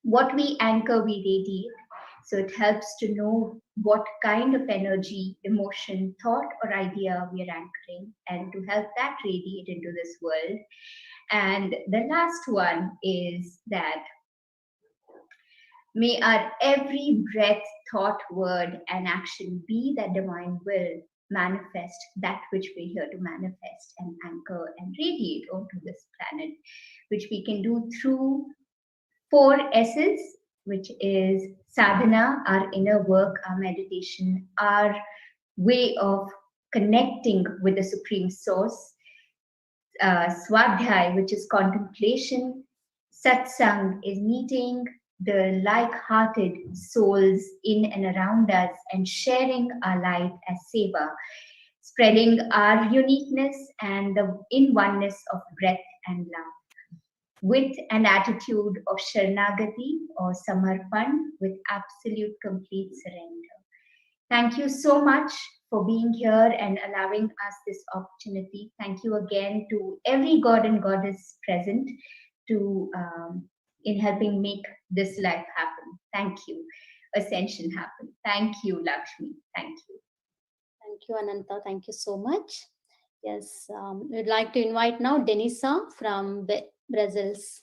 What we anchor, we radiate. So it helps to know what kind of energy, emotion, thought, or idea we are anchoring, and to help that radiate into this world. And the last one is that may our every breath, thought, word, and action be that divine will manifest that which we're here to manifest and anchor and radiate onto this planet, which we can do through 4 S's, which is sadhana, our inner work, our meditation, our way of connecting with the Supreme Source, Swadhyay, which is contemplation, satsang is meeting the like-hearted souls in and around us and sharing our light as seva, spreading our uniqueness and the in oneness of breath and love, with an attitude of Sharanagati or Samarpan, with absolute complete surrender. Thank you so much for being here and allowing us this opportunity. Thank you again to every god and goddess present to in helping make this life happen. Thank you. Ascension happen. Thank you, Lakshmi. Thank you. Thank you, Ananta. Thank you so much. Yes, we'd like to invite now Denisa from Brussels.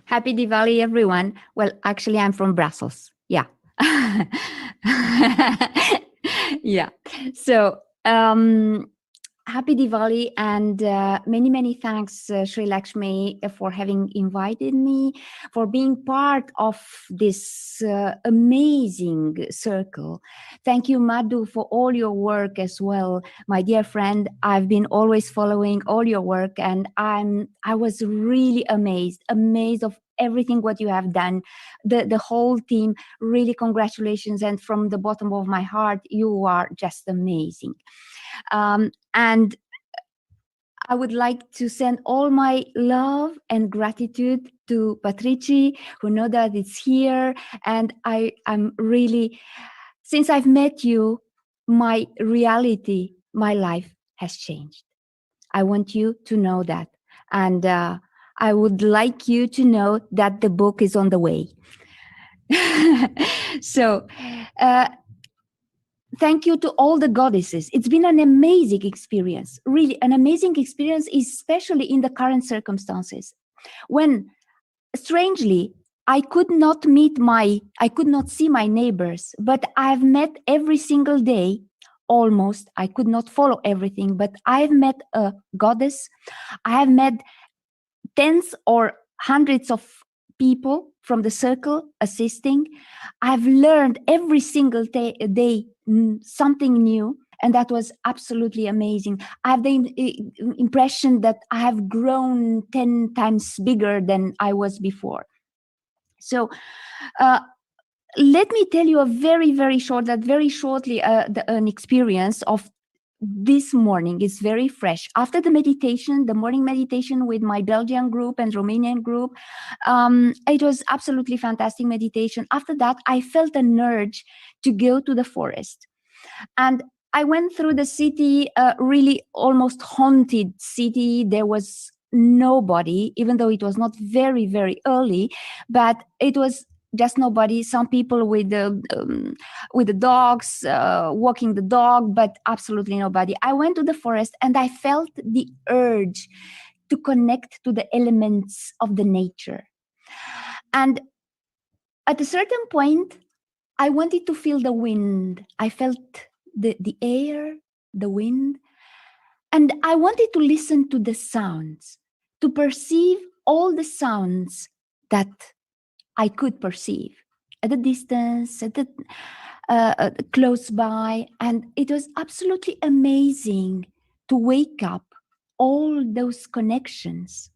Happy Diwali, everyone. Well, actually, I'm from Brussels. Yeah. Yeah. So, happy Diwali and many, many thanks, Sri Lakshmi, for having invited me, for being part of this amazing circle. Thank you, Madhu, for all your work as well. My dear friend, I've been always following all your work, and I was really amazed of everything what you have done. The whole team, really congratulations. And from the bottom of my heart, you are just amazing. And I would like to send all my love and gratitude to Patriji, who know that it's here. And I'm really, since I've met you, my reality, my life has changed. I want you to know that. And I would like you to know that the book is on the way. So, thank you to all the goddesses. It's been an amazing experience, really an amazing experience, especially in the current circumstances when, strangely, I could not see my neighbors, but I've met every single day. Almost, I could not follow everything, but I've met a goddess. I have met tens or hundreds of people from the circle assisting. I've learned every single day something new, and that was absolutely amazing. I have the impression that I have grown 10 times bigger than I was before. So let me tell you very shortly an experience of this morning. Is very fresh. After the meditation, the morning meditation with my Belgian group and Romanian group, it was absolutely fantastic meditation. After that, I felt an urge to go to the forest. And I went through the city, really almost haunted city. There was nobody, even though it was not very early, but it was just nobody. Some people with the dogs, walking the dog, but absolutely nobody. I went to the forest and I felt the urge to connect to the elements of the nature. And at a certain point, I wanted to feel the wind. I felt the air, the wind, and I wanted to listen to the sounds, to perceive all the sounds that I could perceive at a distance, close by. And it was absolutely amazing to wake up all those connections.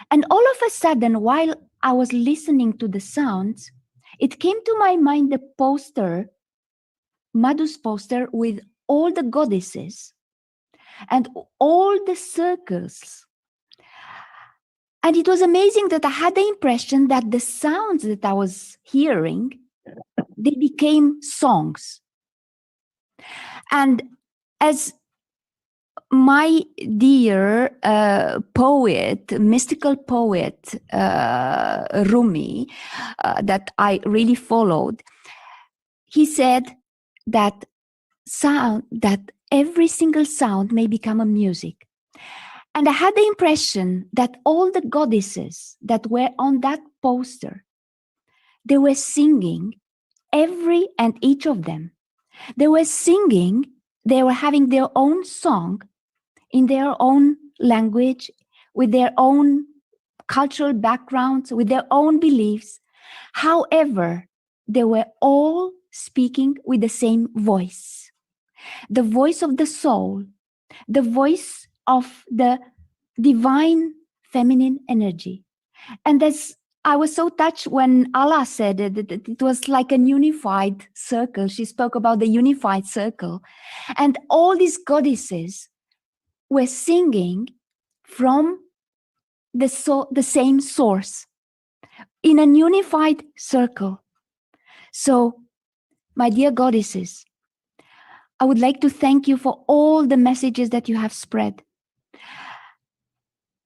And all of a sudden, while I was listening to the sounds, it came to my mind the poster, Madhu's poster, with all the goddesses and all the circles. And it was amazing that I had the impression that the sounds that I was hearing, they became songs. And as my dear poet, mystical poet, Rumi, that I really followed, he said that every single sound may become a music. And I had the impression that all the goddesses that were on that poster, they were singing, every and each of them. They were singing, they were having their own song in their own language, with their own cultural backgrounds, with their own beliefs. However, they were all speaking with the same voice, the voice of the soul, the voice of the divine feminine energy. And as I was so touched when Allah said that it was like a unified circle. She spoke about the unified circle. And all these goddesses were singing from the same source in a unified circle. So, my dear goddesses, I would like to thank you for all the messages that you have spread.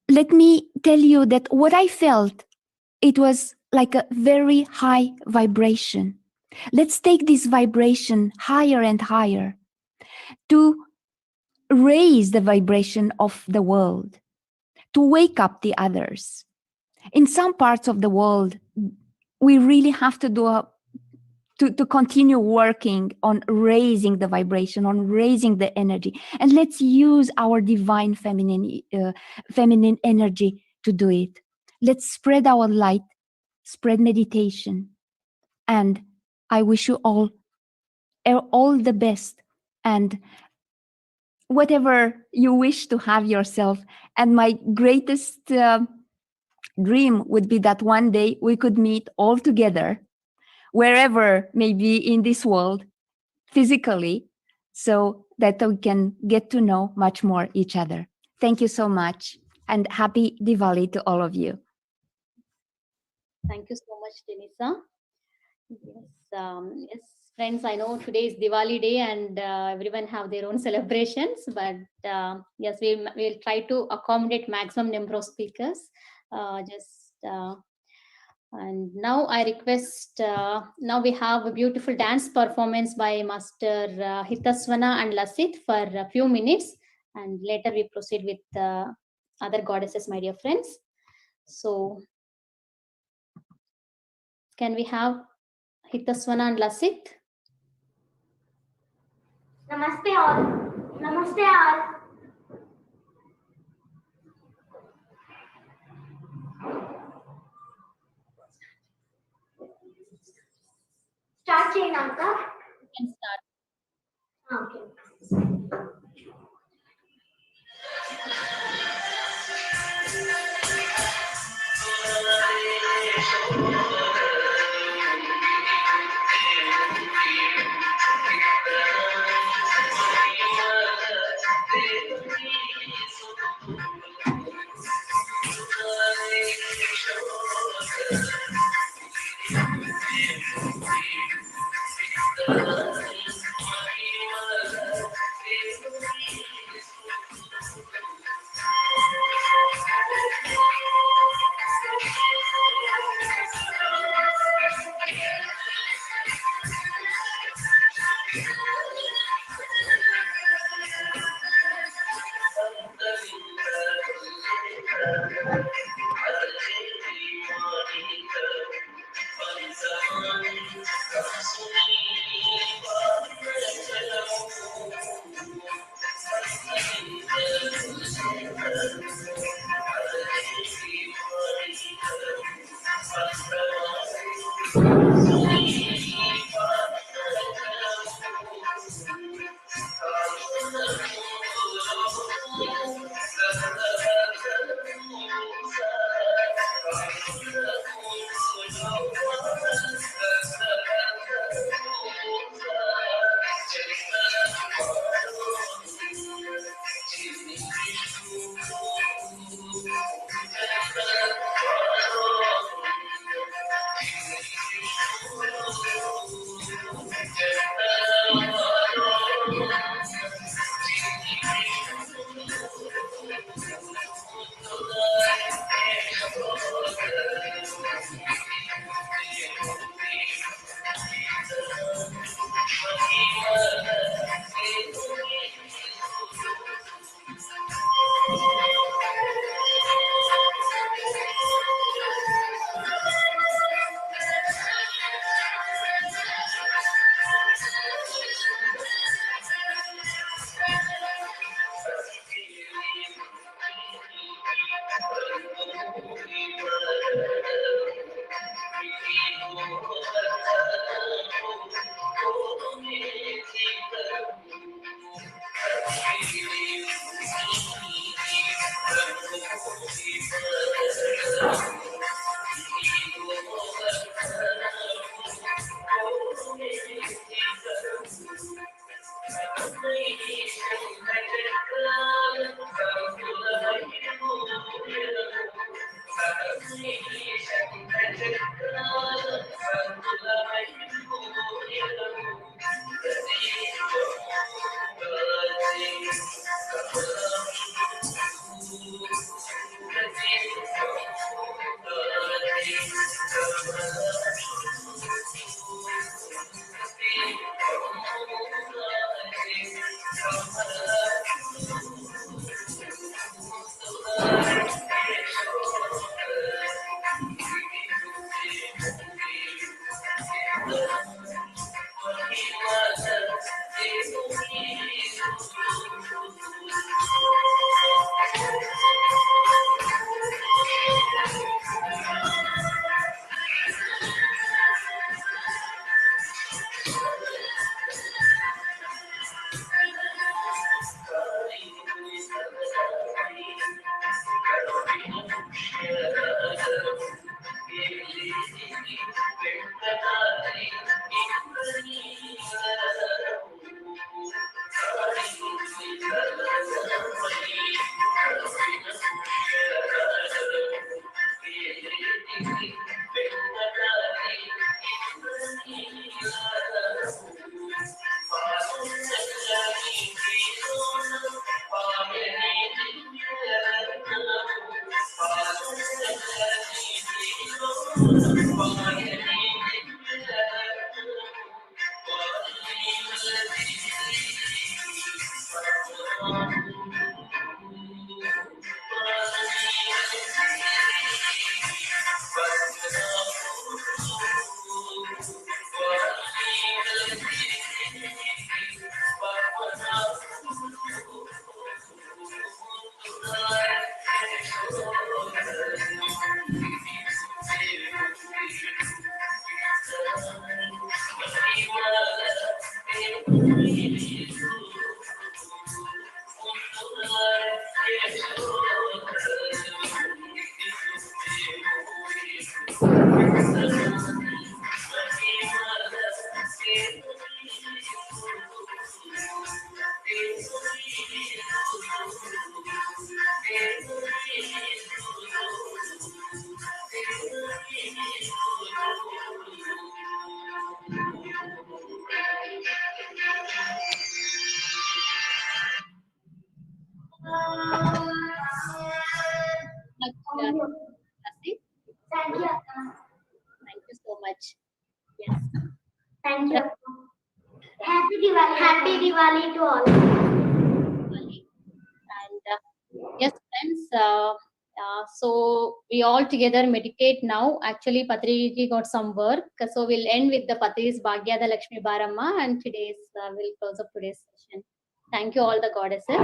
Let me tell you that what I felt, it was like a very high vibration. Let's take this vibration higher and higher to raise the vibration of the world, to wake up the others. In some parts of the world, we really have to do to continue working on raising the vibration, on raising the energy. And let's use our divine feminine energy to do it. Let's spread our light, spread meditation. And I wish you all the best, and whatever you wish to have yourself. And my greatest dream would be that one day we could meet all together, wherever maybe in this world, physically, so that we can get to know much more each other. Thank you so much, and happy Diwali to all of you. Thank you so much, Denisa. Yes, friends, I know today is Diwali day and everyone have their own celebrations, but yes, we'll try to accommodate maximum number of speakers. And now I request, now we have a beautiful dance performance by Master Hitaswana and Lasit for a few minutes, and later we proceed with other goddesses, my dear friends. So, can we have Hitaswana and Lasit? Namaste all. Namaste all. Start chain, Anka. You can start. Okay. Thank Thank you. you so much. Yes. Thank you. Happy Diwali to all. And yes, friends. So we all together meditate now. Actually, Patriji got some work, so we'll end with the Patri's Bhagyada Lakshmi Baramma, and today's we'll close up today's session. Thank you, all the goddesses.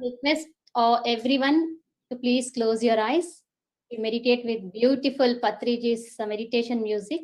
Request everyone to please close your eyes. We meditate with beautiful Patriji's meditation music.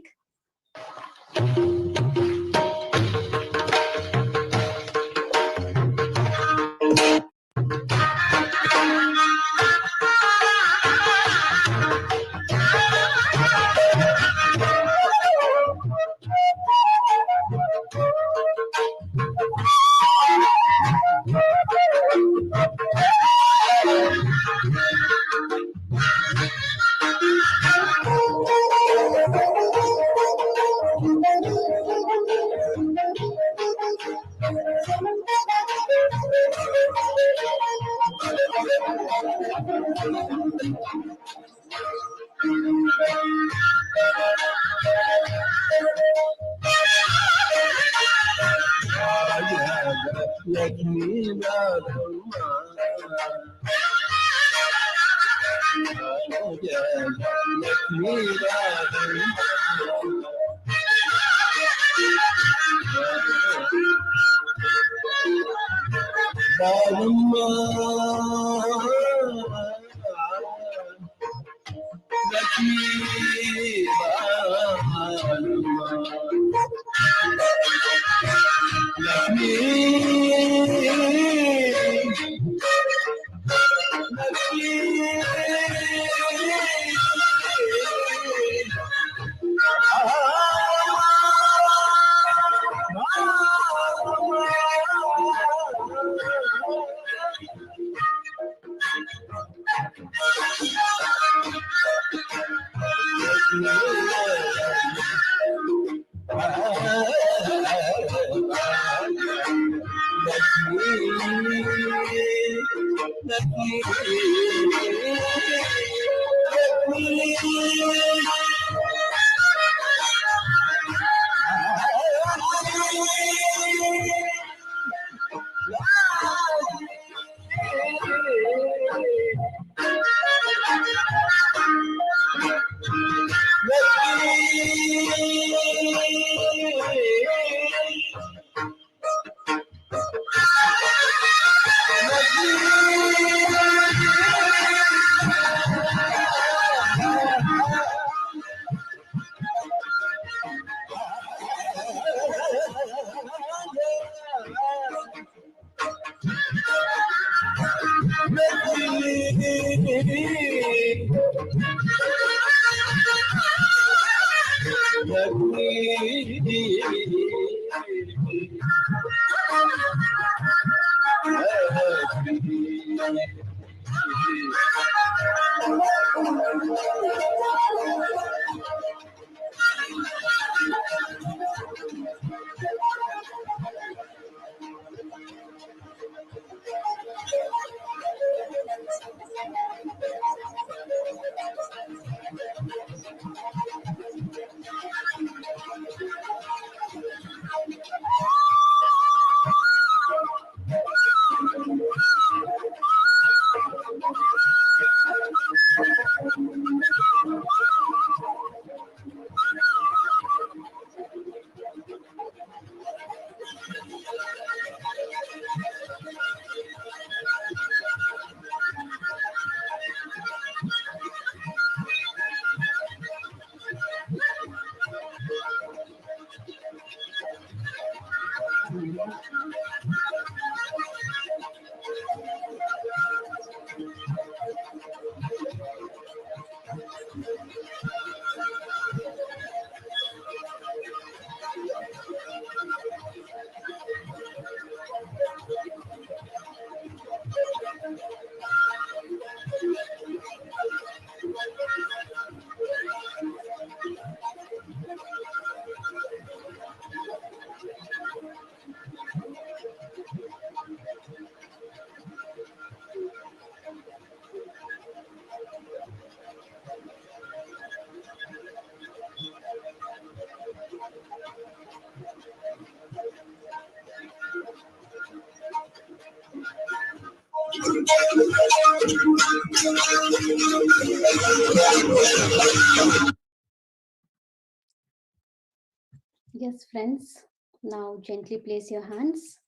Yes, friends. Now gently place your hands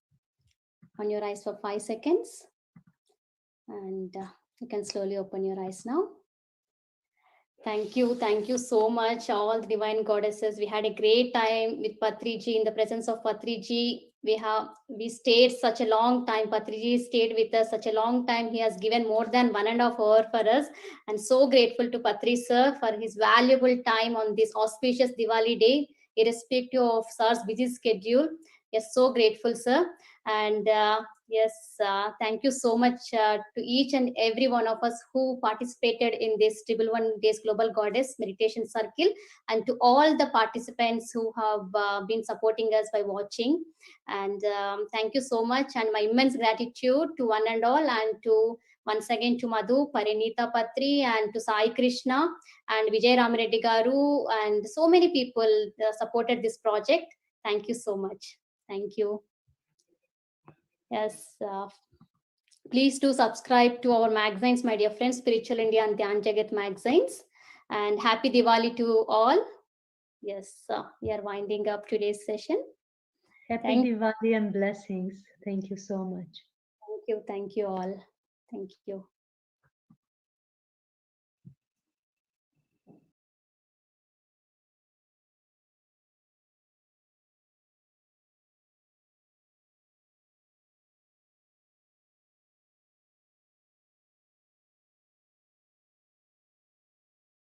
on your eyes for 5 seconds. And you can slowly open your eyes now. Thank you so much, all the divine goddesses. We had a great time with Patriji, in the presence of Patriji. We stayed such a long time. Patriji stayed with us such a long time. He has given more than 1.5 hours for us. And so grateful to Patri sir for his valuable time on this auspicious Diwali day, irrespective of sir's busy schedule. Yes, so grateful, sir. And yes, thank you so much to each and every one of us who participated in this Triple One Days Global Goddess Meditation Circle, and to all the participants who have been supporting us by watching. And thank you so much, and my immense gratitude to one and all, and to once again to Madhu, Parinita Patri, and to Sai Krishna and Vijay Ramareddy Garu, and so many people supported this project. Thank you so much. Thank you. Yes, please do subscribe to our magazines, my dear friends, Spiritual India and Dhyan Jagat magazines. And happy Diwali to all. Yes, we are winding up today's session. Happy Diwali and blessings. Thank you so much. Thank you all. Thank you.